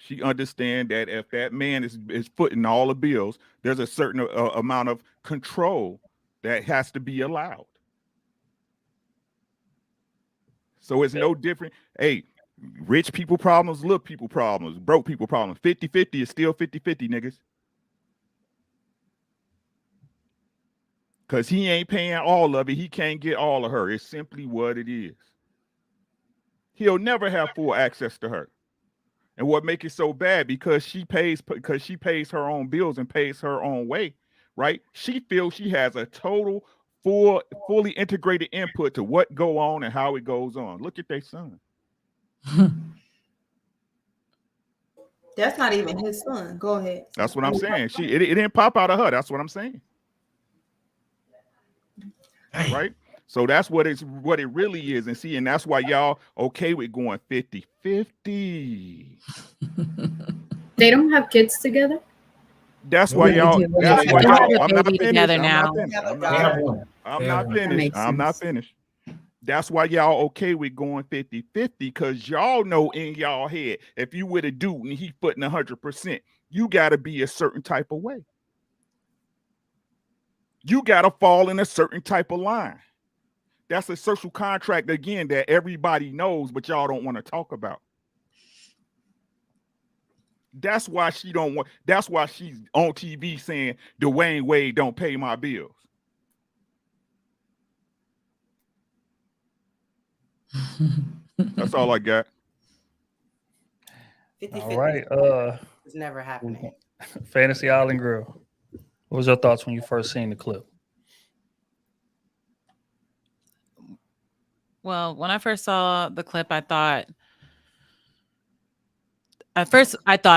She understands that if that man is footing all the bills, there's a certain amount of control that has to be allowed. So it's no different. Hey, rich people problems, little people problems, broke people problems. 50-50 is still 50-50, niggas. Because he ain't paying all of it. He can't get all of her. It's simply what it is. He'll never have full access to her. And what makes it so bad, because she pays her own bills and pays her own way, right? She feels she has a total, fully integrated input to what go on and how it goes on. Look at their son. That's not even his son. Go ahead. That's what I'm saying. It didn't pop out of her. That's what I'm saying. Right? So that's what it really is. And that's why y'all okay with going 50-50. They don't have kids together. That's why y'all. That's why y'all. I'm not finished. I'm not finished. That's why y'all okay with going 50-50, because y'all know in y'all head, if you with a dude and he putting 100%, you got to be a certain type of way. You got to fall in a certain type of line. That's a social contract, again, that everybody knows, but y'all don't want to talk about. That's why that's why she's on TV saying Dwayne Wade don't pay my bills. That's all I got. 50-50. All right. It's never happening. Fantasy Island Girl. What was your thoughts when you first seen the clip? Well, when I first saw the clip, I thought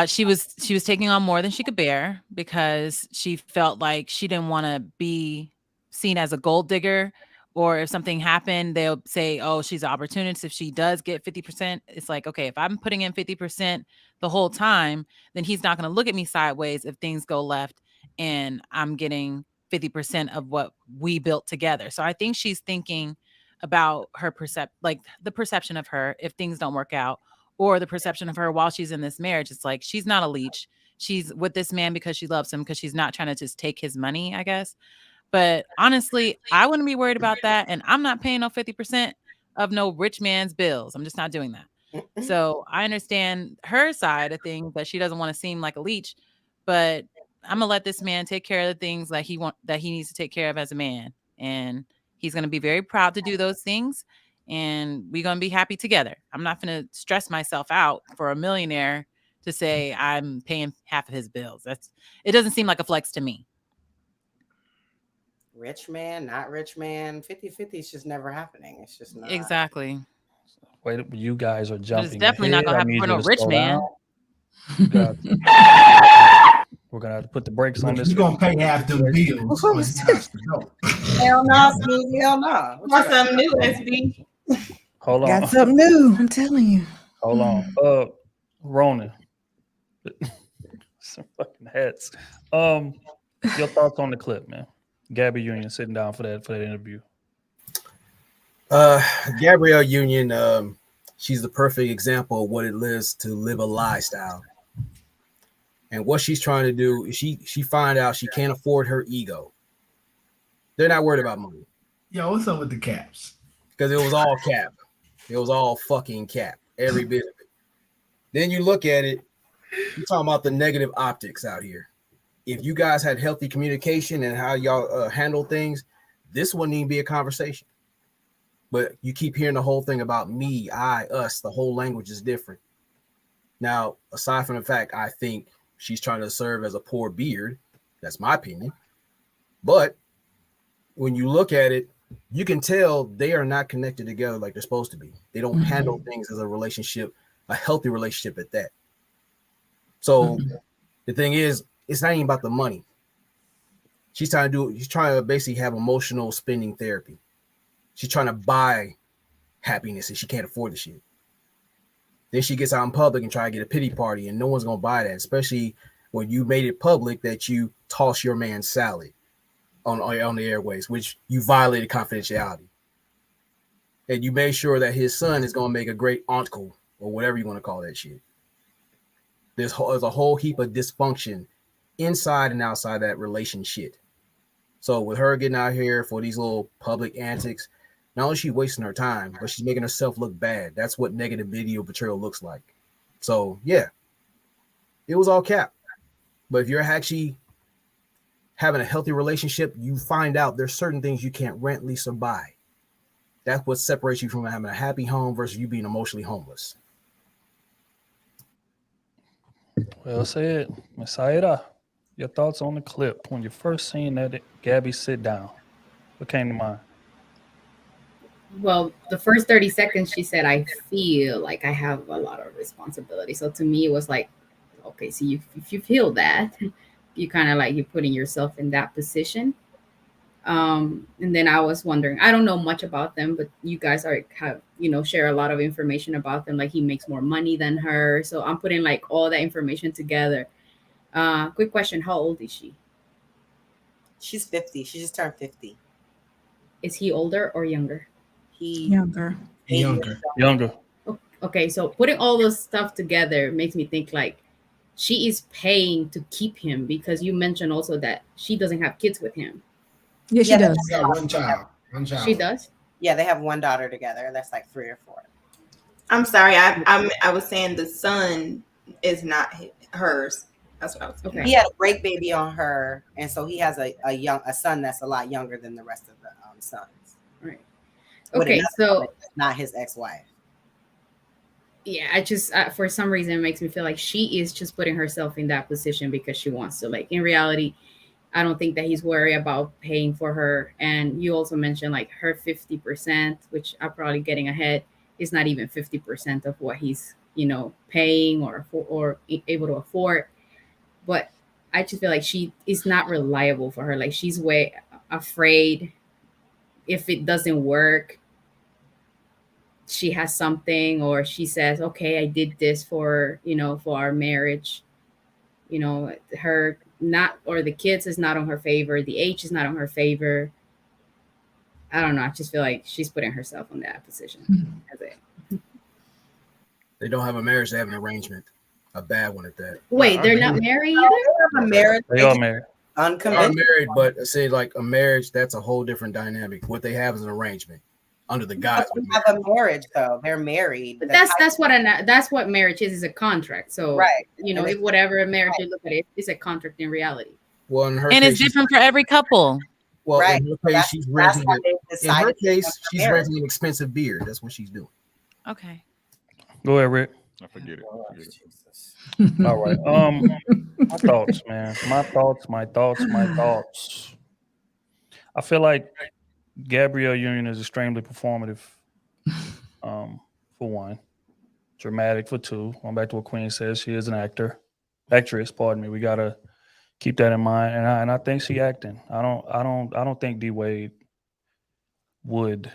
she was taking on more than she could bear, because she felt like she didn't want to be seen as a gold digger or if something happened, they'll say, oh, she's an opportunist. If she does get 50%, it's like, okay, if I'm putting in 50% the whole time, then he's not going to look at me sideways if things go left and I'm getting 50% of what we built together. So I think she's thinking about her like the perception of her if things don't work out, or the perception of her while she's in this marriage. It's like, she's not a leech. She's with this man because she loves him, because she's not trying to just take his money, I guess. But honestly, I wouldn't be worried about that. And I'm not paying no 50% of no rich man's bills. I'm just not doing that. So I understand her side of things, that she doesn't want to seem like a leech, but I'm gonna let this man take care of the things that he needs to take care of as a man. And he's gonna be very proud to do those things. And we're gonna be happy together. I'm not gonna stress myself out for a millionaire to say I'm paying half of his bills. It doesn't seem like a flex to me. Rich man, not rich man, 50-50 is just never happening. It's just not. Exactly. Wait, you guys are But jumping. it's definitely not gonna happen for no rich man. We're gonna have to put the brakes on this. You're gonna pay half them bills. Hell no, Smooth. Hell no. Want something new, SB? Hold on. Got something new. I'm telling you. Hold on. Ronan. Some fucking hats. Your thoughts on the clip, man. Gabby Union sitting down for that interview. Gabrielle Union, she's the perfect example of what it is to live a lifestyle. And what she's trying to do is she find out she can't afford her ego. They're not worried about money. Yo, what's up with the caps? Because it was all cap. It was all fucking cap. Every bit of it. Then you look at it, you're talking about the negative optics out here. If you guys had healthy communication and how y'all handle things, this wouldn't even be a conversation. But you keep hearing the whole thing about me, I, us. The whole language is different. Now, aside from the fact, I think she's trying to serve as a poor beard. That's my opinion. But when you look at it, you can tell they are not connected together like they're supposed to be. They don't handle things as a relationship, a healthy relationship at that. So the thing is, it's not even about the money. She's trying to basically have emotional spending therapy. She's trying to buy happiness and she can't afford the shit. Then she gets out in public and try to get a pity party, and no one's gonna buy that, especially when you made it public that you toss your man salad on the airways, which you violated confidentiality. And you made sure that his son is gonna make a great uncle or whatever you want to call that shit. There's a whole heap of dysfunction inside and outside that relationship. So with her getting out here for these little public antics, not only is she wasting her time, but she's making herself look bad. That's what negative video betrayal looks like. So yeah, it was all cap. But if you're actually having a healthy relationship, you find out there's certain things you can't rent, lease, or buy. That's what separates you from having a happy home versus you being emotionally homeless. Well said. Saida, your thoughts on the clip when you first seen that Gabby sit down? What came to mind? Well, the first 30 seconds she said, I feel like I have a lot of responsibility. So to me, it was like, okay, so if you feel that, you kind of like you're putting yourself in that position. And then I was wondering, I don't know much about them, but you guys share a lot of information about them. Like he makes more money than her. So I'm putting like all that information together. Quick question. How old is she? She's 50. She just turned 50. Is he older or younger? Younger. Younger. Okay. So putting all those stuff together makes me think like she is paying to keep him, because you mentioned also that she doesn't have kids with him. Yes, she does. Yeah, one child. She does? Yeah, they have one daughter together. That's like 3 or 4. I'm sorry. I was saying the son is not hers. That's what I was saying. Okay. He had a break baby on her, and so he has a son that's a lot younger than the rest of the sons. Right. Okay, so not his ex-wife. Yeah, I just for some reason it makes me feel like she is just putting herself in that position because she wants to. Like in reality, I don't think that he's worried about paying for her. And you also mentioned like her 50%, which I'm probably getting ahead, is not even 50% of what he's paying or able to afford. But I just feel like she is not reliable for her. Like she's way afraid if it doesn't work, she has something, or she says, okay, I did this for, for our marriage. Her not, or the kids is not on her favor. The age is not on her favor. I don't know. I just feel like she's putting herself in that position. That's it. They don't have a marriage, they have an arrangement. A bad one at that. Wait, they're not married either? They have a marriage. They are married. They are Unconventional. married, but say like a marriage, that's a whole different dynamic. What they have is an arrangement under the guise. They have a marriage though. They're married. But that's what marriage is a contract. So Right. if whatever a marriage you look at it, it's a contract in reality. Well, in her And case, it's different for every couple. well, Right. in her case, she's That's renting why it. they In her decided to case, have a she's marriage. renting an expensive beer. That's what she's doing. Okay. Go ahead, Rick. I forget it. All right. My thoughts, man. My thoughts. I feel like Gabrielle Union is extremely performative. For one, dramatic for two. Going back to what Queen says, she is an actress. Pardon me. We gotta keep that in mind. And I think she acting. I don't think D Wade would.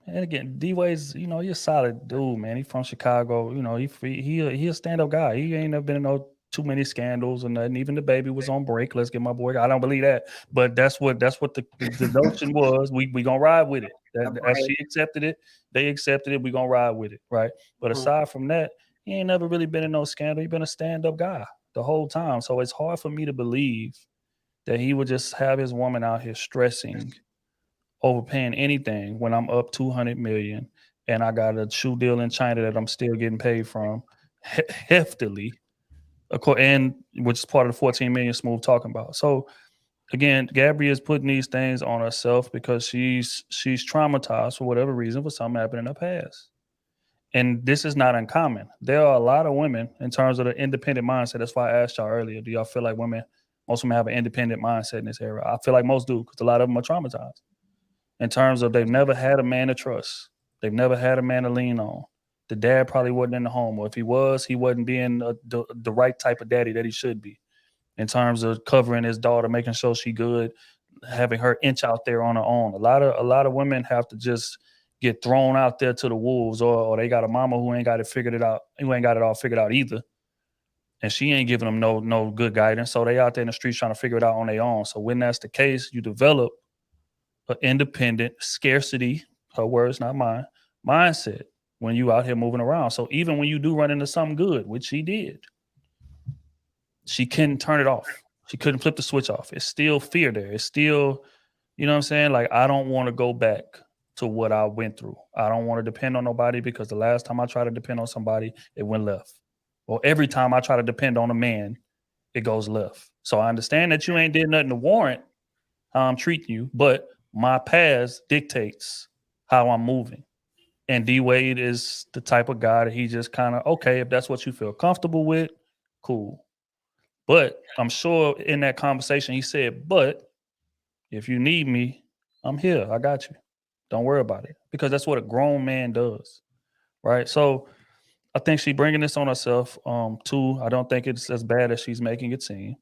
And again, D Wade's, he's a solid dude, man. He's from Chicago. He a stand-up guy. He ain't never been in no too many scandals or nothing. Even the baby was on break. Let's get my boy. I don't believe that, but that's what the notion was. We gonna ride with it. As she accepted it, they accepted it. We gonna ride with it, right? But aside from that, he ain't never really been in no scandal. He been a stand-up guy the whole time. So it's hard for me to believe that he would just have his woman out here stressing overpaying anything when I'm up 200 million and I got a shoe deal in China that I'm still getting paid from heftily, and which is part of the 14 million Smooth talking about. So again, Gabby is putting these things on herself because she's traumatized for whatever reason for something happened in her past. And this is not uncommon. There are a lot of women in terms of the independent mindset. That's why I asked y'all earlier, do y'all feel like most women have an independent mindset in this era? I feel like most do, because a lot of them are traumatized. In terms of they've never had a man to trust. They've never had a man to lean on. The dad probably wasn't in the home, or if he wasn't being the right type of daddy that he should be. In terms of covering his daughter, making sure she good, having her inch out there on her own. A lot of women have to just get thrown out there to the wolves, or they got a mama who ain't got it all figured out either. And she ain't giving them no good guidance. So they out there in the streets trying to figure it out on their own. So when that's the case, you develop an independent scarcity, her words, not mine, mindset when you out here moving around. So even when you do run into something good, which she did, she couldn't turn it off. She couldn't flip the switch off. It's still fear there. It's still, you know what I'm saying? Like, I don't want to go back to what I went through. I don't want to depend on nobody because the last time I tried to depend on somebody, it went left. Or every time I try to depend on a man, it goes left. So I understand that you ain't did nothing to warrant how I'm treating you, but my past dictates how I'm moving. And D Wade is the type of guy that he just kind of, okay, if that's what you feel comfortable with, cool. But I'm sure in that conversation he said, but if you need me, I'm here. I got you. Don't worry about it. Because that's what a grown man does, right? So I think she's bringing this on herself. 2, I don't think it's as bad as she's making it seem.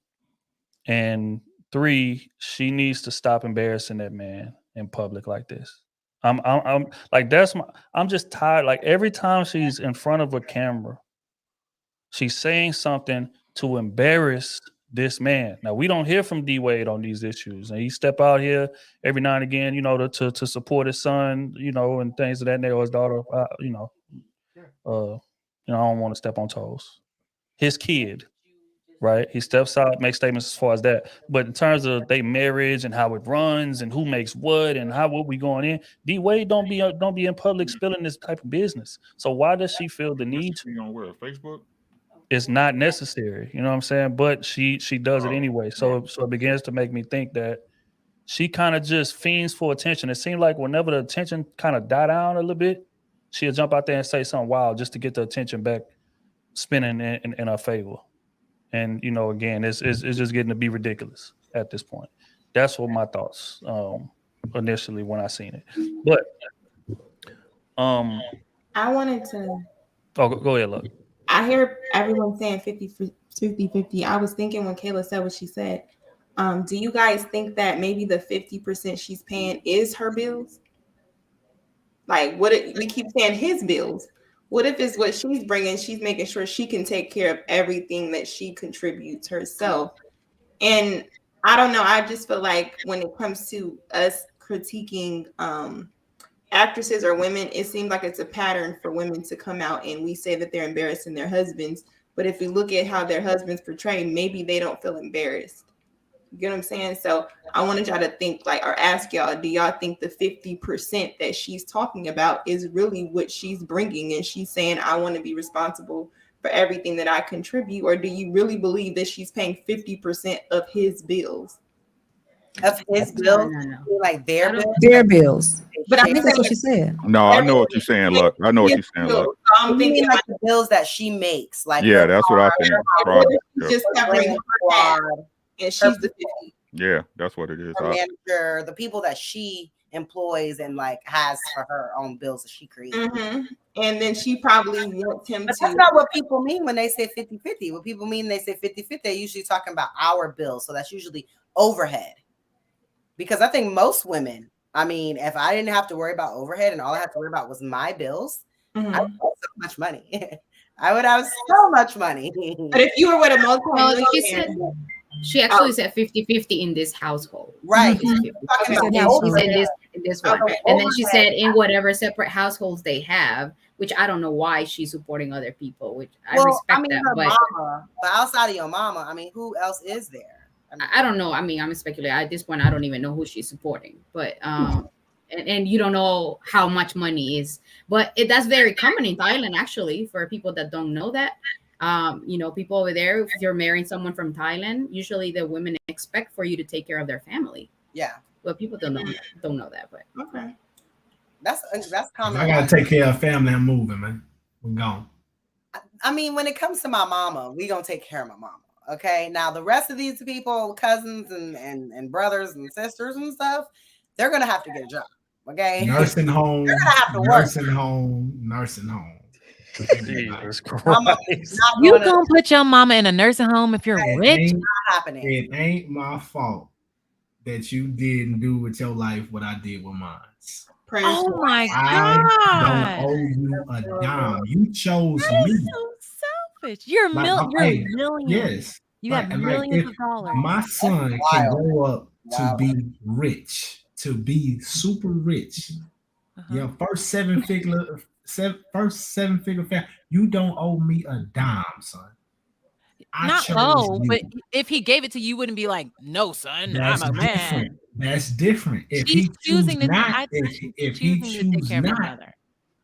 And 3, she needs to stop embarrassing that man in public like this. I'm like, I'm just tired. Like every time she's in front of a camera, she's saying something to embarrass this man. Now we don't hear from D Wade on these issues, and he step out here every now and again, to support his son, and things of that nature, or his daughter. I don't want to step on toes. His kid. Right, he steps out, makes statements as far as that. But in terms of their marriage and how it runs and who makes what and what we going in, D Wade don't be in public spilling this type of business. So why does she feel the need to? On where? Facebook? It's not necessary, you know what I'm saying? But she does it anyway. So it begins to make me think that she kind of just fiends for attention. It seemed like whenever the attention kind of die down a little bit, she'll jump out there and say something wild just to get the attention back spinning in her favor. And, again, it's just getting to be ridiculous at this point. That's what my thoughts initially when I seen it. But I wanted to. Oh, go ahead, look. I hear everyone saying 50-50. I was thinking when Kayla said what she said, Do you guys think that maybe the 50% she's paying is her bills? Like, what if we keep saying his bills? What if it's what she's bringing? She's making sure she can take care of everything that she contributes herself. And I don't know. I just feel like when it comes to us critiquing actresses or women, it seems like it's a pattern for women to come out and we say that they're embarrassing their husbands. But if we look at how their husbands portray, maybe they don't feel embarrassed. You get what I'm saying? So I wanted y'all to think like, or ask y'all, do y'all think the 50% that she's talking about is really what she's bringing? And she's saying, I want to be responsible for everything that I contribute. Or do you really believe that she's paying 50% of his bills? Of his bills? Like their bills? Their bills. But I I'm think that's what she said. No, I know what you're saying, look. I know what you're saying, look. I'm thinking like the bills that she makes. Like Yeah, that's what I think. Probably. just covering her dad, and she's the 50. Yeah, that's what it is. Her manager, the people that she employs and like has for her own bills that she creates. Mm-hmm. And then she probably wants him but to. That's not what people mean when they say 50-50. What people mean they say 50-50, they're usually talking about our bills. So that's usually overhead. Because I think most women, I mean, if I didn't have to worry about overhead and all I had to worry about was my bills, I would have so much money. I would have so much money. But if you were with a multi-millionaire, she actually said 50-50 in this household. Right. She said in this one. And then she said in whatever separate households they have, which I don't know why she's supporting other people, which I respect that. Her mama, but outside of your mama, I mean, who else is there? I don't know. I mean, I'm speculating. At this point, I don't even know who she's supporting. But and you don't know how much money is. But that's very common in Thailand, actually, for people that don't know that. You know, people over there, if you're marrying someone from Thailand, usually the women expect for you to take care of their family. Yeah. But people don't know that. But okay. That's common. I gotta take care of family. I'm moving, man. We're gone. I mean, when it comes to my mama, we gonna take care of my mama. Okay. Now the rest of these people, cousins and brothers and sisters and stuff, they're gonna have to get a job. Okay. Nursing home. They're gonna have to nursing work. Nursing home. Jesus Christ. You gonna put your mama in a nursing home if you're rich? Not happening. It ain't my fault that you didn't do with your life what I did with mine. Oh my I God. don't owe you a dime. You chose That me. is so selfish. You're Like, millions. Yes. You have millions of dollars. My son can grow up to be rich, to be super rich. Your first seven figure family. You don't owe me a dime, son. But if he gave it to you, you wouldn't be like, no, son, I'm a man. That's different. If She's he chooses choosing to not, if he chooses not,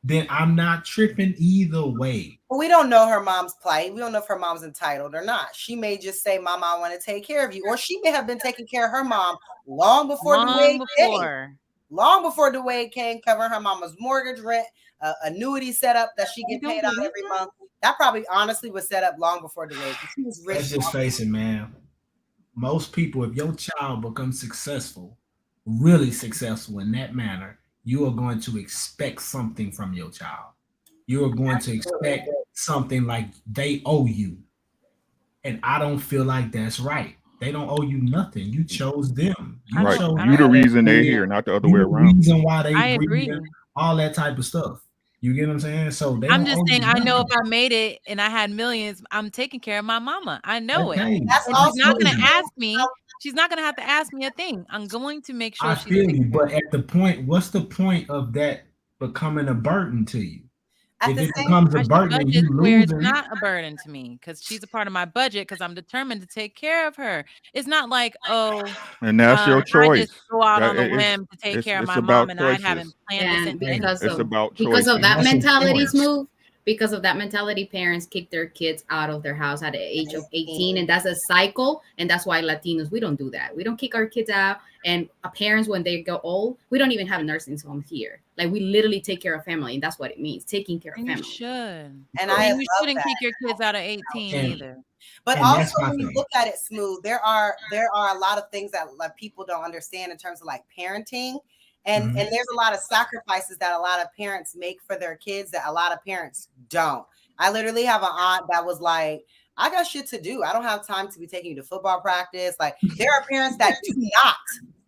then I'm not tripping either way. We don't know her mom's plight. We don't know if her mom's entitled or not. She may just say, "Mom, I want to take care of you," or she may have been taking care of her mom long before Dwayne came. Long before Dwayne came, covering her mama's mortgage, rent, annuity setup that she get paid out every month. That probably honestly was set up long before Dwayne. She was rich. Let's just face it, man. Most people, if your child becomes successful, really successful in that manner, you are going to expect something from your child. You are going to expect something like they owe you. And I don't feel like that's right. They don't owe you nothing. You chose them. You the reason they're here, not the other way around. The reason why they I agree. all that type of stuff. You get what I'm saying? So I'm just saying, I know if I made it and I had millions, I'm taking care of my mama. I know it. And she's not going to ask me. She's not going to have to ask me a thing. I'm going to make sure I feel you, but at the point, what's the point of that becoming a burden to you? If it becomes a burden, you where it's lose. not a burden to me because she's a part of my budget because I'm determined to take care of her. It's not like, and that's your choice. I just go out on a whim to take care of my mom, and I haven't planned this. Because because of that mentality, Smooth. Because of that mentality, parents kick their kids out of their house at the age of 18, and that's a cycle. And that's why Latinos, we don't do that. We don't kick our kids out. And parents, when they go old, we don't even have nursing homes here. Like we literally take care of family, and that's what it means, taking care of family. You should, and you shouldn't kick your kids out at 18 either. But also, when you look at it, Smooth, there are a lot of things that like people don't understand in terms of like parenting. And there's a lot of sacrifices that a lot of parents make for their kids that a lot of parents don't. I literally have an aunt that was like, I got shit to do. I don't have time to be taking you to football practice. Like, there are parents that do not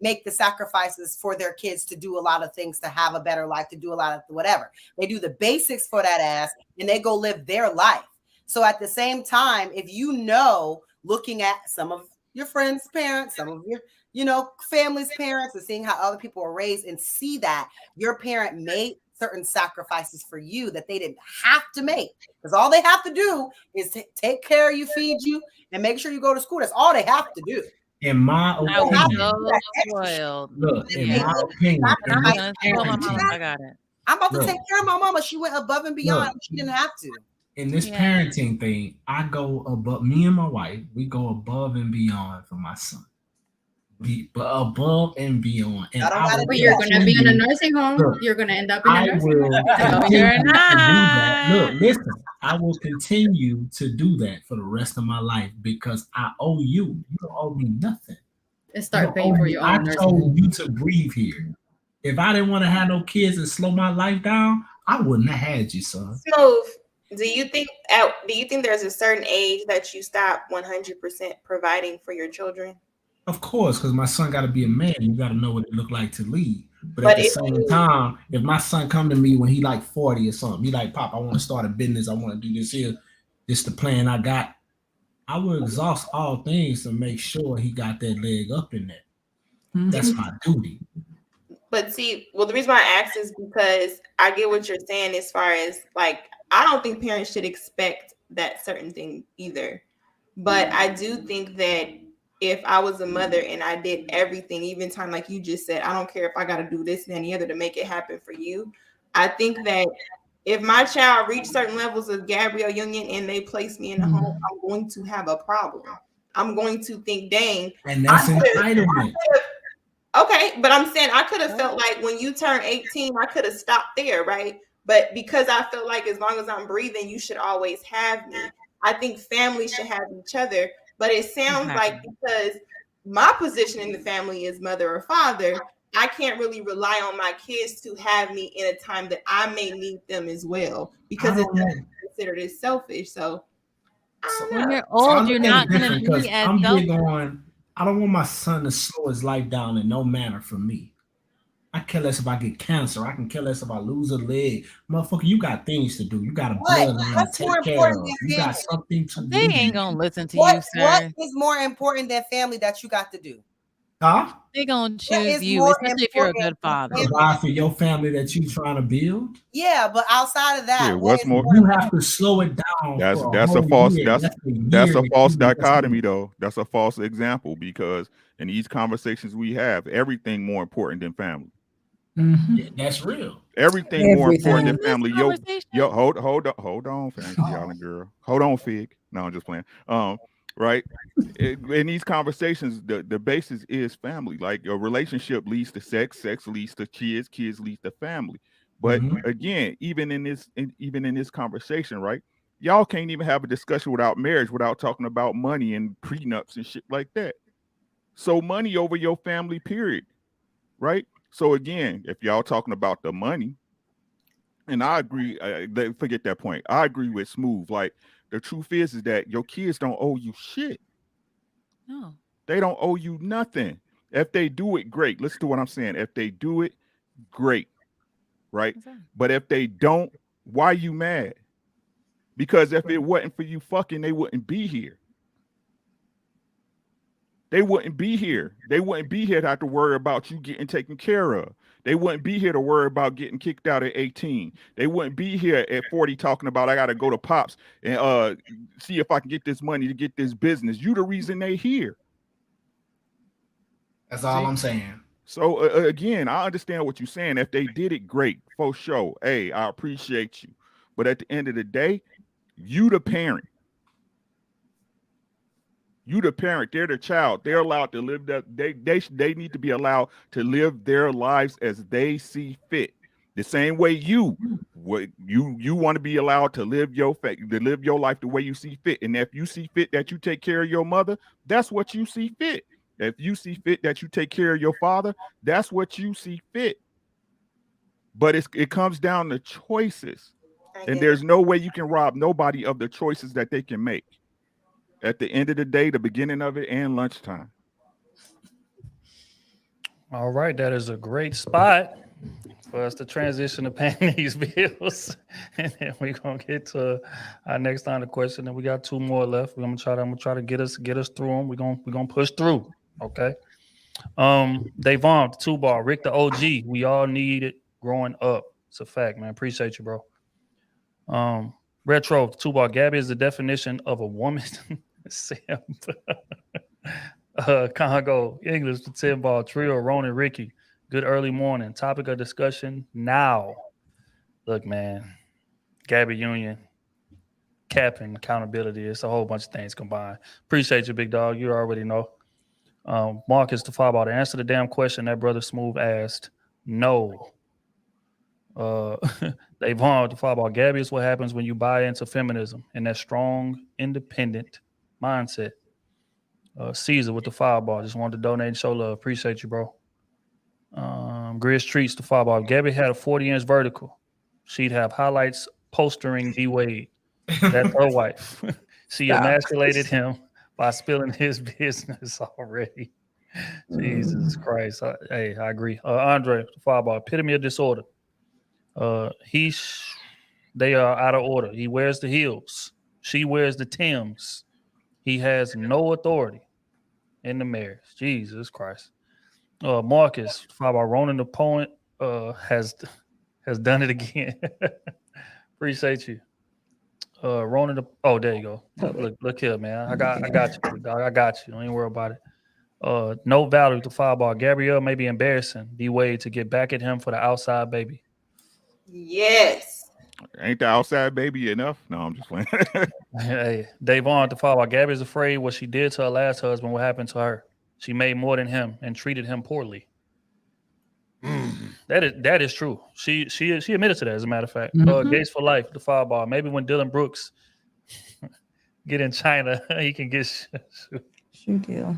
make the sacrifices for their kids to do a lot of things, to have a better life, to do a lot of whatever. They do the basics for that ass and they go live their life. So at the same time, if you know, looking at some of your friends' parents, some of your, family's parents, and seeing how other people are raised, and see that your parent made certain sacrifices for you that they didn't have to make, because all they have to do is take care of you, feed you, and make sure you go to school. That's all they have to do. In my opinion, Look, in my opinion, I'm gonna tell my mama I got it. I'm about to take care of my mama. She went above and beyond. She didn't have to. In this parenting thing, I go above. Me and my wife, we go above and beyond for my son. But above and beyond. And but you're going to be in a nursing home. Look, you're going to end up in a nursing home. No, you're not. Look, listen. I will continue to do that for the rest of my life because I owe you. You don't owe me nothing. And start paying for your own I nursing told home. you to breathe here. If I didn't want to have no kids and slow my life down, I wouldn't have had you, son. Smooth. Do you think there's a certain age that you stop 100% providing for your children? Of course, because my son got to be a man. You got to know what it look like to lead. But at the same time, if my son come to me when he like 40 or something, he like, Pop, I want to start a business. I want to do this here. This the plan I got. I will exhaust all things to make sure he got that leg up in there. That's my duty. But see, the reason why I ask is because I get what you're saying as far as, like, I don't think parents should expect that certain thing either. But I do think that if I was a mother and I did everything, even time, like you just said, I don't care if I got to do this and any other to make it happen for you. I think that if my child reached certain levels of Gabrielle Union and they place me in the home, I'm going to have a problem. I'm going to think, dang. And that's entitlement. Okay, but I'm saying I could have felt like when you turn 18, I could have stopped there, right? But because I felt like as long as I'm breathing, you should always have me. I think families should have each other. But it sounds like because my position in the family is mother or father, I can't really rely on my kids to have me in a time that I may need them as well, because it's considered as selfish. So when you're old, you're not going to be as selfish. I don't want my son to slow his life down in no manner for me. I care less if I get cancer. I can care less if I lose a leg. Motherfucker, you got things to do. You got a bloodline to take care of. You got something to do. They ain't going to listen to you, sir. What is more important than family that you got to do? Huh? They're going to choose you, especially if you're a good father. Provide for your family that you trying to build? Yeah, but outside of that, what's more? You have to slow it down. That's a false dichotomy, though. That's a false example, because in these conversations we have, everything more important than family. Yeah, that's real. Everything more important than family. Yo, hold on, fancy y'all and girl. Hold on, Fig. No, I'm just playing. Right. In these conversations, the basis is family. Like, a relationship leads to sex, sex leads to kids, kids leads to family. But again, even in this conversation, right? Y'all can't even have a discussion without marriage, without talking about money and prenups and shit like that. So money over your family, period. Right. So again, if y'all talking about the money, and I agree, forget that point. I agree with Smooth. Like, the truth is that your kids don't owe you shit. No. They don't owe you nothing. If they do it, great. Listen to what I'm saying. If they do it, great. Right? Exactly. But if they don't, why you mad? Because if it wasn't for you fucking, they wouldn't be here. They wouldn't be here. They wouldn't be here to have to worry about you getting taken care of. They wouldn't be here to worry about getting kicked out at 18. They wouldn't be here at 40 talking about, I got to go to Pops and see if I can get this money to get this business. You the reason they here. That's all I'm saying. So again, I understand what you're saying. If they did it, great, for sure. Hey, I appreciate you. But at the end of the day, you the parent. You the parent, they're the child. They're allowed to live that. They need to be allowed to live their lives as they see fit. The same way you want to be allowed to live your life the way you see fit. And if you see fit that you take care of your mother, that's what you see fit. If you see fit that you take care of your father, that's what you see fit. But it comes down to choices. And there's no way you can rob nobody of the choices that they can make. at the end of the day, the beginning of it, and lunchtime. All right, that is a great spot for us to transition to paying these bills, and then we're gonna get to our next line of question. And we got two more left. I'm gonna try to get us through them. We're gonna push through. Okay. Davon, the two ball, Rick the OG. We all need it growing up. It's a fact, man. Appreciate you, bro. Retro, the two ball. Gabby is the definition of a woman. Sam. Congo, English, the 10 ball, trio, Ronan, Ricky. Good early morning. Topic of discussion now. Look, man, Gabby Union, capping, accountability. It's a whole bunch of things combined. Appreciate you, big dog. You already know. Marcus the fireball. To answer the damn question that brother Smooth asked, no. They've on the fireball. Gabby is what happens when you buy into feminism and that strong, independent mindset. Caesar with the fireball. Just wanted to donate and show love. Appreciate you, bro. Grizz Treats the fireball. Gabby had a 40-inch vertical. She'd have highlights postering D Wade. That's her wife. She emasculated him by spilling his business already. Jesus Christ. I agree. Andre, the fireball. Epitome of disorder. They are out of order. He wears the heels. She wears the Timbs. He has no authority in the marriage. Jesus Christ. Marcus, fireball. Ronan the poet has done it again. Appreciate you. Ronan the there you go. Look here, man. I got you, dog. I got you. Don't even worry about it. No value to fireball. Gabrielle may be embarrassing D Wade to get back at him for the outside baby. Yes. Ain't the outside baby enough? No, I'm just playing. Hey, Davon to fireball. Gabby is afraid what she did to her last husband. What happened to her? She made more than him and treated him poorly. That is true. She admitted to that, as a matter of fact. Gates for life, the fireball. Maybe when Dylan Brooks get in China, he can get Sure deal.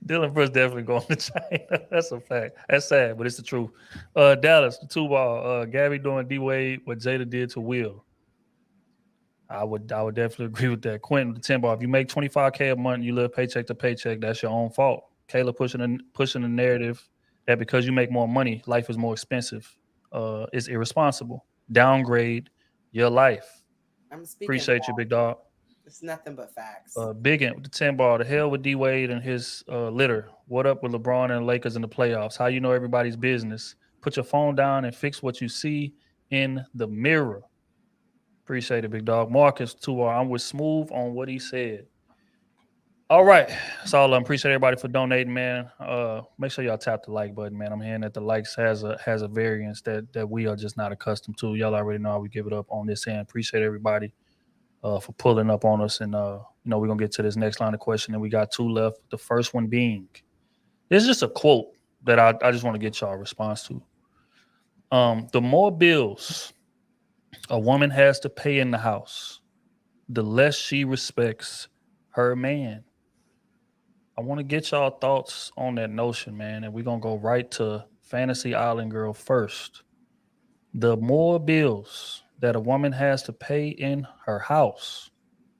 Dylan Brooks definitely going to China. That's a fact. That's sad, but it's the truth. Dallas, the two ball. Gabby doing D Wade what Jada did to Will. I would definitely agree with that. Quentin, the 10 ball. If you make $25K a month, you live paycheck to paycheck. That's your own fault. Kayla pushing the narrative that because you make more money, life is more expensive. Is irresponsible. Downgrade your life. I'm speaking. Appreciate you, big dog. It's nothing but facts. Biggin with the 10 ball. The hell with D Wade and his litter. What up with LeBron and the Lakers in the playoffs? How you know everybody's business? Put your phone down and fix what you see in the mirror. Appreciate it, big dog. Marcus, 2 I'm with Smooth on what he said. All right. That's all. I appreciate everybody for donating, man. Make sure y'all tap the like button, man. I'm hearing that the likes has a variance that we are just not accustomed to. Y'all already know how we give it up on this end. Appreciate everybody for pulling up on us. And, we're going to get to this next line of question. And we got 2 left. The first one being, it's just a quote that I just want to get y'all a response to. The more bills a woman has to pay in the house, the less she respects her man. I want to get y'all thoughts on that notion, man. And we're going to go right to Fantasy Island Girl first. The more bills that a woman has to pay in her house,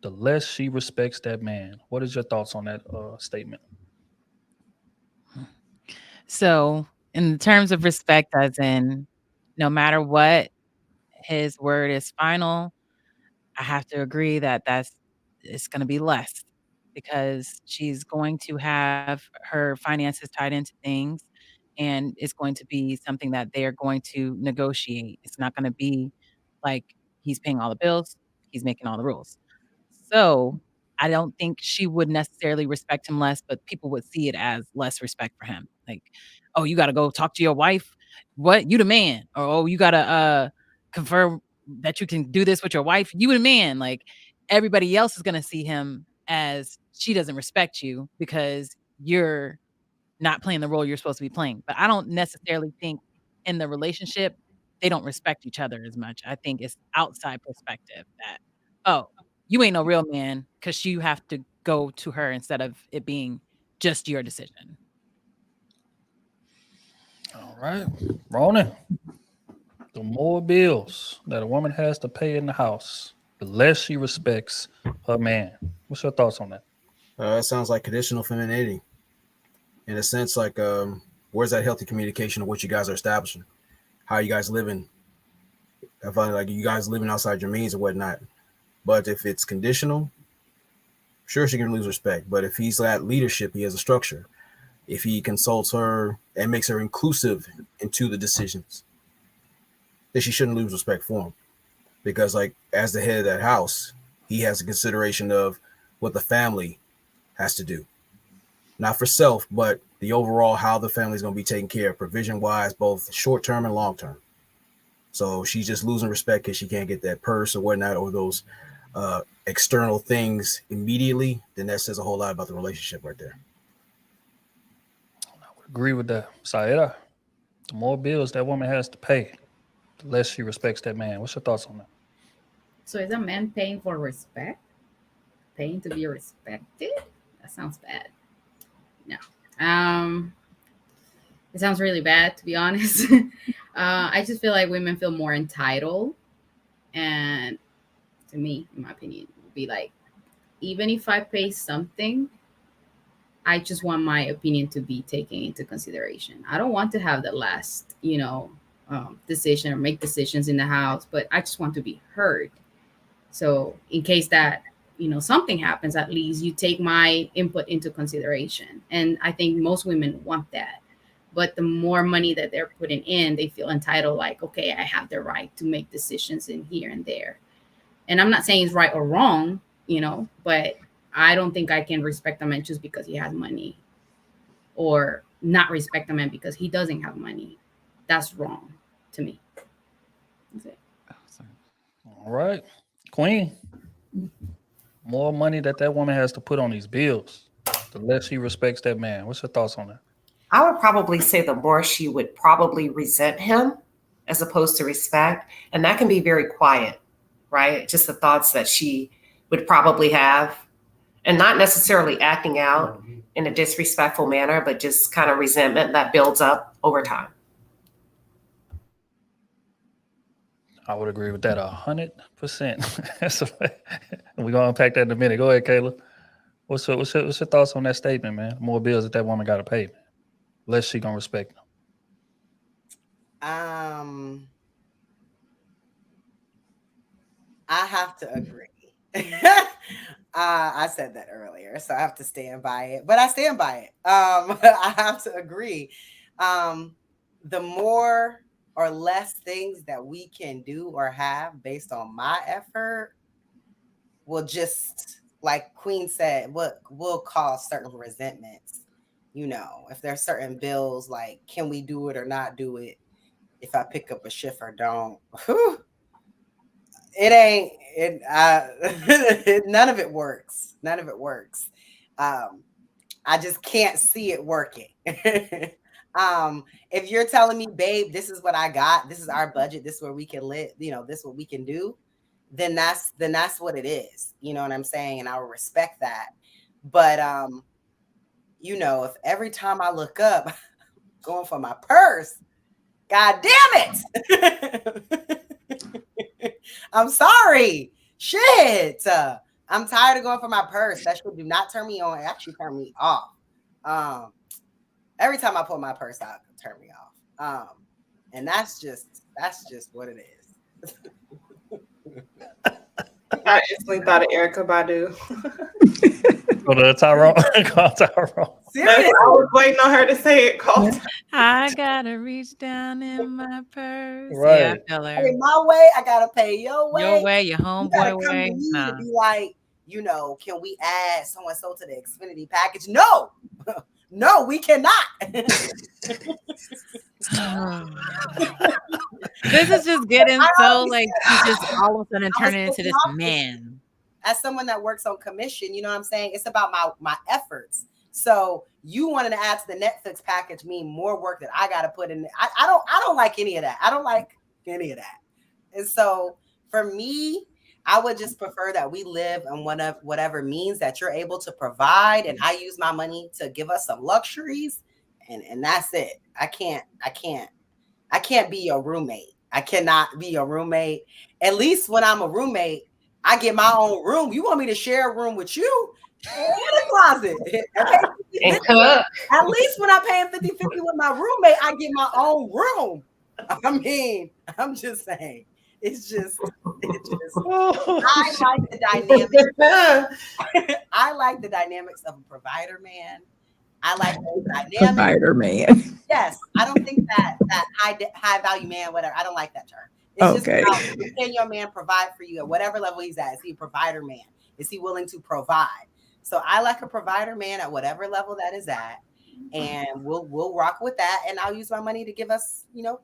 the less she respects that man. What is your thoughts on that statement? So, in terms of respect, as in, no matter what, his word is final. I have to agree that it's going to be less because she's going to have her finances tied into things, and it's going to be something that they are going to negotiate. It's not going to be like he's paying all the bills, he's making all the rules. So I don't think she would necessarily respect him less, but people would see it as less respect for him. Like, oh, you got to go talk to your wife? What? You the man? Or, oh, you got to confirm that you can do this with your wife? You the man. Like, everybody else is going to see him as she doesn't respect you because you're not playing the role you're supposed to be playing. But I don't necessarily think in the relationship, they don't respect each other as much. I think it's outside perspective that, oh, you ain't no real man because you have to go to her instead of it being just your decision. All right. Ronan, the more bills that a woman has to pay in the house, the less she respects her man. What's your thoughts on that? It sounds like conditional femininity. In a sense, like, where's that healthy communication of what you guys are establishing? How you guys living? I find like you guys living outside your means or whatnot. But if it's conditional, sure, she can lose respect. But if he's at leadership, he has a structure. If he consults her and makes her inclusive into the decisions, then she shouldn't lose respect for him. Because, like, as the head of that house, he has a consideration of what the family has to do. Not for self, but the overall how the family is going to be taken care of, provision-wise, both short-term and long-term. So she's just losing respect because she can't get that purse or whatnot, or those external things immediately. Then that says a whole lot about the relationship right there. I would agree with that. Saida, the more bills that woman has to pay, the less she respects that man. What's your thoughts on that? So is a man paying for respect? Paying to be respected? That sounds bad. No. It sounds really bad, to be honest. I just feel like women feel more entitled. And to me, in my opinion, it would be like, even if I pay something, I just want my opinion to be taken into consideration. I don't want to have the last, decision or make decisions in the house, but I just want to be heard. So in case that, something happens, at least you take my input into consideration. And I think most women want that. But the more money that they're putting in, they feel entitled, like, okay, I have the right to make decisions in here and there. And I'm not saying it's right or wrong, but I don't think I can respect a man just because he has money, or not respect a man because he doesn't have money. That's wrong to me. That's it. All right. Queen, more money that woman has to put on these bills, the less she respects that man. What's your thoughts on that? I would probably say the more she would probably resent him as opposed to respect. And that can be very quiet, right? Just the thoughts that she would probably have, and not necessarily acting out in a disrespectful manner, but just kind of resentment that builds up over time. I would agree with that 100%. We're going to unpack that in a minute. Go ahead, Kayla. What's your thoughts on that statement, man? More bills that woman got to pay, man. Less she going to respect them. I have to agree. I said that earlier, so I have to stand by it. But I stand by it. I have to agree. The more or less things that we can do or have based on my effort will just, like Queen said, will cause certain resentments. If there's certain bills, like, can we do it or not do it? If I pick up a shift or don't, it ain't it. None of it works. None of it works. I just can't see it working. If you're telling me, babe, this is what I got, this is our budget, this is where we can live, this is what we can do, then that's what it is. You know what I'm saying? And I will respect that. But if every time I look up, going for my purse, God damn it. I'm sorry. Shit. I'm tired of going for my purse. That shit do not turn me on. It actually turn me off. Every time I pull my purse out, it turn me off. And that's just what it is. I instantly thought of Erykah Badu. Go to Tyrone. Seriously, I was waiting on her to say it. I gotta reach down in my purse. Right. Yeah, I feel her. Pay my way, I gotta pay your way. Your way, your You gotta homeboy come way. to me Nah. to be like, can we add so and so to the Xfinity package? No, no, we cannot. This is just getting I so always like said- you just all of a sudden I was turn it into this thinking man. As someone that works on commission, you know what I'm saying? It's about my efforts. So you wanting to add to the Netflix package mean more work that I got to put in. I don't like any of that. I don't like any of that. And so for me, I would just prefer that we live in whatever means that you're able to provide, and I use my money to give us some luxuries, and that's it. I can't be your roommate. I cannot be your roommate. At least when I'm a roommate, I get my own room. You want me to share a room with you? In the closet. Okay? And cook. At least when I'm paying 50-50 with my roommate, I get my own room. I mean, I'm just saying. It's just I like the dynamics. I like the dynamics of a provider man. I like those dynamics. Provider man. Yes, I don't think that high value man, whatever. I don't like that term. It's just about, can your man provide for you at whatever level he's at? Is he a provider man? Is he willing to provide? So I like a provider man at whatever level that is at, and we'll rock with that. And I'll use my money to give us, throw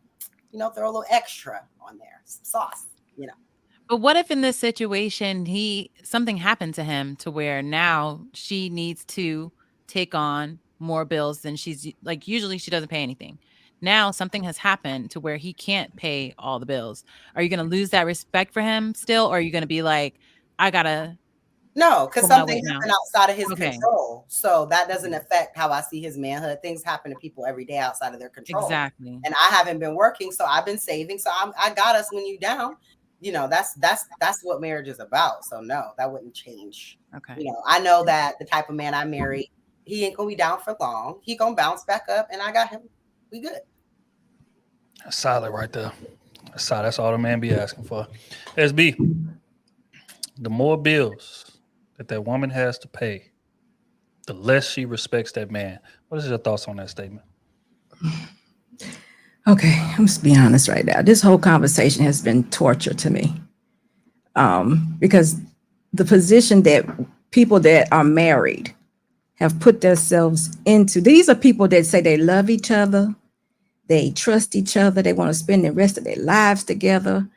a little extra on there, some sauce, But what if in this situation something happened to him to where now she needs to take on more bills than she's like, usually she doesn't pay anything. Now something has happened to where he can't pay all the bills. Are you going to lose that respect for him still? Or are you going to be like, I gotta? No, because something happened outside of his Okay. control. So that doesn't affect how I see his manhood. Things happen to people every day outside of their control. Exactly. And I haven't been working, so I've been saving. So I got us when you down. That's what marriage is about. So no, that wouldn't change. Okay. I know that the type of man I married, he ain't gonna be down for long. He gonna bounce back up, and I got him. We good. That's solid right there. That's solid. That's all the man be asking for. SB, the more bills that woman has to pay, the less she respects that man. What is your thoughts on that statement? Okay, I'm just being honest right now. This whole conversation has been torture to me. Because the position that people that are married have put themselves into, these are people that say they love each other, they trust each other, they want to spend the rest of their lives together.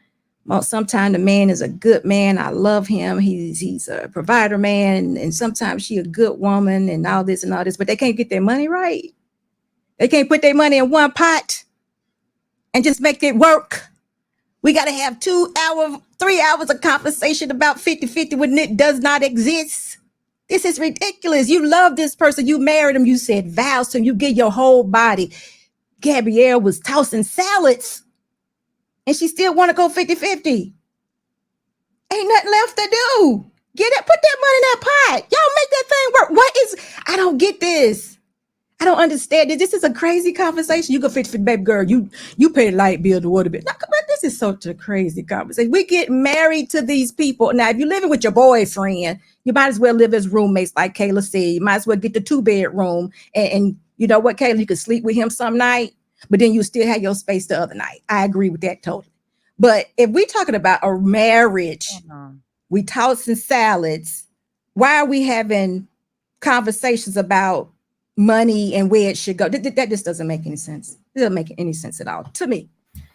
Well, sometimes the man is a good man. I love him. He's a provider man, and sometimes she a good woman and all this, but they can't get their money right. They can't put their money in one pot and just make it work. We got to have 3 hours of conversation about 50-50 when it does not exist. This is ridiculous. You love this person. You married him. You said vows to him. You give your whole body. Gabrielle was tossing salads and she still want to go 50-50. Ain't nothing left to do. Put that money in that pot. Y'all make that thing work. I don't get this. I don't understand it. This is a crazy conversation. You go 50-50, baby girl. You pay the light bill, the water bill. This is such a crazy conversation. We get married to these people. Now, if you're living with your boyfriend, you might as well live as roommates, like Kayla said. You might as well get the 2-bedroom. And you know what, Kayla, you could sleep with him some night, but then you still have your space the other night. I agree with that totally. But if we're talking about a marriage, we tossing salads. Why are we having conversations about money and where it should go? That just doesn't make any sense. It doesn't make any sense at all to me.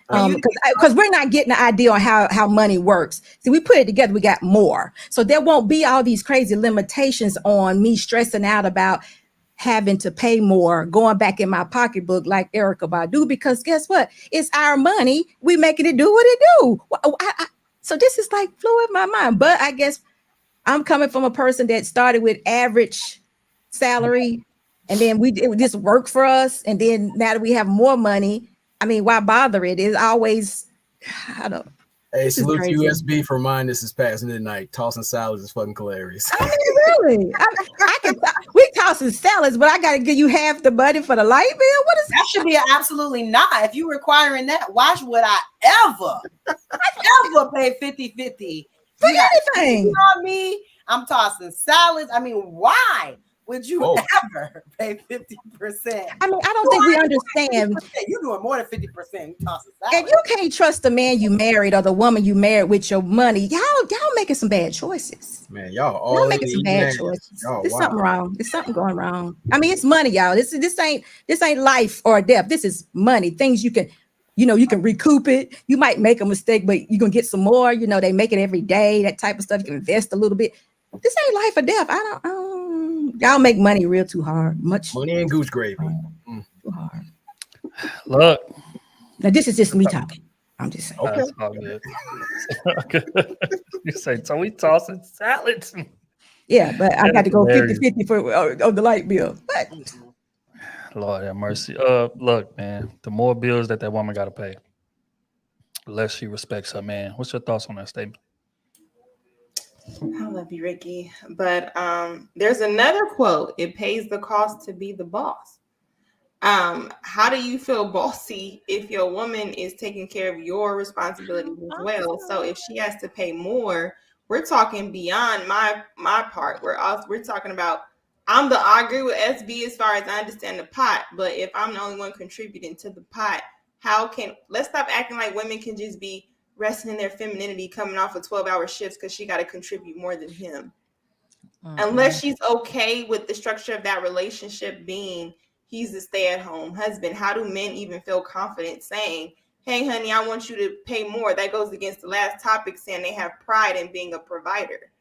Because we're not getting the idea on how money works. See, we put it together, we got more. So there won't be all these crazy limitations on me stressing out about having to pay more, going back in my pocketbook like Erykah Badu, because guess what? It's our money. We making it do what it do. So this is like flew in my mind. But I guess I'm coming from a person that started with average salary, and then it just worked for us. And then now that we have more money, I mean, why bother it? It's always, I don't. Hey, salute to USB for mine. This is passing the night. Tossing salads is fucking hilarious. I mean, really? We tossing salads, but I got to give you half the money for the light bill? What is that? Should be absolutely not. If you requiring that, why would I ever pay 50-50 for anything? You know me? I'm tossing salads. I mean, why would you ever pay 50%? I mean, I don't think we understand. You're doing more than 50%. You tossing salads. If you can't trust the man you married or the woman you married with your money, y'all making some bad choices. Man, y'all making some bad choices. There's something wrong. There's something going wrong. I mean, it's money, y'all. This ain't life or death. This is money. Things you can recoup it. You might make a mistake, but you're gonna get some more. They make it every day. That type of stuff. You can invest a little bit. This ain't life or death. I don't. Y'all make money real too hard. Much money and goose gravy. Too hard. Look. Now this is just me talking. I'm just saying. Okay. That's all good. You say, so we tossing salads. Yeah, but I got to go 50-50 for the light bill. But Lord have mercy. Look, man, the more bills that woman got to pay, the less she respects her man. What's your thoughts on that statement? I love you, Ricky. But there's another quote. It pays the cost to be the boss. How do you feel bossy if your woman is taking care of your responsibilities as well? So if she has to pay more, we're talking beyond my part. We're talking about, I agree with SB as far as I understand the pot, but if I'm the only one contributing to the pot, let's stop acting like women can just be resting in their femininity coming off of 12-hour shifts because she got to contribute more than him. Unless she's okay with the structure of that relationship being he's a stay-at-home husband. How do men even feel confident saying, hey, honey, I want you to pay more? That goes against the last topic, saying they have pride in being a provider.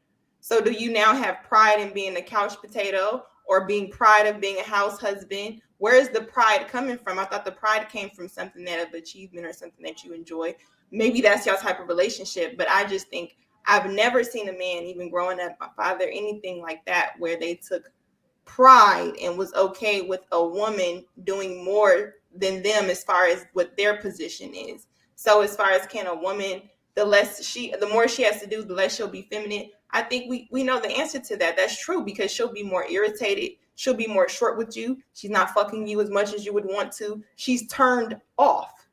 So do you now have pride in being a couch potato or being pride of being a house husband? Where is the pride coming from? I thought the pride came from something that of achievement or something that you enjoy. Maybe that's your type of relationship, but I just think I've never seen a man, even growing up, my father, anything like that, where they took pride and was okay with a woman doing more than them as far as what their position is. So as far as can a woman, the more she has to do, the less she'll be feminine. I think we know the answer to that. That's true, because she'll be more irritated. She'll be more short with you. She's not fucking you as much as you would want to. She's turned off.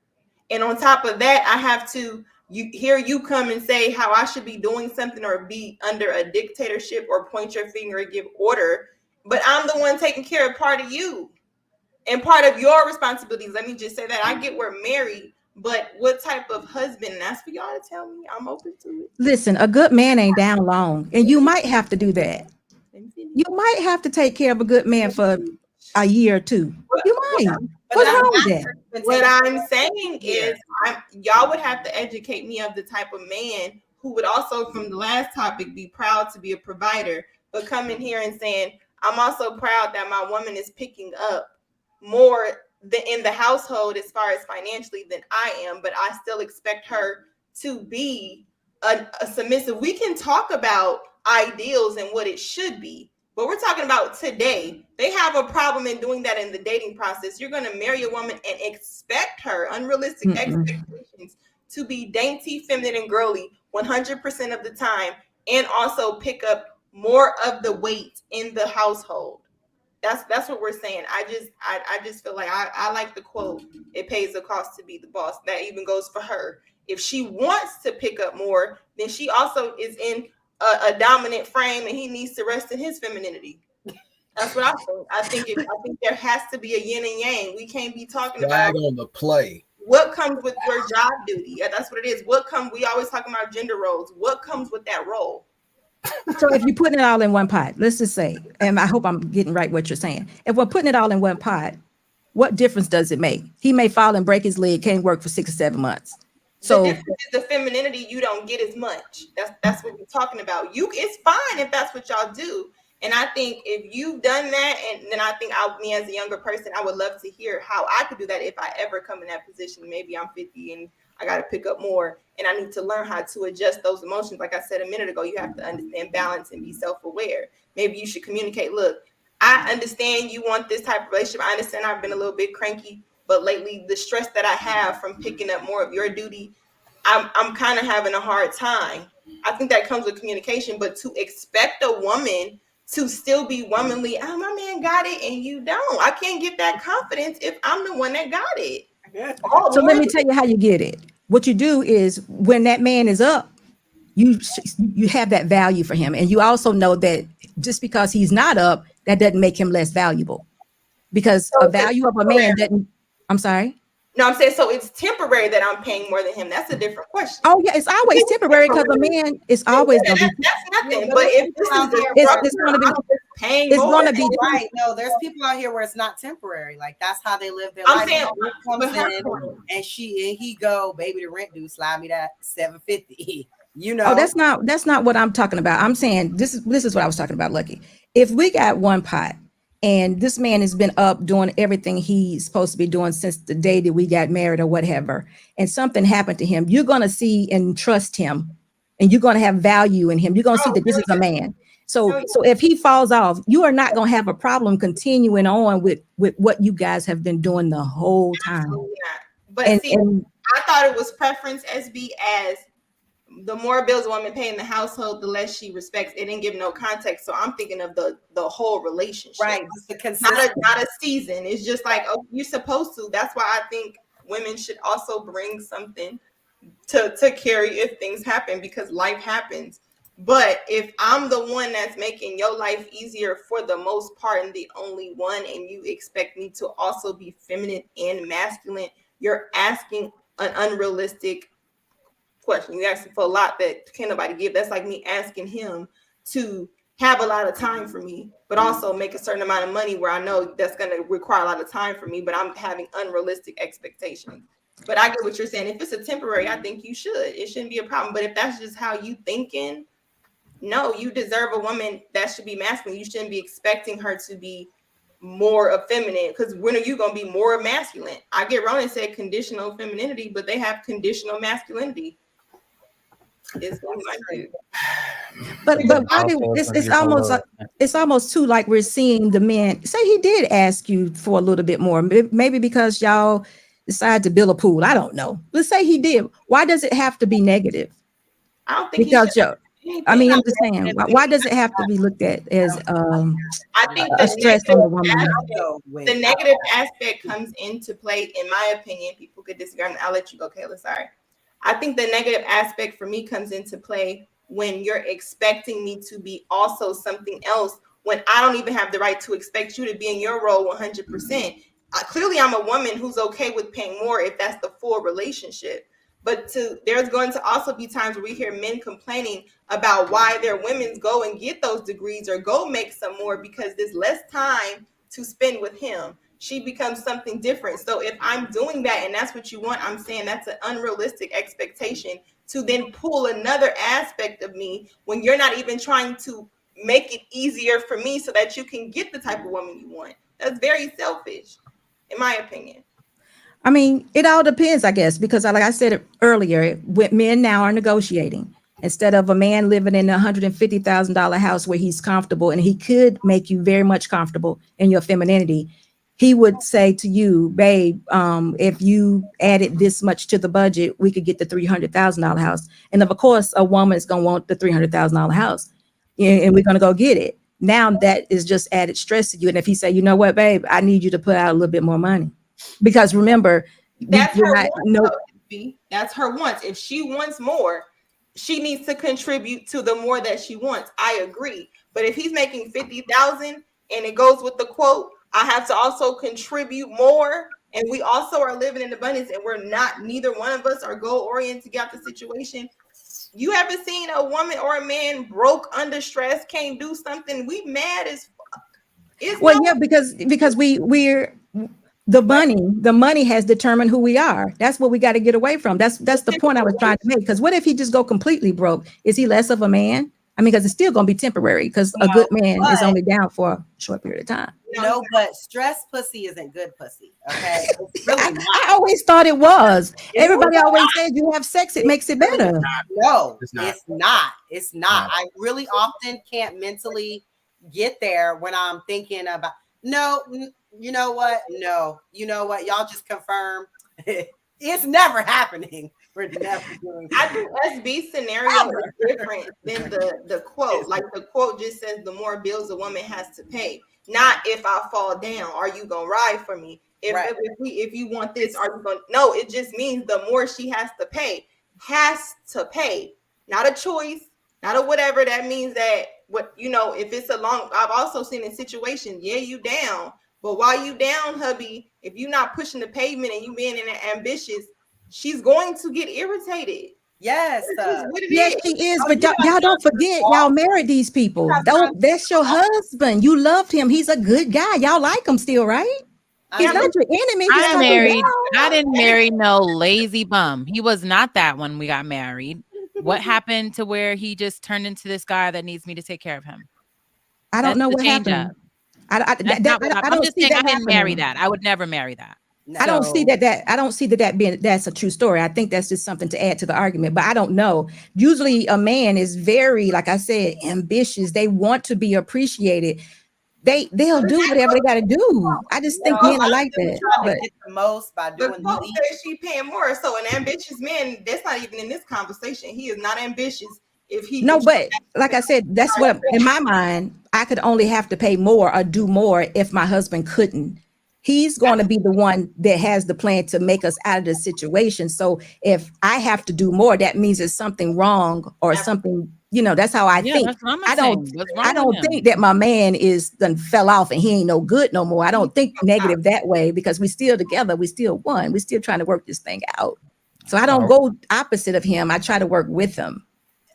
And on top of that, I have to hear you come and say how I should be doing something or be under a dictatorship or point your finger and give order. But I'm the one taking care of part of you and part of your responsibilities. Let me just say that. I get we're married, but what type of husband? And that's for y'all to tell me. I'm open to it. Listen, a good man ain't down long, and you might have to do that. You might have to take care of a good man for a year or two. You might. What's wrong with that? What I'm saying is, y'all would have to educate me of the type of man who would also, from the last topic, be proud to be a provider, but come in here and saying, I'm also proud that my woman is picking up more in the household as far as financially than I am, but I still expect her to be a submissive. We can talk about ideals and what it should be, but we're talking about today. They have a problem in doing that in the dating process. You're going to marry a woman and expect her, unrealistic expectations, to be dainty, feminine, and girly 100% of the time, and also pick up more of the weight in the household. That's what we're saying. I just feel like I like the quote, it pays the cost to be the boss. That even goes for her. If she wants to pick up more, then she also is in a dominant frame, and he needs to rest in his femininity. That's what I think. I think there has to be a yin and yang. We can't be talking about on the play. What comes with your job duty. That's what it is. We always talking about gender roles. What comes with that role? So if you're putting it all in one pot, let's just say, and I hope I'm getting right what you're saying. If we're putting it all in one pot, what difference does it make? He may fall and break his leg, can't work for 6 or 7 months. So the difference is the femininity you don't get as much. That's what we're talking about. It's fine if that's what y'all do. And I think if you've done that, and then I think me as a younger person, I would love to hear how I could do that if I ever come in that position. Maybe I'm 50 and I got to pick up more, and I need to learn how to adjust those emotions. Like I said a minute ago, you have to understand balance and be self-aware. Maybe you should communicate, look, I understand you want this type of relationship. I understand I've been a little bit cranky, but lately the stress that I have from picking up more of your duty, I'm kind of having a hard time. I think that comes with communication, but to expect a woman to still be womanly, oh, my man got it and you don't. I can't get that confidence if I'm the one that got it. So let me tell you how you get it. What you do is when that man is up, you have that value for him. And you also know that just because he's not up, that doesn't make him less valuable. Because a value of a man doesn't, I'm sorry? No, I'm saying, so it's temporary that I'm paying more than him. That's a different question. Oh yeah, it's always temporary because a man is always going to be. That's nothing. But if this is it's going to be paying, it's going to be right. No, there's people out here where it's not temporary. Like that's how they live their I'm life. saying, Comes in and he go, baby, the rent due, slide me that $750. You know. Oh, that's not what I'm talking about. I'm saying this is what I was talking about, Lucky. If we got one pot and this man has been up doing everything he's supposed to be doing since the day that we got married or whatever, and something happened to him, you're going to see and trust him, and you're going to have value in him. You're going to see that this is a man. So if he falls off, you are not going to have a problem continuing on with what you guys have been doing the whole time. But I thought it was preference SB as the more bills a woman pay in the household, the less she respects. It didn't give no context. So I'm thinking of the whole relationship. Right. Not a season. It's just like, oh, you're supposed to. That's why I think women should also bring something to carry if things happen, because life happens. But if I'm the one that's making your life easier for the most part and the only one, and you expect me to also be feminine and masculine, you're asking an unrealistic question. You're asking for a lot that can't nobody give. That's like me asking him to have a lot of time for me, but also make a certain amount of money where I know that's going to require a lot of time for me, but I'm having unrealistic expectations. But I get what you're saying. If it's a temporary, I think you should. It shouldn't be a problem. But if that's just how you thinking, no, you deserve a woman that should be masculine. You shouldn't be expecting her to be more effeminate, because when are you going to be more masculine? I get Ronan said conditional femininity, but they have conditional masculinity. But why do it's almost too like we're seeing the man say he did ask you for a little bit more, maybe because y'all decided to build a pool. I don't know. Let's say he did. Why does it have to be negative? I don't think because I mean, I'm just saying, why does it have to be looked at as I think a stress on the woman? The negative aspect comes into play, in my opinion. People could disagree. I'll let you go, Kayla. Sorry. I think the negative aspect for me comes into play when you're expecting me to be also something else when I don't even have the right to expect you to be in your role 100%. Clearly, I'm a woman who's okay with paying more if that's the full relationship. But there's going to also be times where we hear men complaining about why their women go and get those degrees or go make some more because there's less time to spend with him. She becomes something different. So if I'm doing that and that's what you want, I'm saying that's an unrealistic expectation to then pull another aspect of me when you're not even trying to make it easier for me so that you can get the type of woman you want. That's very selfish, in my opinion. I mean, it all depends, I guess, because like I said earlier, men now are negotiating. Instead of a man living in a $150,000 house where he's comfortable and he could make you very much comfortable in your femininity, he would say to you, babe, if you added this much to the budget, we could get the $300,000 house. And of course, a woman is going to want the $300,000 house and we're going to go get it. Now that is just added stress to you. And if he say, you know what, babe, I need you to put out a little bit more money. Because remember, that's her wants. That's her wants. If she wants more, she needs to contribute to the more that she wants. I agree. But if he's making $50,000 and it goes with the quote, I have to also contribute more, and we also are living in abundance, and we're not. Neither one of us are goal oriented to get out the situation. You ever seen a woman or a man broke under stress, can't do something? We mad as fuck. Well, yeah, because we're the money has determined who we are. That's what we got to get away from. That's the point I was trying to make. Because what if he just go completely broke? Is he less of a man? I mean, because it's still going to be temporary. Because a good man is only down for a short period of time. No, but stress pussy isn't good pussy. Okay, it's really not. I always thought it was. Everybody always said you have sex, it makes it better. No, it's not. It's not. I really often can't mentally get there when I'm thinking about. No, you know what? No, you know what? Y'all just confirm it's never happening. We're never doing I think SB scenario is different than the quote. Like the quote just says the more bills a woman has to pay. Not if I fall down, are you gonna ride for me? If you want this, are you gonna no, it just means the more she has to pay. Not a choice, not a whatever. That means that if it's a long, I've also seen in situations, you down. But while you down, hubby, if you're not pushing the pavement and you being ambitious, she's going to get irritated. Yes, yes, she is. But y'all don't forget, y'all married these people. That's your husband. You loved him. He's a good guy. Y'all like him still, right? He's not your enemy. I didn't marry no lazy bum. He was not that when we got married. What happened to where he just turned into this guy that needs me to take care of him? I don't know what happened. I didn't marry that. I would never marry that. No. I don't see that that's a true story. I think that's just something to add to the argument, but I don't know. Usually a man is very, like I said, ambitious. They want to be appreciated. they'll do whatever they got to do. I just think men are like that. Trying But to get the most by But doing the Pope least. says she paying more. So an ambitious man, that's not even in this conversation. He is not ambitious if he no, can but like I said, that's what in my mind, I could only have to pay more or do more if my husband couldn't. He's going to be the one that has the plan to make us out of the situation. So if I have to do more, that means there's something wrong or something, that's how I Yeah, think. that's what I'm I saying. What's wrong with him? think that my man is done fell off and he ain't no good no more. I don't think negative that way because we still together. We still one. We still trying to work this thing out. So I don't go opposite of him. I try to work with him.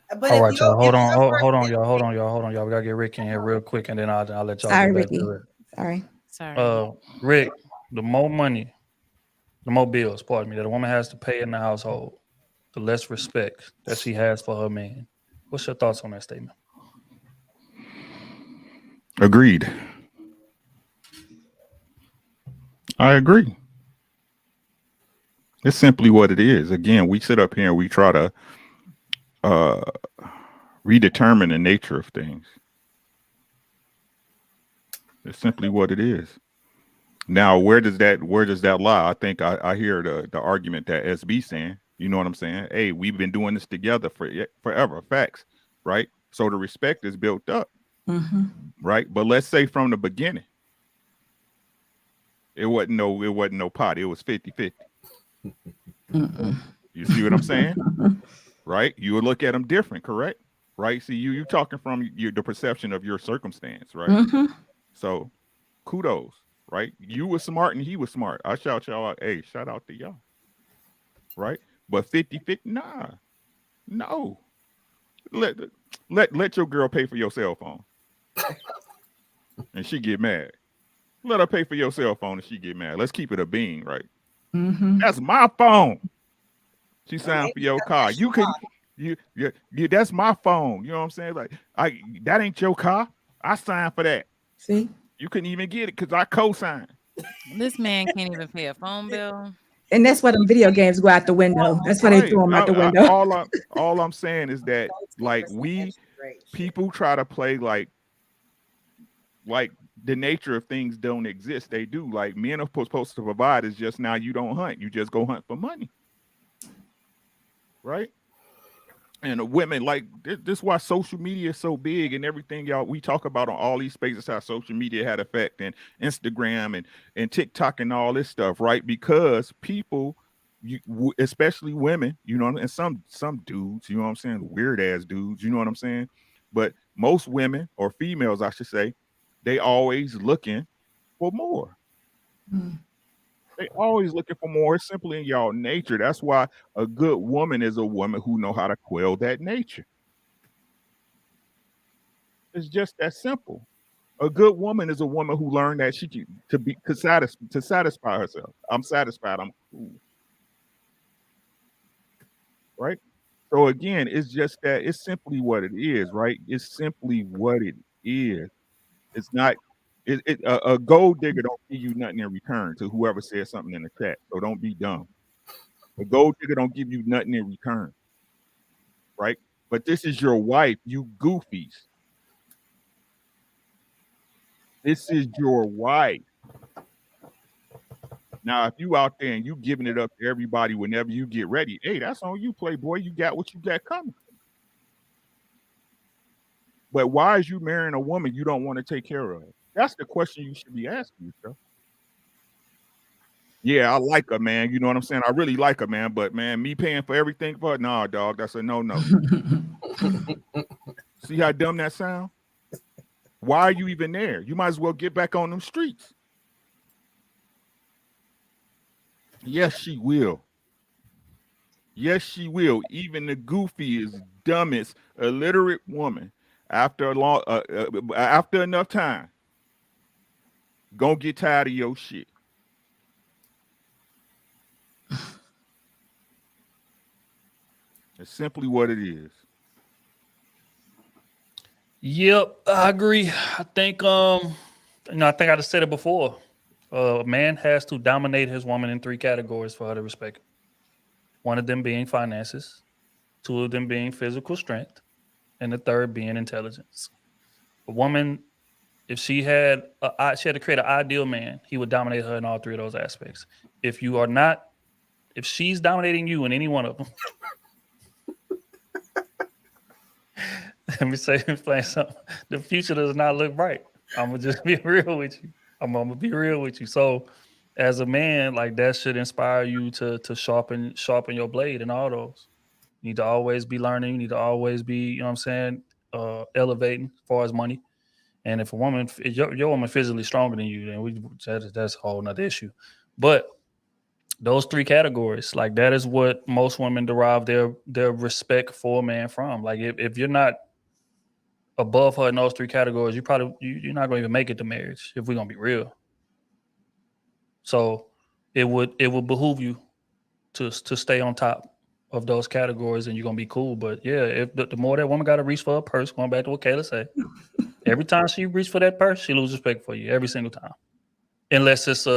But All if right, you y'all. Hold if on, you're hold on, working- y'all. Hold on, y'all. We gotta get Rick in here real quick, and then I'll let y'all Sorry, get back Ricky. to it. Sorry. Sorry. Rick, the more money, the more bills, pardon me, that a woman has to pay in the household, the less respect that she has for her man. What's your thoughts on that statement? Agreed. I agree. It's simply what it is. Again, we sit up here and we try to redetermine the nature of things. It's simply what it is. Now, where does that lie? I think I hear the argument that SB saying. You know what I'm saying? Hey, we've been doing this together forever. Facts, right? So the respect is built up, right? But let's say from the beginning, it wasn't no pot. It was 50-50. You see what I'm saying? Right? You would look at them different, correct? Right? See, you talking from the perception of your circumstance, right? So kudos, right? You were smart and he was smart. I shout y'all out. Hey, shout out to y'all. Right? But 50-50, nah. No. Let your girl pay for your cell phone. And she get mad. Let her pay for your cell phone and she get mad. Let's keep it a bean, right? That's my phone. She signed for your car. You can that's my phone. You know what I'm saying? Like, that ain't your car. I signed for that. See? You couldn't even get it because I co-signed. This man can't even pay a phone bill. And that's why them video games go out the window. That's why they throw them out the window. All I'm saying is that, like, people try to play like the nature of things don't exist. They do. Like, men are supposed to provide. It's just now you don't hunt. You just go hunt for money. Right? And women, like, this is why social media is so big and everything, y'all. We talk about on all these spaces how social media had effect, and Instagram and TikTok and all this stuff, right? Because people, especially women, and some dudes, you know what I'm saying, weird ass dudes, you know what I'm saying. But most women, or females, I should say, they always looking for more. They always looking for more. It's simply in y'all nature. That's why a good woman is a woman who know how to quell that nature. It's just that simple. A good woman is a woman who learned that she to satisfy herself. I'm satisfied. I'm cool. Right? So again, it's just that it's simply what it is, right? It's simply what it is. It's not a gold digger don't give you nothing in return, to whoever said something in the chat. So don't be dumb. A gold digger don't give you nothing in return. Right? But this is your wife, you goofies. This is your wife. Now, if you out there and you giving it up to everybody whenever you get ready, hey, that's on you, Playboy. You got what you got coming. But why is you marrying a woman you don't want to take care of? That's the question you should be asking yourself. Yeah, I like her, man. You know what I'm saying? I really like her, man. But, man, me paying for everything for her? Nah, dog, that's a no-no. See how dumb that sound? Why are you even there? You might as well get back on them streets. Yes, she will. Yes, she will. Even the goofiest, dumbest, illiterate woman, after enough time, gonna get tired of your shit. It's simply what it is. Yep, I agree. I think I think I just said it before. A man has to dominate his woman in 3 categories for her to respect him. One of them being finances, 2 of them being physical strength, and the third being intelligence. A woman If she had to create an ideal man, he would dominate her in all three of those aspects. If she's dominating you in any one of them, let me explain something. The future does not look bright. I'm gonna just be real with you. I'm gonna be real with you. So, as a man, like that should inspire you to sharpen your blade in all those. You need to always be learning. You need to always be, you know what I'm saying, elevating as far as money. And if your woman physically stronger than you, then that's a whole nother issue. But those three categories, like that is what most women derive their respect for a man from. Like if you're not above her in those three categories, you're not gonna even make it to marriage if we're gonna be real. So it would behoove you to stay on top of those categories, and you're gonna be cool. But yeah, if the more that woman got to reach for a purse, going back to what Kayla said, every time she reach for that purse, she loses respect for you every single time, unless it's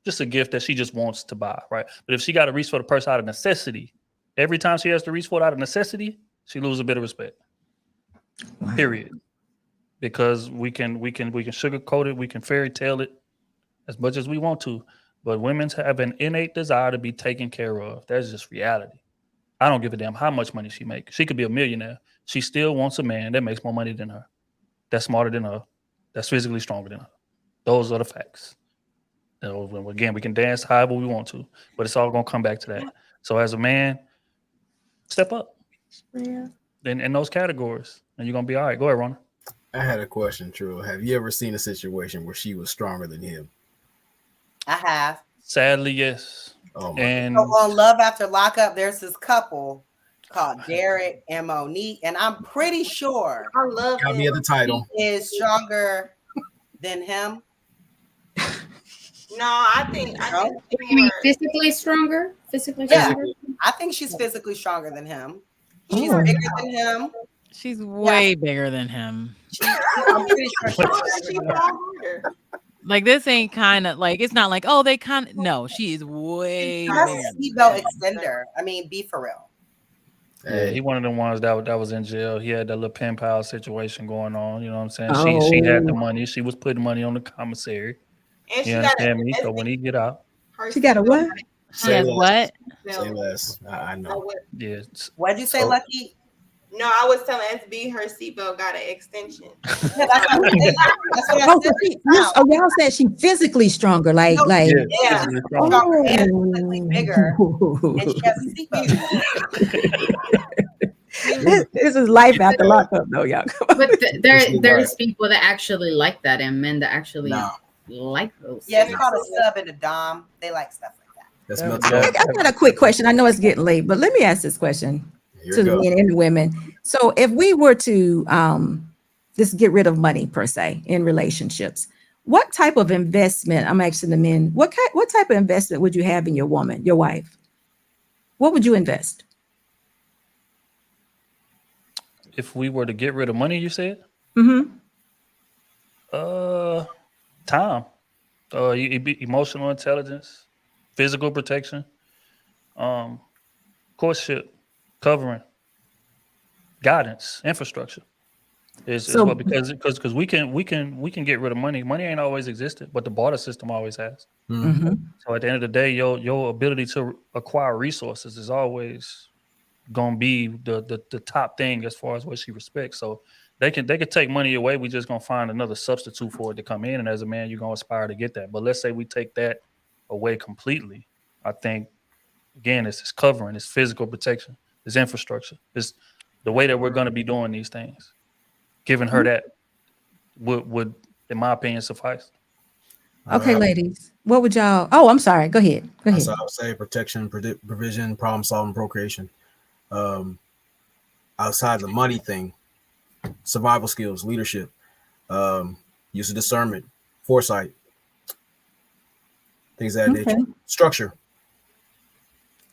just a gift that she just wants to buy, right? But if she got to reach for the purse out of necessity, every time she has to reach for it out of necessity, she loses a bit of respect. Wow. Period. Because we can sugarcoat it, we can fairy tale it as much as we want to, but women have an innate desire to be taken care of. That's just reality. I don't give a damn how much money she makes. She could be a millionaire. She still wants a man that makes more money than her, that's smarter than her, that's physically stronger than her. Those are the facts. Again, we can dance however we want to, but it's all going to come back to that. So as a man, step up in those categories, and you're going to be all right. Go ahead, Rona. I had a question, True. Have you ever seen a situation where she was stronger than him? I have. Sadly, yes. Oh, and so on Love After Lockup, there's this couple called Derek and Monique, and I'm pretty sure I love got me at the title. He is stronger than him. No, I think you mean physically stronger? Physically stronger? I think she's physically stronger than him. She's bigger than him. She's way bigger than him. I'm pretty sure she's bigger. Like this ain't kind of like, it's not like, oh, they kind of, no, she is way bigger. Seatbelt extender. I mean, be for real. Yeah, he one of the ones that was in jail. He had that little pen pal situation going on. You know what I'm saying? She had the money. She was putting money on the commissary. And she got me? So when he get out, she got a what? She has what? Say less. I know. Yeah. What'd you say, Lucky? No, I was telling SB her seatbelt got an extension. That's what I said. Oh, y'all said she physically stronger, like. Yeah. Stronger and physically bigger, and she has a seatbelt. This is life after lockup, though, y'all. But there's people that actually like that, and men that actually like those. Yeah, it's called a sub and a dom. They like stuff like I that. got a quick question. I know it's getting late, but let me ask this question to the men and the women. So if we were to just get rid of money per se in relationships, what type of investment, I'm asking the men, what type of investment would you have in your woman, your wife? What would you invest? If we were to get rid of money, you said? Mm-hmm. Time, emotional intelligence, physical protection, courtship, covering, guidance, infrastructure. Because we can get rid of money. Money ain't always existed, but the barter system always has. Mm-hmm. So at the end of the day, your ability to acquire resources is always gonna be the top thing as far as what she respects. So they can take money away. We just gonna find another substitute for it to come in, and as a man, you're gonna aspire to get that. But let's say we take that away completely. I think again, it's covering, it's physical protection, it's infrastructure, it's the way that we're gonna be doing these things. Giving her that would, in my opinion, suffice. Okay, ladies, what would y'all? Oh, I'm sorry. Go ahead. So I would say protection, provision, problem solving, procreation. Outside the money thing, survival skills, leadership, use of discernment, foresight, things of that nature, structure,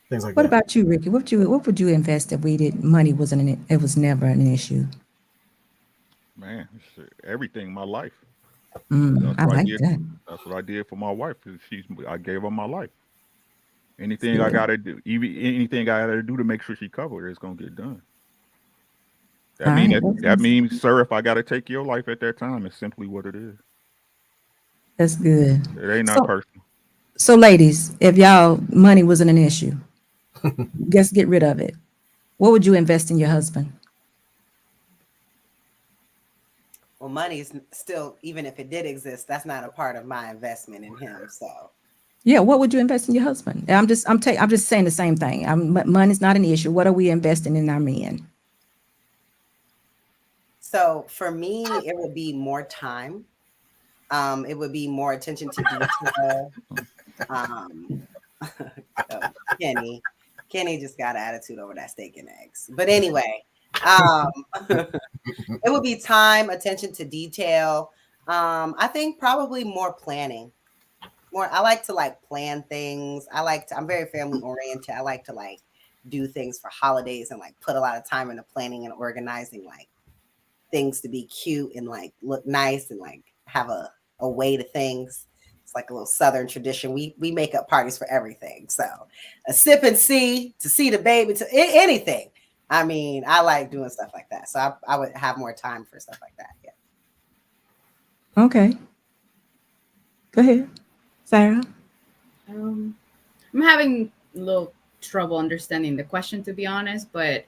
things like that. What about you, Ricky? What would you invest if money wasn't it was never an issue? Man, everything in my life. I like that. That's what I did for my wife. I gave her my life. Anything I gotta do, anything I gotta do to make sure she covered, it's gonna get done. That means, sir, if I gotta take your life at that time, it's simply what it is. That's good. It ain't not personal. So ladies, if y'all money wasn't an issue, just get rid of it. What would you invest in your husband? Well, money is still, even if it did exist, that's not a part of my investment in him. So Yeah, what would you invest in your husband? I'm just saying the same thing. Money's not an issue. What are we investing in our men? So for me, it would be more time. It would be more attention to detail. Kenny just got an attitude over that steak and eggs. But anyway, it would be time, attention to detail. I think probably more planning. I like to like plan things. I'm very family oriented. I like to like do things for holidays and like put a lot of time into planning and organizing like things to be cute and like look nice and like have a way to things. It's like a little Southern tradition. We make up parties for everything. So a sip and see, to see the baby, to anything. I mean, I like doing stuff like that. So I would have more time for stuff like that. Yeah. Okay. Go ahead, Sarah. I'm having a little trouble understanding the question, to be honest, but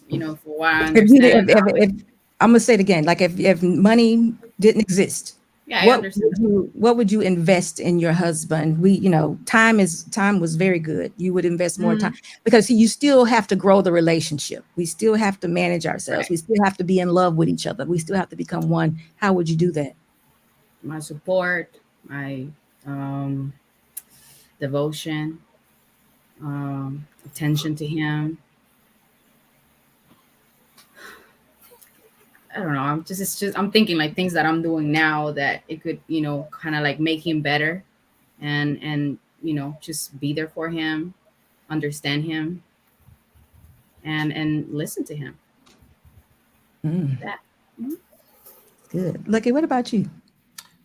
for what I understand. I'm gonna say it again. Like if money didn't exist, I understand. What would you invest in your husband? Time was very good. You would invest more time because you still have to grow the relationship. We still have to manage ourselves. Right. We still have to be in love with each other. We still have to become one. How would you do that? My support, my devotion, attention to him. I don't know. I'm thinking like things that I'm doing now that it could, kind of like make him better and just be there for him, understand him and listen to him. That. Good. Lucky, what about you?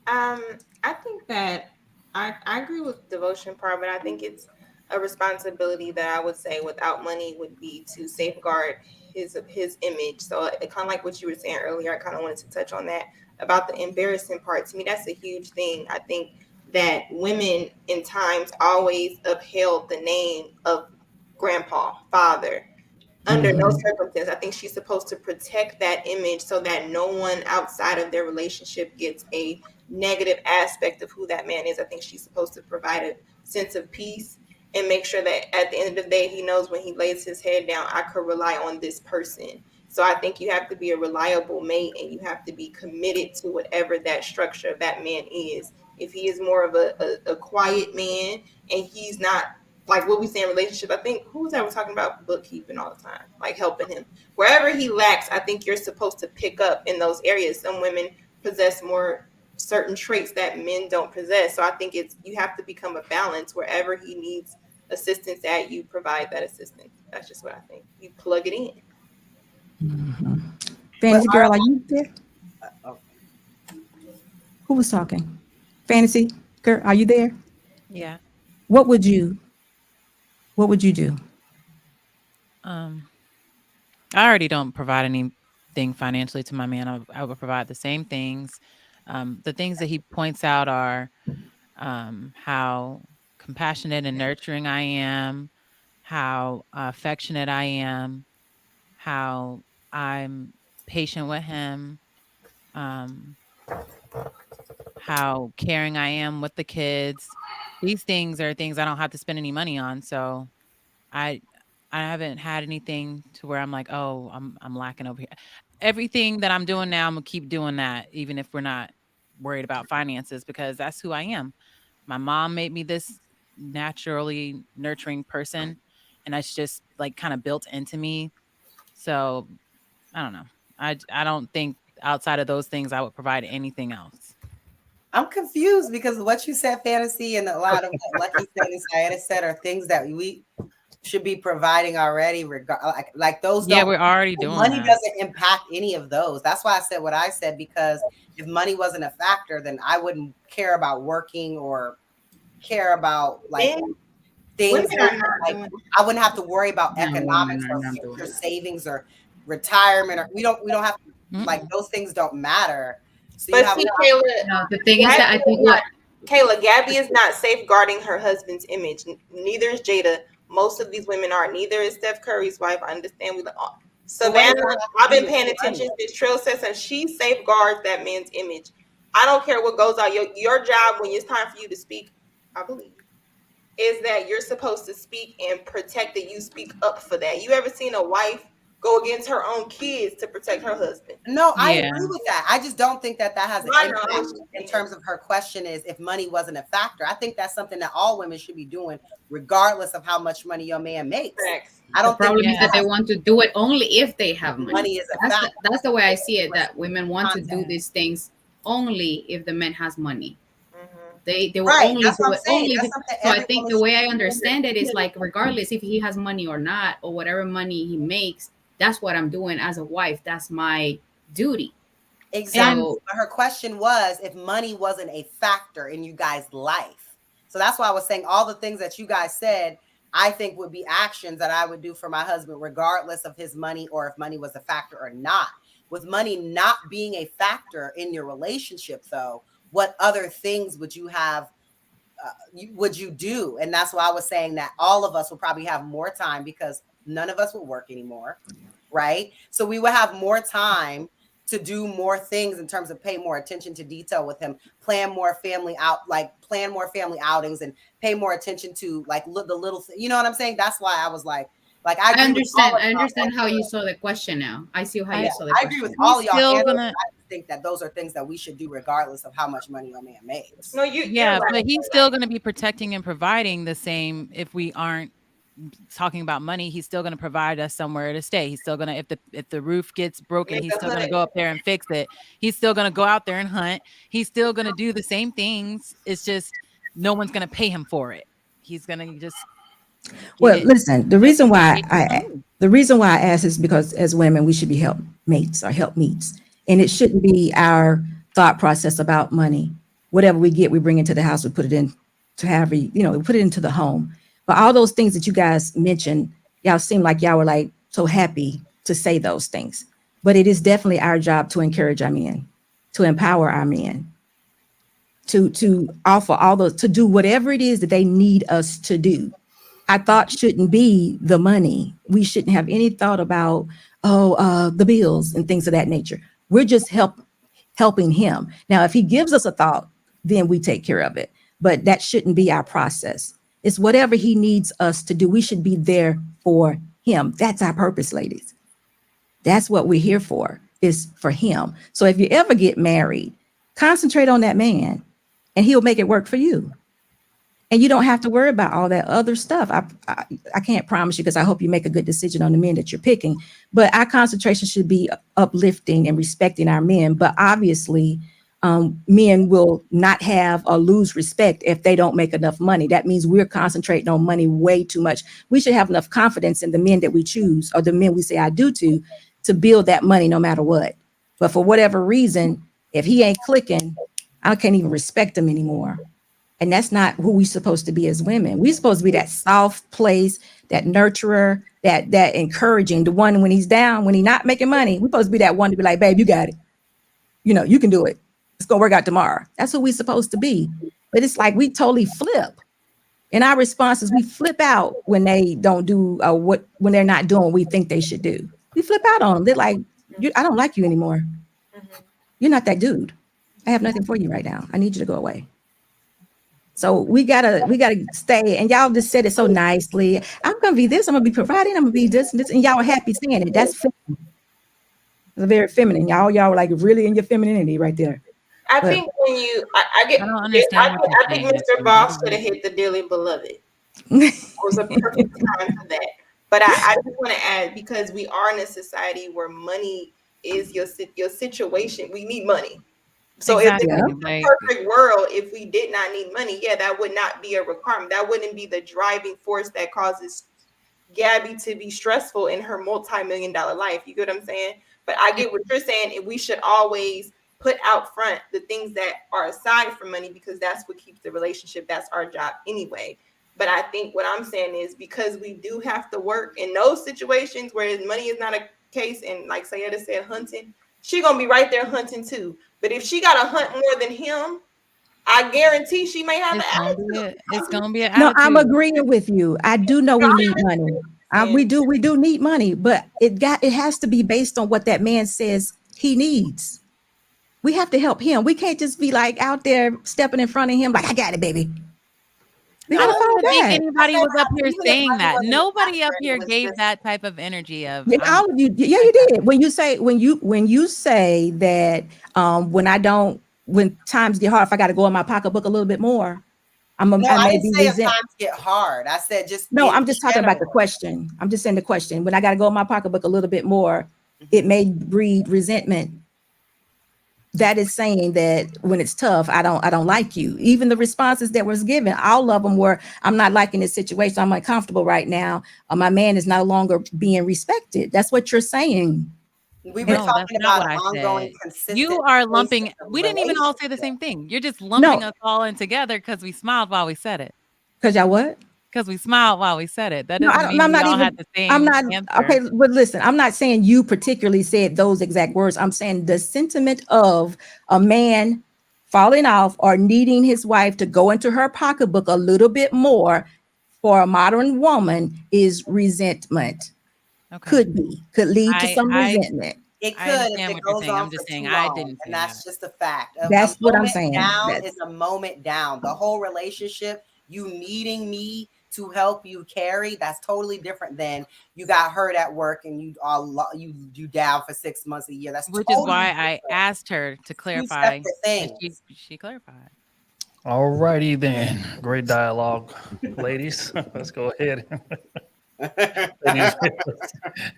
I think that I agree with devotion part, but I think it's a responsibility that I would say without money would be to safeguard his image. So it kind of like what you were saying earlier, I kind of wanted to touch on that about the embarrassing part. To me, that's a huge thing. I think that women in times always upheld the name of grandpa, father. Under no circumstance. I think she's supposed to protect that image so that no one outside of their relationship gets a negative aspect of who that man is. I think she's supposed to provide a sense of peace and make sure that at the end of the day, he knows when he lays his head down, I could rely on this person. So I think you have to be a reliable mate and you have to be committed to whatever that structure of that man is. If he is more of a quiet man and he's not like what we say in relationship, I think who was that was talking about bookkeeping all the time, like helping him. Wherever he lacks, I think you're supposed to pick up in those areas. Some women possess more certain traits that men don't possess. So I think you have to become a balance. Wherever he needs assistance at, you provide that assistance. That's just what I think. You plug it in. Fantasy girl, are you there? Who was talking? Fantasy girl, are you there? Yeah. What would you do? I already don't provide anything financially to my man. I would provide the same things. The things that he points out are how compassionate and nurturing I am, how affectionate I am, how I'm patient with him, how caring I am with the kids. These things are things I don't have to spend any money on. So I haven't had anything to where I'm like, oh, I'm lacking over here. Everything that I'm doing now, I'm gonna keep doing that, even if we're not worried about finances, because that's who I am. My mom made me this naturally nurturing person, and that's just like kind of built into me. So I don't know. I don't think outside of those things I would provide anything else. I'm confused because what you said, Fantasy, and a lot of what Lucky said and Sayeda said are things that we should be providing already. Like those. Yeah, we're already doing money that. doesn't impact any of those. That's why I said what I said, because if money wasn't a factor, then I wouldn't care about working or care about like things. Like, I wouldn't have to worry about economics or future savings or retirement. Or we don't have to, like those things don't matter. So the thing is that I think Kayla, Gabby is not safeguarding her husband's image. Neither is Jada. Most of these women are. Neither is Steph Curry's wife. I understand. Savannah, I've been paying attention. This Trill says, and she safeguards that man's image. I don't care what goes on. Your job when it's time for you to speak, I believe, is that you're supposed to speak and protect that. You speak up for that. You ever seen a wife go against her own kids to protect her husband? No, I agree with that. I just don't think that has an impact know. in terms of her question is if money wasn't a factor. I think that's something that all women should be doing, regardless of how much money your man makes. I don't The problem think is that they want to do it only if they have money. Money is a factor. That's the way I see it, that women want to do these things only if the man has money. They will only do it only. So I think the way I understand it is like, regardless if he has money or not, or whatever money he makes, that's what I'm doing as a wife. That's my duty. Exactly. So, her question was if money wasn't a factor in you guys' life. So that's why I was saying all the things that you guys said, I think would be actions that I would do for my husband, regardless of his money or if money was a factor or not. With money not being a factor in your relationship, though, what other things would you have? Would you do? And that's why I was saying that all of us will probably have more time because none of us will work anymore, right? So we will have more time to do more things in terms of pay more attention to detail with him, plan more family outings and pay more attention to like the little things. You know what I'm saying? That's why I was like I understand how you saw the question now. I see how you saw the question. I agree with all y'all. I think that those are things that we should do regardless of how much money a man makes. No, but he's still going to be protecting and providing the same. If we aren't talking about money, he's still going to provide us somewhere to stay. He's still going to, if the roof gets broken, he's still going to go up there and fix it. He's still going to go out there and hunt. He's still going to do the same things. It's just no one's going to pay him for it. He's going to just. Well, listen, the reason why I ask is because as women, we should be helpmates or helpmeets. And it shouldn't be our thought process about money. Whatever we get, we bring into the house, we put it in to have, we put it into the home. But all those things that you guys mentioned, y'all seem like y'all were like so happy to say those things. But it is definitely our job to encourage our men, to empower our men, to offer all those, to do whatever it is that they need us to do. Our thought shouldn't be the money. We shouldn't have any thought about, the bills and things of that nature. We're just helping him. Now, if he gives us a thought, then we take care of it. But that shouldn't be our process. It's whatever he needs us to do. We should be there for him. That's our purpose, ladies. That's what we're here for, is for him. So if you ever get married, concentrate on that man and he'll make it work for you. And you don't have to worry about all that other stuff. I can't promise you, because I hope you make a good decision on the men that you're picking. But our concentration should be uplifting and respecting our men. But obviously, men will not have or lose respect if they don't make enough money. That means we're concentrating on money way too much. We should have enough confidence in the men that we choose, or the men we say I do to build that money no matter what. But for whatever reason, if he ain't clicking, I can't even respect him anymore. And that's not who we're supposed to be as women. We're supposed to be that soft place, that nurturer, that encouraging, the one when he's down, when he's not making money, we're supposed to be that one to be like, babe, you got it. You can do it. It's going to work out tomorrow. That's who we're supposed to be. But it's like we totally flip. And our response is we flip out when they don't do when they're not doing what we think they should do. We flip out on them. They're like, I don't like you anymore. You're not that dude. I have nothing for you right now. I need you to go away. So we gotta stay, and y'all just said it so nicely. I'm gonna be this, I'm gonna be providing, I'm gonna be this and this, and y'all are happy saying it. That's feminine. It's very feminine. Y'all were like really in your femininity right there. I think when I don't understand. I think Mr. Boss should have hit the dearly beloved. It was a perfect time for that. But I just want to add, because we are in a society where money is your situation. We need money. So exactly. If it's a perfect world, if we did not need money, that would not be a requirement. That wouldn't be the driving force that causes Gabby to be stressful in her multi-million-dollar life. You get what I'm saying? But I get what you're saying. And we should always put out front the things that are aside from money, because that's what keeps the relationship. That's our job anyway. But I think what I'm saying is, because we do have to work in those situations where money is not a case, and like Sayeda said, hunting, she gonna be right there hunting too. But if she got to hunt more than him, I guarantee she may have It's an gonna be attitude. it's gonna be an No, I'm attitude. agreeing with you. I do know we need money. We do need money, but it has to be based on what that man says he needs. We have to help him. We can't just be like out there stepping in front of him like, I got it, baby. We I gotta don't fall even think back. anybody was up here Even if saying money that. wasn't a Nobody up factor, it here was gave just- that type of energy of Yeah, all of you, yeah, you did. When you say when you say that when times get hard, if I got to go in my pocketbook a little bit more, I I may didn't be say if resent. times get hard. I said just No, in I'm just talking about the general. question. I'm just saying the question. When I got to go in my pocketbook a little bit more, it may breed resentment. That is saying that when it's tough, I don't like you. Even the responses that was given, all of them were, I'm not liking this situation. I'm uncomfortable right now. My man is no longer being respected. That's what you're saying. We were No, that's talking not about what an I ongoing, said. consistent. You are basis lumping. of We didn't even all say the relationship. same thing. You're just lumping No. us all in together because we smiled while we said it. Because y'all what? Because we smiled while we said it. That No, doesn't mean I'm we not all even. had the same I'm not answer. okay. But listen, I'm not saying you particularly said those exact words. I'm saying the sentiment of a man falling off or needing his wife to go into her pocketbook a little bit more for a modern woman is resentment. Okay. Could lead to some I resentment. It I could if understand it what you're goes saying. on I'm just for saying too I long, didn't say and that's that. just a fact. That's what I'm moment saying. down That's- is a moment down. The whole relationship, you needing me to help you carry, that's totally different than you got hurt at work and you down for 6 months a year. That's Which totally is why different. I asked her to Two clarify. separate And things. she clarified. All righty then. Great dialogue, ladies. Let's go ahead. Ladies,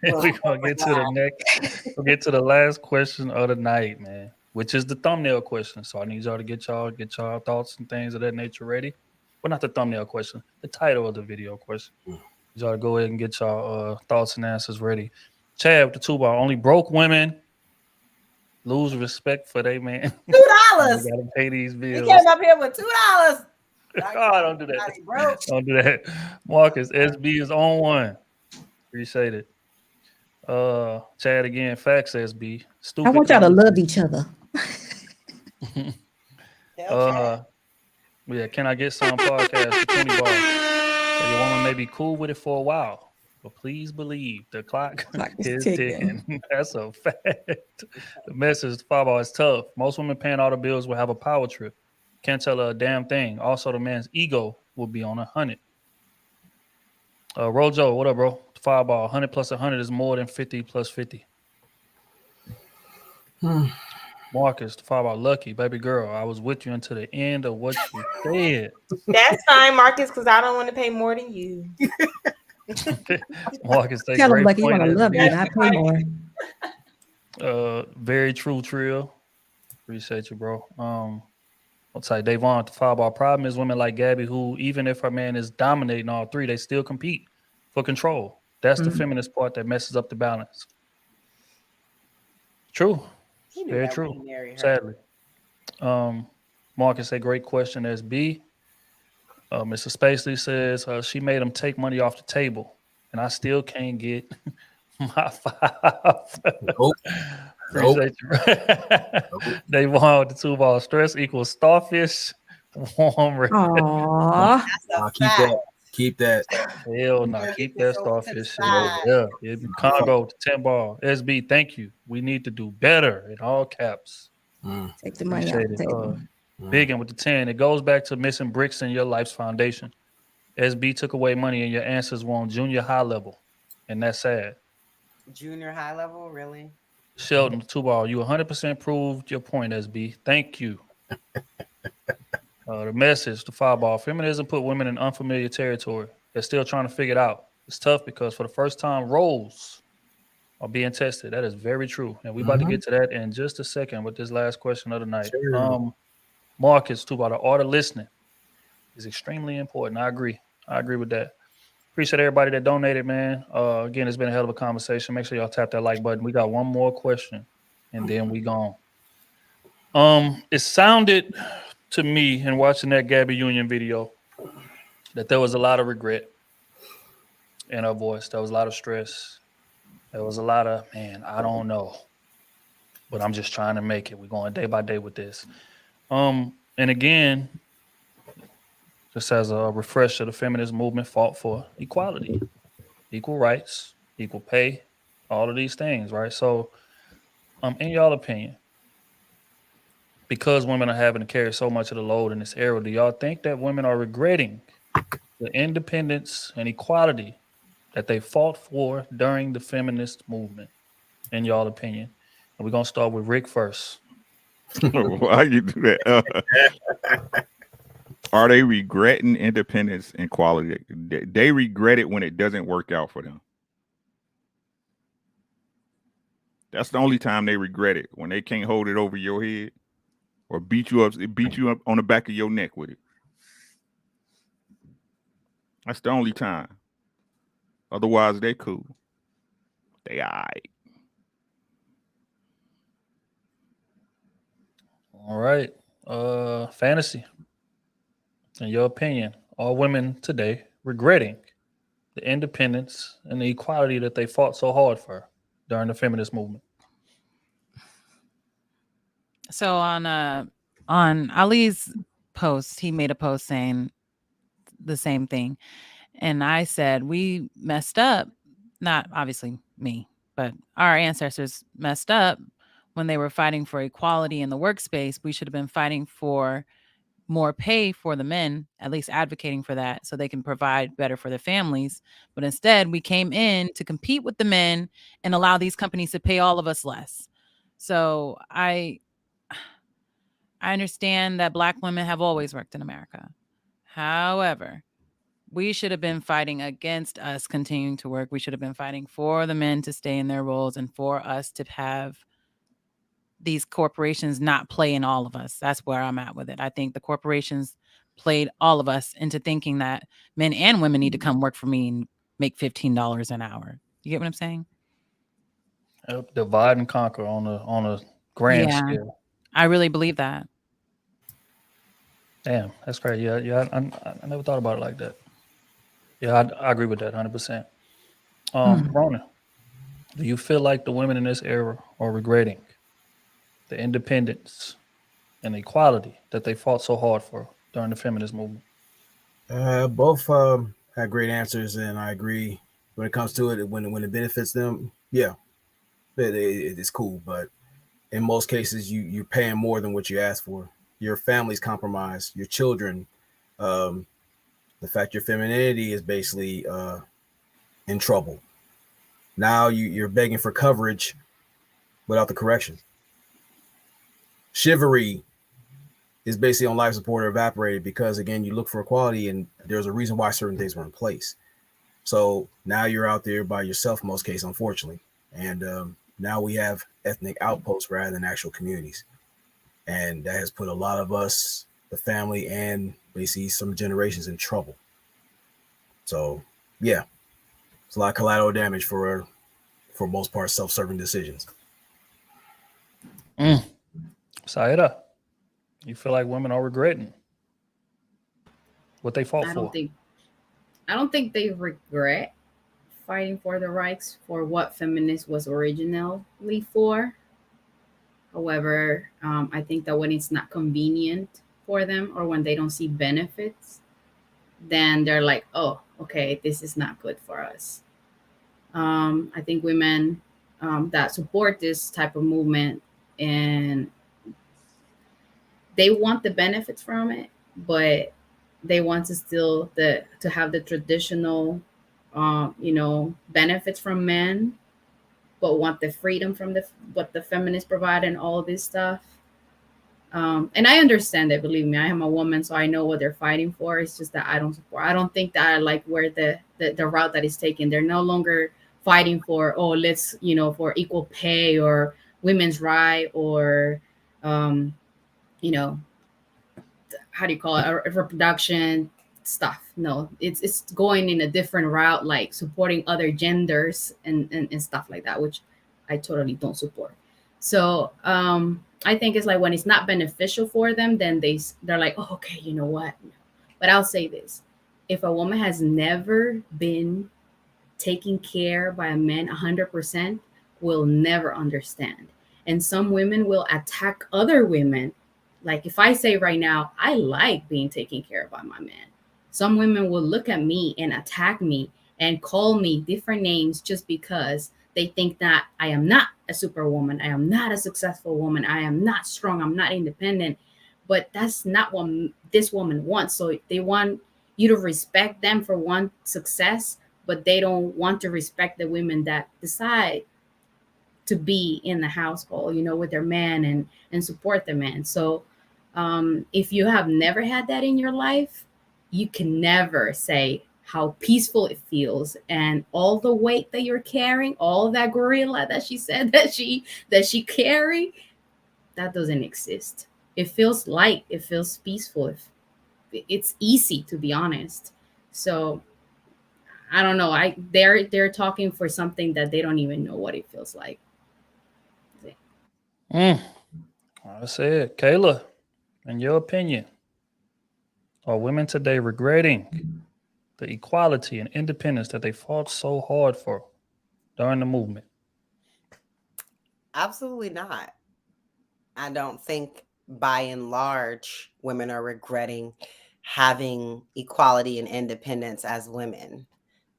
we're gonna get to the next. We'll get to the last question of the night, man, which is the thumbnail question. So I need y'all to get y'all thoughts and things of that nature ready. Well, not the thumbnail question, the title of the video question. Y'all go ahead and get y'all thoughts and answers ready. Chad with the 2 bar. Only broke women lose respect for they man. $2. They gotta pay these He bills. came up here with $2. Oh, don't do that. Don't do that. Marcus, SB is on one. Appreciate it. Chad again, facts SB. Stupid. I want y'all to love each other. Yeah, can I get some podcast for 20 bars? So your woman may be cool with it for a while, but please believe the clock is ticking. That's a fact. The message to 5 bars is tough. Most women paying all the bills will have a power trip. Can't tell her a damn thing. Also, the man's ego will be on 100. Rojo, what up, bro? 5 ball. 100 plus 100 is more than 50 plus 50. Marcus, the 5 ball. Lucky, baby girl. I was with you until the end of what you said. That's fine, Marcus, because I don't want to pay more than you. Marcus, they Tell him great like you point. want to love you, not pay more. Very true, Trill. Appreciate you, bro. I'll tell you, Davon, the 5 ball problem is women like Gabby who, even if her man is dominating all three, they still compete for control. That's the feminist part that messes up the balance. True. Very true. Sadly. Marcus, a great question. SB. Mr. Spacely says she made him take money off the table, and I still can't get my 5. Nope. Appreciate you. They want the 2 ball. Stress equals starfish. Warm. Aww. Keep that. Hell no. Keep that starfish shit over there. Congo to 10 ball. SB, thank you. We need to do better in all caps. Take the money out the table. Biggin with the 10. It goes back to missing bricks in your life's foundation. SB took away money and your answers were on junior high level. And that's sad. Junior high level, really? Sheldon, 2 ball. You 100% proved your point, SB. Thank you. The message, the 5 ball. Feminism put women in unfamiliar territory. They're still trying to figure it out. It's tough because for the first time, roles are being tested. That is very true. And we're about to get to that in just a second with this last question of the night. Sure. Marcus, too, about the art of listening is extremely important. I agree with that. Appreciate everybody that donated, man. Again, it's been a hell of a conversation. Make sure y'all tap that like button. We got one more question, and then we gone. It sounded to me in watching that Gabby Union video that there was a lot of regret in her voice. There was a lot of stress. There was a lot of, man, I don't know, but I'm just trying to make it. We're going day by day with this. And again, just as a refresher, the feminist movement fought for equality, equal rights, equal pay, all of these things, right? So, in y'all opinion, because women are having to carry so much of the load in this era, do y'all think that women are regretting the independence and equality that they fought for during the feminist movement, in y'all opinion? And we're gonna start with Rick first. Why you do that? Are they regretting independence and quality? They regret it when it doesn't work out for them. That's the only time they regret it, when they can't hold it over your head or beat you up on the back of your neck with it. That's the only time. Otherwise, they cool. They all right. All right. Fantasy. In your opinion, are women today regretting the independence and the equality that they fought so hard for during the feminist movement? So on Ali's post, he made a post saying the same thing. And I said, we messed up, not obviously me, but our ancestors messed up when they were fighting for equality in the workspace. We should have been fighting for more pay for the men, at least advocating for that so they can provide better for their families. But instead, we came in to compete with the men and allow these companies to pay all of us less. So I understand that Black women have always worked in America. However, we should have been fighting against us continuing to work. We should have been fighting for the men to stay in their roles and for us to have these corporations not play in all of us. That's where I'm at with it. I think the corporations played all of us into thinking that men and women need to come work for me and make $15 an hour. You get what I'm saying? Divide and conquer on a grand scale. I really believe that. Damn, that's crazy. Yeah. I never thought about it like that. Yeah, I agree with that 100%. Rona, do you feel like the women in this era are regretting the independence and equality that they fought so hard for during the feminist movement? Both had great answers, and I agree when it comes to it. When it benefits them, yeah, it's cool. But in most cases, you're paying more than what you asked for. Your family's compromised. Your children, the fact your femininity is basically in trouble. Now you're begging for coverage without the correction. Chivalry is basically on life support or evaporated because, again, you look for equality and there's a reason why certain things were in place. So now you're out there by yourself in most cases, unfortunately. And now we have ethnic outposts rather than actual communities. And that has put a lot of us, the family, and basically some generations in trouble. So, yeah, it's a lot of collateral damage for most part, self-serving decisions. Saida, you feel like women are regretting what they fought for? I don't think they regret fighting for the rights for what feminist was originally for. However, I think that when it's not convenient for them or when they don't see benefits, then they're like, oh, okay, this is not good for us. I think women that support this type of movement, and they want the benefits from it, but they want to still to have the traditional, benefits from men, but want the freedom from what the feminists provide and all this stuff. And I understand it. Believe me, I am a woman, so I know what they're fighting for. It's just that I don't support. I don't think that I like where the route that is taken. They're no longer fighting for let's for equal pay or women's right or how do you call it, a reproduction stuff. No, it's going in a different route, like supporting other genders and stuff like that, which I totally don't support. So I think it's like when it's not beneficial for them, then they're like, oh, okay, you know what? But I'll say this: if a woman has never been taken care by a man 100%, will never understand. And some women will attack other women Like if I say right now, I like being taken care of by my man, some women will look at me and attack me and call me different names just because they think that I am not a superwoman, I am not a successful woman, I am not strong, I'm not independent. But that's not what this woman wants. So they want you to respect them for one success, but they don't want to respect the women that decide to be in the household, you know, with their man and support the man. So if you have never had that in your life, you can never say how peaceful it feels, and all the weight that you're carrying, all that gorilla that she said that she carry, that doesn't exist. It feels light, it feels peaceful, it's easy, to be honest. So I don't know. They're talking for something that they don't even know what it feels like. I said, Kayla, in your opinion, are women today regretting the equality and independence that they fought so hard for during the movement? Absolutely not. I don't think by and large women are regretting having equality and independence as women.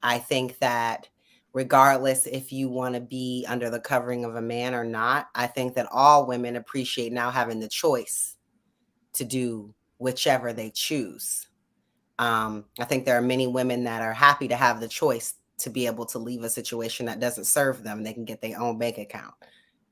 I think that regardless if you want to be under the covering of a man or not, I think that all women appreciate now having the choice to do whichever they choose. I think there are many women that are happy to have the choice to be able to leave a situation that doesn't serve them. They can get their own bank account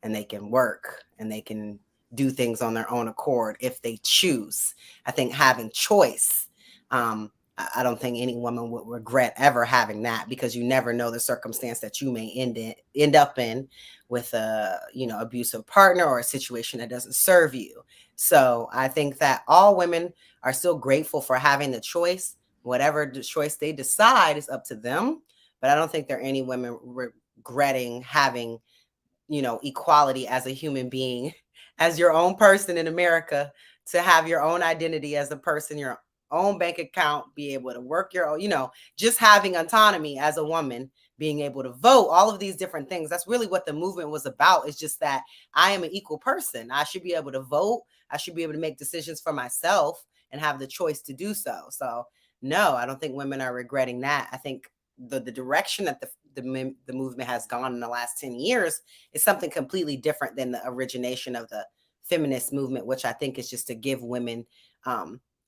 and they can work and they can do things on their own accord if they choose. I think having choice, I don't think any woman would regret ever having that, because you never know the circumstance that you may end up in with a, you know, abusive partner or a situation that doesn't serve you. So I think that all women are still grateful for having the choice. Whatever the choice they decide is up to them. But I don't think there are any women regretting having, you know, equality as a human being, as your own person in America, to have your own identity as a person, your own bank account, be able to work your own, you know, just having autonomy as a woman, being able to vote, all of these different things. That's really what the movement was about. It's just that I am an equal person. I should be able to vote. I should be able to make decisions for myself and have the choice to do so. So no, I don't think women are regretting that. I think the direction that the movement has gone in the last 10 years is something completely different than the origination of the feminist movement, which I think is just to give women,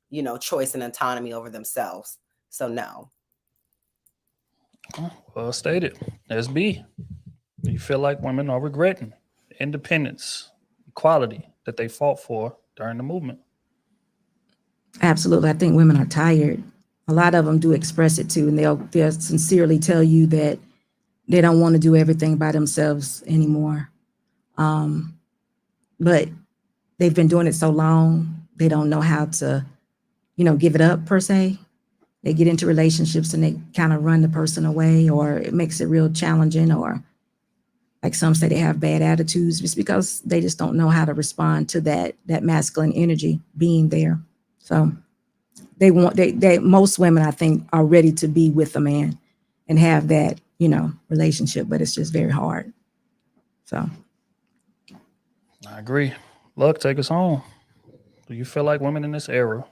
you know, choice and autonomy over themselves. So no. Well stated. SB, do you feel like women are regretting the independence, equality that they fought for during the movement? Absolutely. I think women are tired. A lot of them do express it too, and they'll sincerely tell you that they don't want to do everything by themselves anymore. But they've been doing it so long, they don't know how to, you know, give it up per se. They get into relationships and they kind of run the person away, or it makes it real challenging, or like some say they have bad attitudes just because they just don't know how to respond to that masculine energy being there. So they most women, I think, are ready to be with a man and have that, you know, relationship, but it's just very hard. So I agree. Luck, take us home. Do you feel like women in this era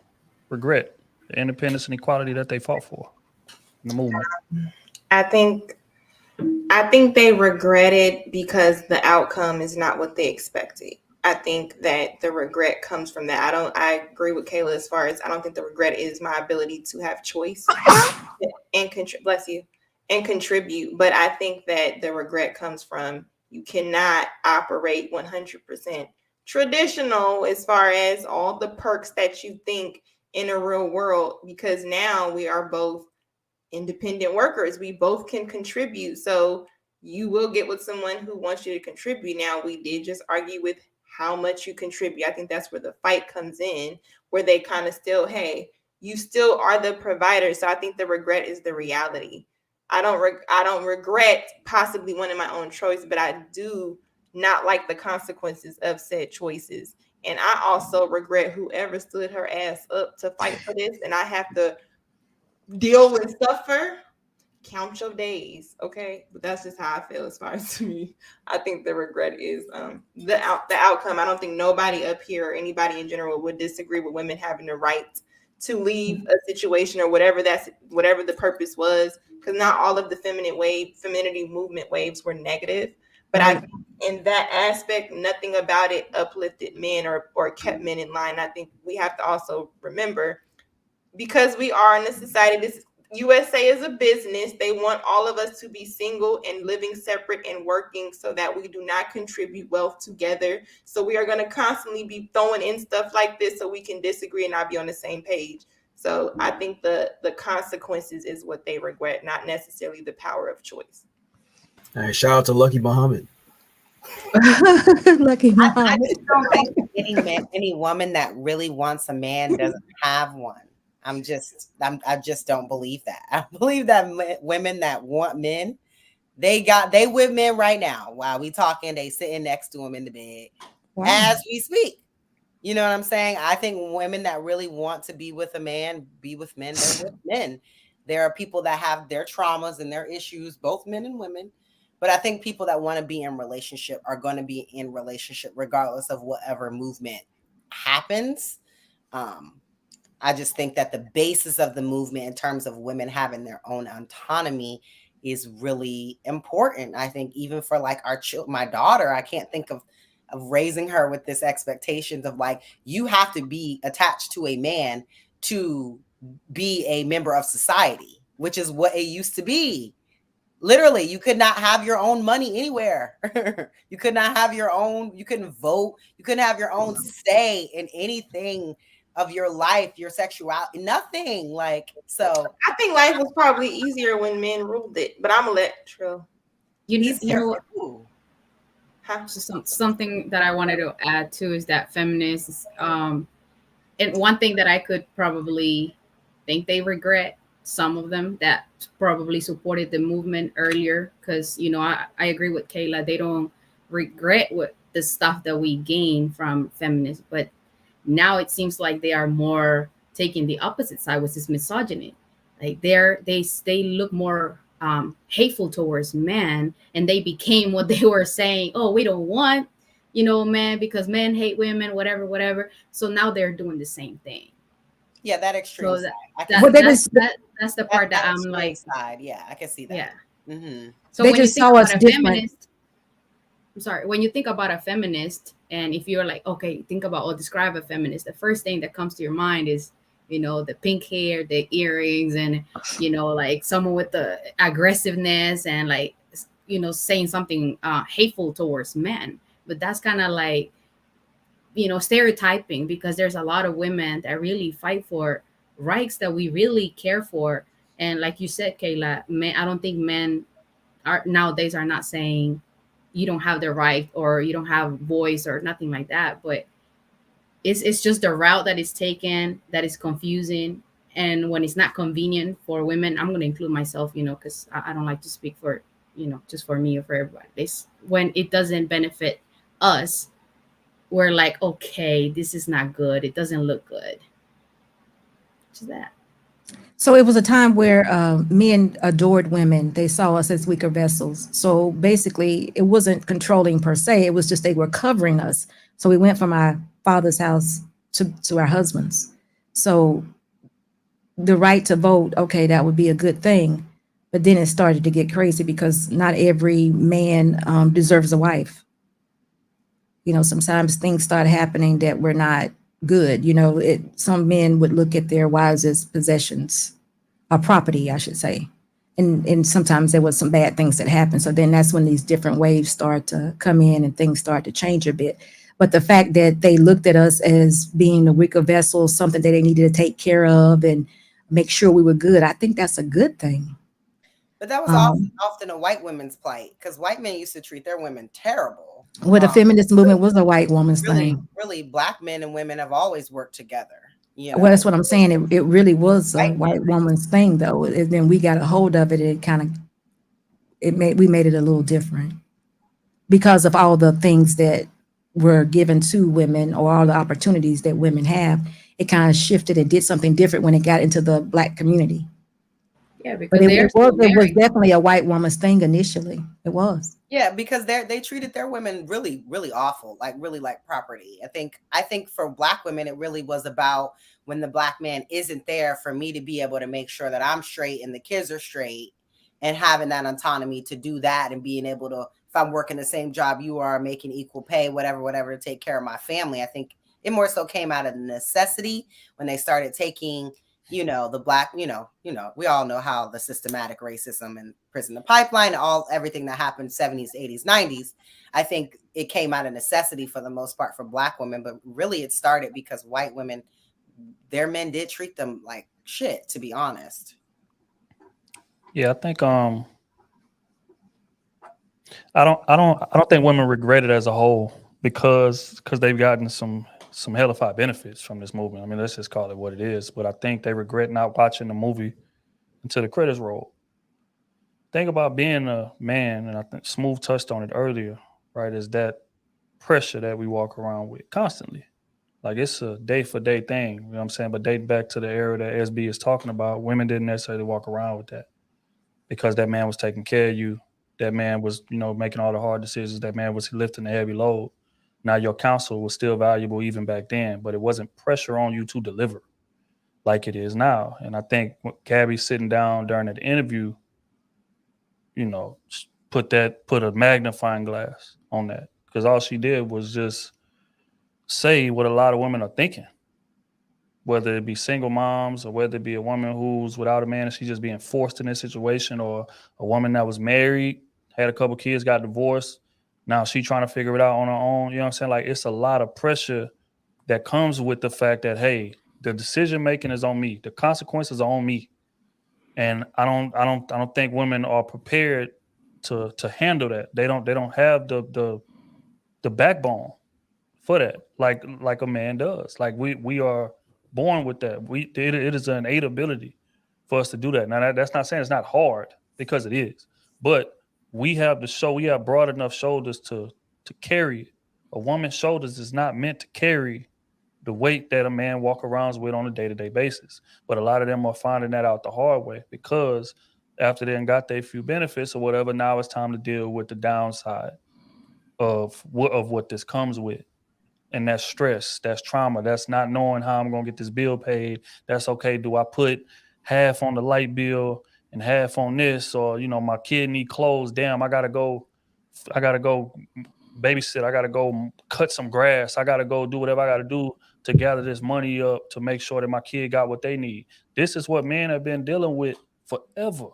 regret the independence and equality that they fought for in the movement? I think they regret it because the outcome is not what they expected. I think that the regret comes from that. I agree with Kayla as far as I don't think the regret is my ability to have choice and contribute. But I think that the regret comes from you cannot operate 100% traditional as far as all the perks that you think in a real world, because now we are both independent workers. We both can contribute. So you will get with someone who wants you to contribute. Now, we did just argue with how much you contribute. I think that's where the fight comes in, where they kind of still, hey, you still are the provider. So I think the regret is the reality. I don't regret possibly wanting my own choice, but I do not like the consequences of said choices. And I also regret whoever stood her ass up to fight for this, and I have to deal and suffer count your days, okay? But that's just how I feel as far as to me. I think the regret is the outcome. I don't think nobody up here or anybody in general would disagree with women having the right to leave a situation or whatever the purpose was, because not all of the femininity movement waves were negative. But I think in that aspect, nothing about it uplifted men or kept men in line. I think we have to also remember, because we are in a society, this USA is a business. They want all of us to be single and living separate and working so that we do not contribute wealth together. So we are going to constantly be throwing in stuff like this so we can disagree and not be on the same page. So I think the consequences is what they regret, not necessarily the power of choice. All right, shout out to Lucky Muhammad. Lucky I Muhammad. just don't think any woman that really wants a man doesn't have one. I just don't believe that. I believe that women that want men, they with men right now. While we talking, they sitting next to them in the bed as we speak. You know what I'm saying? I think women that really want to be with a man, be with men, they're with men. There are people that have their traumas and their issues, both men and women. But I think people that want to be in relationship are going to be in relationship regardless of whatever movement happens. I just think that the basis of the movement in terms of women having their own autonomy is really important. I think even for like my daughter, I can't think of raising her with this expectations of like, you have to be attached to a man to be a member of society, which is what it used to be. Literally, you could not have your own money anywhere. You could not have your own, you couldn't vote, you couldn't have your own say in anything of your life, your sexuality, nothing. Like, so I think life was probably easier when men ruled it, but I'm gonna let Trill. You know, something that I wanted to add too is that feminists, and one thing that I could probably think they regret, some of them that probably supported the movement earlier, because you know I agree with Kayla, they don't regret what the stuff that we gained from feminists, but now it seems like they are more taking the opposite side, which is misogyny. Like they look more hateful towards men, and they became what they were saying. Oh, we don't want, men because men hate women, whatever. So now they're doing the same thing. Yeah, that extreme so side. That's the part that I'm like, side. Yeah, I can see that. Yeah. Mm-hmm. So when you think about a feminist, I'm sorry, when you think about a feminist, and if you're like, okay, think about or describe a feminist, the first thing that comes to your mind is, the pink hair, the earrings, and, like someone with the aggressiveness and like, saying something hateful towards men. But that's kind of like, stereotyping, because there's a lot of women that really fight for rights that we really care for. And like you said, Kayla, I don't think men nowadays are not saying you don't have the right or you don't have voice or nothing like that, but it's just the route that is taken that is confusing. And when it's not convenient for women, I'm going to include myself, because I don't like to speak for, just for me or for everybody. When it doesn't benefit us, we're like, okay, this is not good. It doesn't look good. Just that. So it was a time where men adored women. They saw us as weaker vessels. So basically, it wasn't controlling per se. It was just they were covering us. So we went from our father's house to our husband's. So the right to vote, okay, that would be a good thing. But then it started to get crazy because not every man deserves a wife. Sometimes things start happening that were not good. Some men would look at their wives as possessions or property, I should say. And sometimes there was some bad things that happened. So then that's when these different waves start to come in and things start to change a bit. But the fact that they looked at us as being the weaker vessel, something that they needed to take care of and make sure we were good, I think that's a good thing. But that was often a white women's plight, because white men used to treat their women terrible. Well, the feminist movement was a white woman's thing. Really, black men and women have always worked together. Well, that's what I'm saying. It really was a white woman's thing, though. And then we got a hold of it. We made it a little different because of all the things that were given to women or all the opportunities that women have. It kind of shifted and did something different when it got into the Black community. Yeah, because But it they're was, still it was married. definitely a white woman's thing initially. It was. Yeah, because they treated their women really, really awful, like really like property. I think for Black women, it really was about when the Black man isn't there for me to be able to make sure that I'm straight and the kids are straight, and having that autonomy to do that, and being able to, if I'm working the same job you are, making equal pay, whatever, to take care of my family. I think it more so came out of necessity when they started taking, the Black, we all know how the systematic racism and prison, the pipeline, everything that happened 70s, 80s, 90s. I think it came out of necessity for the most part for Black women, but really it started because white women, their men did treat them like shit, to be honest. Yeah, I think I don't think women regret it as a whole because they've gotten some hellified benefits from this movement. I mean, let's just call it what it is. But I think they regret not watching the movie until the credits roll. Think about being a man, and I think Smooth touched on it earlier, right? Is that pressure that we walk around with constantly. Like it's a day for day thing, you know what I'm saying? But dating back to the era that SB is talking about, women didn't necessarily walk around with that because that man was taking care of you. That man was, making all the hard decisions. That man was lifting the heavy load. Now your counsel was still valuable even back then, but it wasn't pressure on you to deliver like it is now. And I think Gabby sitting down during that interview, put a magnifying glass on that because all she did was just say what a lot of women are thinking, whether it be single moms or whether it be a woman who's without a man and she's just being forced in this situation, or a woman that was married, had a couple kids, got divorced. Now she trying to figure it out on her own. You know what I'm saying? Like it's a lot of pressure that comes with the fact that, hey, the decision making is on me. The consequences are on me. And I don't think women are prepared to handle that. They don't have the backbone for that, like a man does. Like we are born with that. It is an innate ability for us to do that. Now that's not saying it's not hard, because it is, but we have broad enough shoulders to carry it. A woman's shoulders is not meant to carry the weight that a man walk around with on a day-to-day basis. But a lot of them are finding that out the hard way, because after they got their few benefits or whatever, now it's time to deal with the downside of what this comes with. And that's stress, that's trauma, that's not knowing how I'm going to get this bill paid. That's okay. Do I put half on the light bill and half on this? Or, my kid need clothes. Damn, I got to go babysit. I got to go cut some grass. I got to go do whatever I got to do to gather this money up to make sure that my kid got what they need. This is what men have been dealing with forever,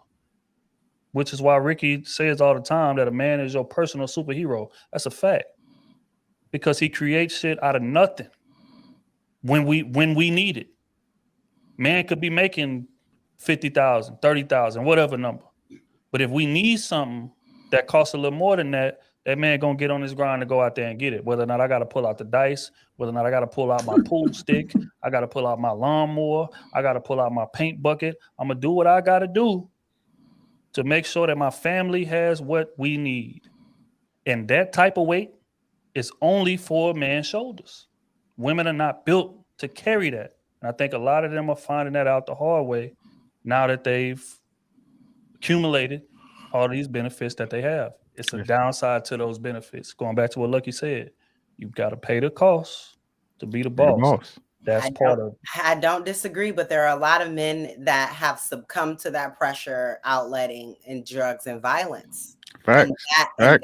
which is why Ricky says all the time that a man is your personal superhero. That's a fact. Because he creates shit out of nothing when we need it. Man could be making 50,000, 30,000, whatever number. But if we need something that costs a little more than that, that man gonna get on his grind to go out there and get it. Whether or not I gotta pull out the dice, whether or not I gotta pull out my pool stick, I gotta pull out my lawnmower, I gotta pull out my paint bucket. I'm gonna do what I gotta do to make sure that my family has what we need. And that type of weight is only for man's shoulders. Women are not built to carry that. And I think a lot of them are finding that out the hard way now that they've accumulated all these benefits that they have. It's a downside to those benefits. Going back to what Lucky said, you've got to pay the cost to be the boss. That's part of it. I don't disagree, but there are a lot of men that have succumbed to that pressure outletting in drugs and violence. Facts. And that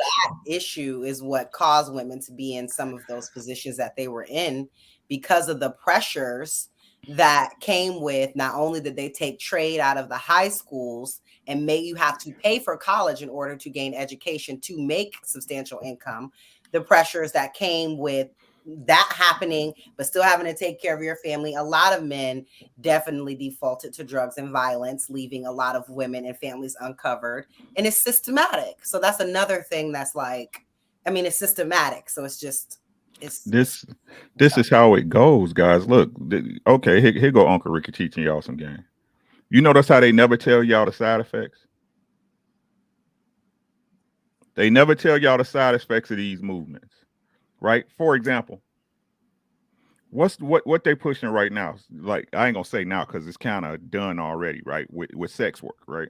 issue is what caused women to be in some of those positions that they were in, because of the pressures that came with, not only did they take trade out of the high schools and you have to pay for college in order to gain education to make substantial income, the pressures that came with that happening, but still having to take care of your family. A lot of men definitely defaulted to drugs and violence, leaving a lot of women and families uncovered. And it's systematic. So that's another thing that's like, it's systematic. So it's just, this is how it goes, guys. Look, okay, here go Uncle Ricky teaching y'all some game. You notice how they never tell y'all the side effects? They never tell y'all the side effects of these movements, right? For example, what they pushing right now? Like, I ain't gonna say now because it's kind of done already, right? With sex work, right?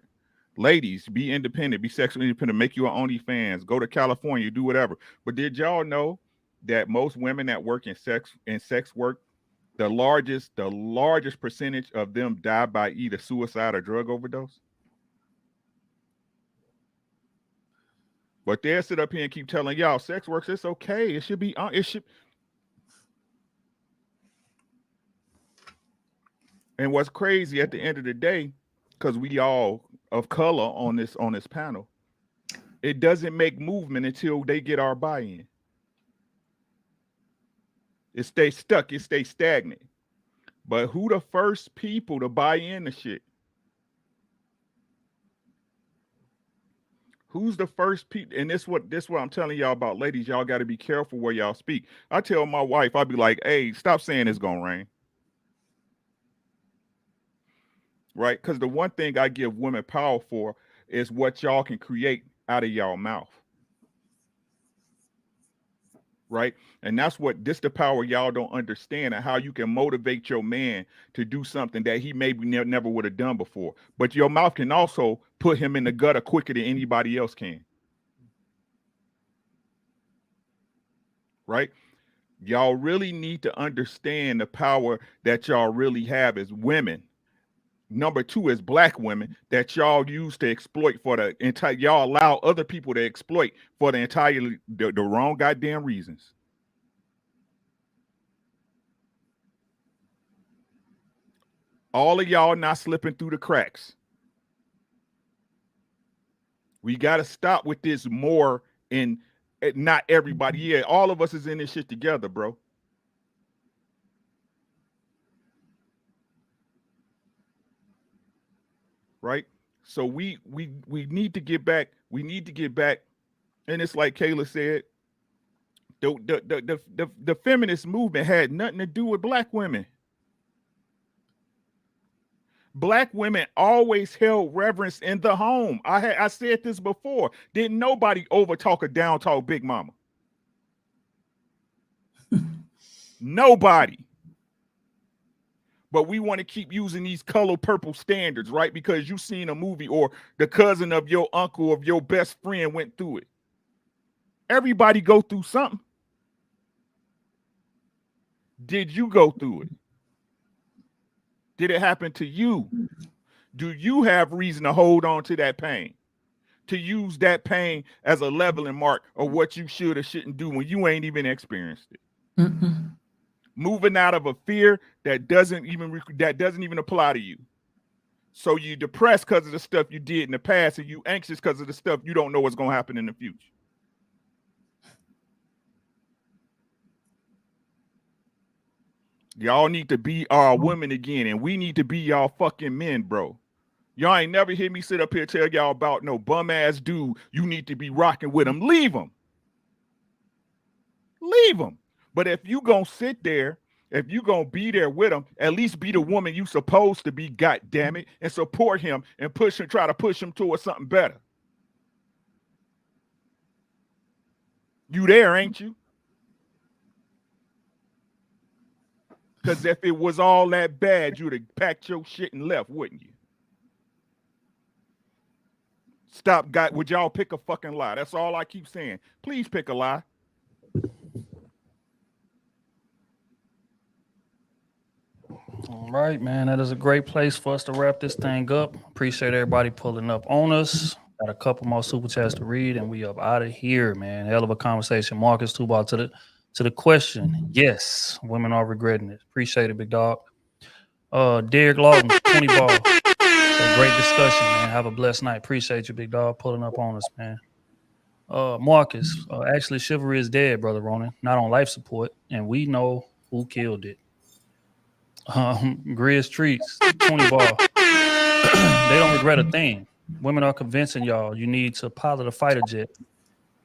Ladies, be independent, be sexually independent, make your OnlyFans, go to California, do whatever. But did y'all know that most women that work in sex work, the largest percentage of them die by either suicide or drug overdose? But they'll sit up here and keep telling y'all sex works, it's okay. It should be it should. And what's crazy at the end of the day, because we all of color on this panel, it doesn't make movement until they get our buy-in. It stays stuck, it stays stagnant. But who the first people to buy in to shit? Who's the first people? And this what I'm telling y'all about, ladies. Y'all got to be careful where y'all speak. I tell my wife, I'll be like, hey, stop saying it's gonna rain. Right? Because the one thing I give women power for is what y'all can create out of y'all mouth. Right? And that's the power y'all don't understand, and how you can motivate your man to do something that he maybe never would have done before. But your mouth can also put him in the gutter quicker than anybody else can. Right? Y'all really need to understand the power that y'all really have as women. Number two is black women that y'all use to exploit for the entire. Y'all allow other people to exploit for the wrong goddamn reasons. All of y'all not slipping through the cracks. We got to stop with this more in not everybody. Yeah, all of us is in this shit together, bro. Right? So we need to get back. We need to get back. And it's like Kayla said, the feminist movement had nothing to do with black women. Black women always held reverence in the home. I said this before. Didn't nobody overtalk or downtalk Big Mama. Nobody. But we want to keep using these color purple standards, right? Because you seen a movie or the cousin of your uncle of your best friend went through it. Everybody go through something. Did you go through it? Did it happen to you? Do you have reason to hold on to that pain? To use that pain as a leveling mark of what you should or shouldn't do when you ain't even experienced it? Mm-mm. Moving out of a fear that doesn't even apply to you. So you depressed because of the stuff you did in the past, and you anxious because of the stuff you don't know what's going to happen in the future. Y'all need to be our women again, and we need to be y'all fucking men, bro. Y'all ain't never hear me sit up here tell y'all about no bum ass dude. You need to be rocking with him. Leave him. Leave him. But if you gonna sit there, if you gonna be there with him, at least be the woman you supposed to be, goddammit, and support him and push him, try to push him towards something better. You there, ain't you? Because if it was all that bad, you'd have packed your shit and left, wouldn't you? Stop, would y'all pick a fucking lie? That's all I keep saying. Please pick a lie. All right, man. That is a great place for us to wrap this thing up. Appreciate everybody pulling up on us. Got a couple more super chats to read, and we up out of here, man. Hell of a conversation. Marcus Tubal to the question. Yes, women are regretting it. Appreciate it, big dog. Derek Lawton, 20 ball. So great discussion, man. Have a blessed night. Appreciate you, big dog, pulling up on us, man. Marcus, actually, chivalry is dead, brother Ronan. Not on life support, and we know who killed it. Grizz Treats, 20 ball. They don't regret a thing. Women are convincing y'all you need to pilot a fighter jet,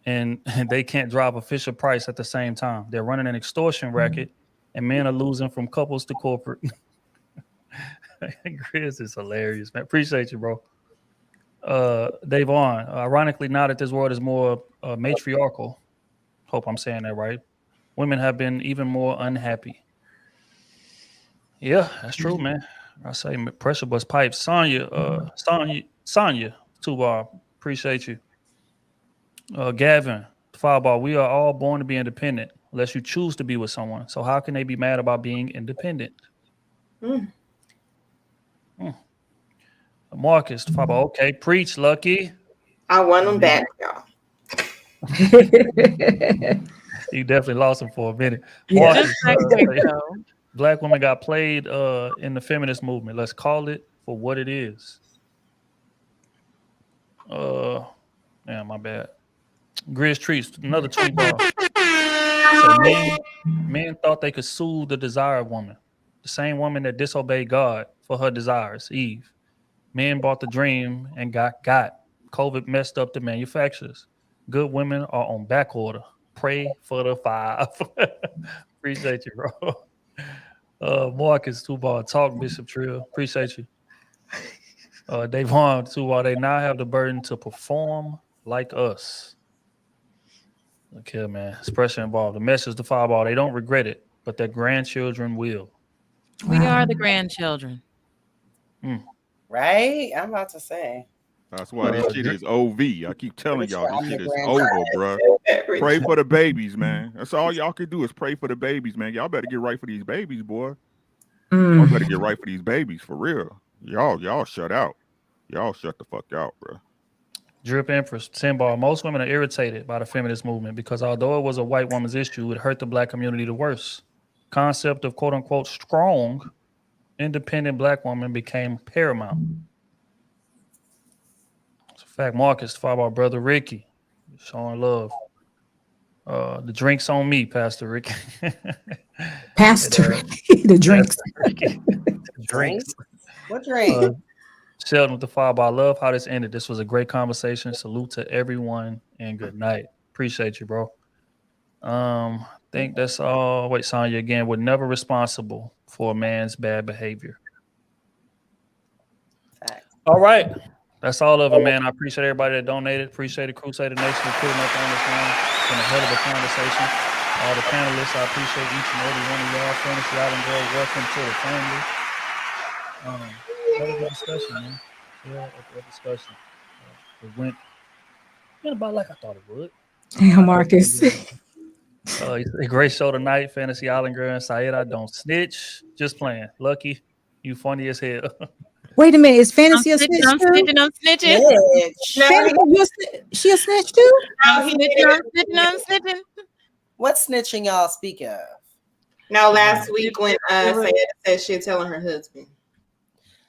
and they can't drive a Fisher Price at the same time. They're running an extortion racket, and men are losing from couples to corporate. Grizz is hilarious, man. Appreciate you, bro. Dave on. Ironically, now that this world is more matriarchal, hope I'm saying that right, women have been even more unhappy. Yeah, that's true, man. I say pressure bust pipes. Sonya, Tubar, appreciate you. Gavin, Fireball, we are all born to be independent unless you choose to be with someone. So how can they be mad about being independent? Marcus, Fireball, okay, preach, Lucky. I want them back, y'all. You definitely lost him for a minute. Yeah. Marcus, Just like black women got played in the feminist movement. Let's call it for what it is. Yeah, my bad. Grizz Treats, another tweet bar. So men thought they could soothe the desire woman, the same woman that disobeyed God for her desires, Eve. Men bought the dream and got. COVID messed up the manufacturers. Good women are on back order. Pray for the 5. Appreciate you, bro. Marcus, Tubar, talk Bishop Trill. Appreciate you. Davon, Tubar, they now have the burden to perform like us. Okay, man. It's pressure involved. The message to Fireball, they don't regret it, but their grandchildren will. We are the grandchildren. Right? I'm about to say. That's why this shit is OV. I keep telling y'all this shit is over, bro. Pray for the babies, man. That's all y'all can do is pray for the babies, man. Y'all better get right for these babies, boy. Y'all better get right for these babies, for real. Y'all shut out. Y'all shut the fuck out, bro. Drip Empress, Timbal, most women are irritated by the feminist movement because although it was a white woman's issue, it hurt the black community the worst. Concept of quote unquote strong, independent black woman became paramount. It's a fact. Marcus, Fireball brother Ricky, showing love. The drinks on me, Pastor Ricky. Pastor Ricky, the drinks. Drinks. What drink? Sheldon with the Fireball. I love how this ended. This was a great conversation. Salute to everyone and good night. Appreciate you, bro. Think that's all. Wait, Sonya again. We're never responsible for a man's bad behavior. All right. That's all of it, man. I appreciate everybody that donated. Appreciate the Crusader Nation for putting up on this one. It's been a hell of a conversation. All the panelists, I appreciate each and every one of y'all. Feminist, y'all and girls, welcome to the family. That was a discussion, man. Yeah, a discussion. It went about like I thought it would. Damn, Marcus. A great show tonight. Fantasy Island Girl and Said, I don't snitch. Just playing. Lucky, you funny as hell. Wait a minute, is Fantasy a snitch I'm too? snitching. She a snitch too? I'm snitching. What snitching y'all speak of? No, last week when Sayeda said she'd telling her husband.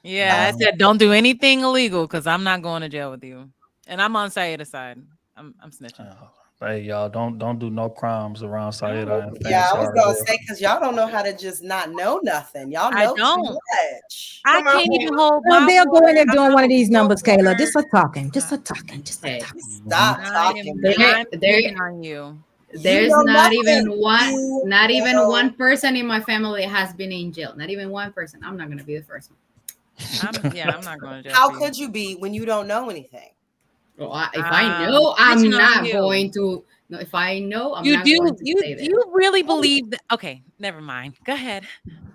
Yeah, I said don't do anything illegal because I'm not going to jail with you. And I'm on Sayeda's side. I'm snitching. Hey, y'all, don't do no crimes around Saida. And Yeah, I was Fantasy gonna Island say because y'all don't know how to just not know nothing. Y'all I know don't. too much. I can't even hold Well, my they'll go in there word. doing one of these numbers, Kayla. Just a talking. Stop talking. Stop talking. I'm picking on you. There's know not nothing. even one, You not even know. one person in my family has been in jail. Not even one person. I'm not gonna be the first one. I'm not going to jail. How for you. could you be when you don't know anything? Well, if I know, I'm snitching on not you. going to. No, if I know, I'm You not do going to say that. you really believe that? Okay, never mind. Go ahead.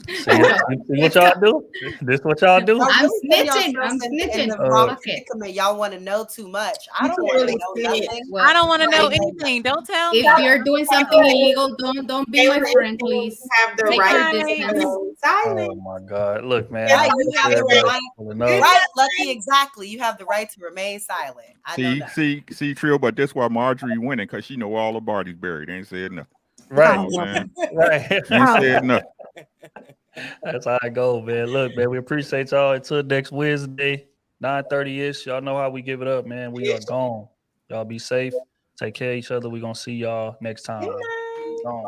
See what y'all do? This what y'all do? Y'all I'm really put snitching. yourselves I'm in snitching. the wrong Okay. predicament. Y'all want to know too much. I You don't can want really to know snitch. nothing. Well, I don't want to know Right. anything. Don't tell me. if you're doing something illegal, don't be my friend, please. Have the Take right your to distance. remain silent. Oh my God! Look, man. Yeah, I you have the everybody right. pulling up. Right, Lucky, exactly. You have the right to remain silent. I know that. See, Trill, but that's why Marjorie winning, because she know all the bodies buried. Ain't said nothing. Right, You know what I'm saying? right. Ain't said nothing. That's how I go, man. Look, man, we appreciate y'all. Until next Wednesday, 9:30-ish. Y'all know how we give it up, man. We are gone. Y'all be safe. Take care of each other. We're gonna see y'all next time. Gone.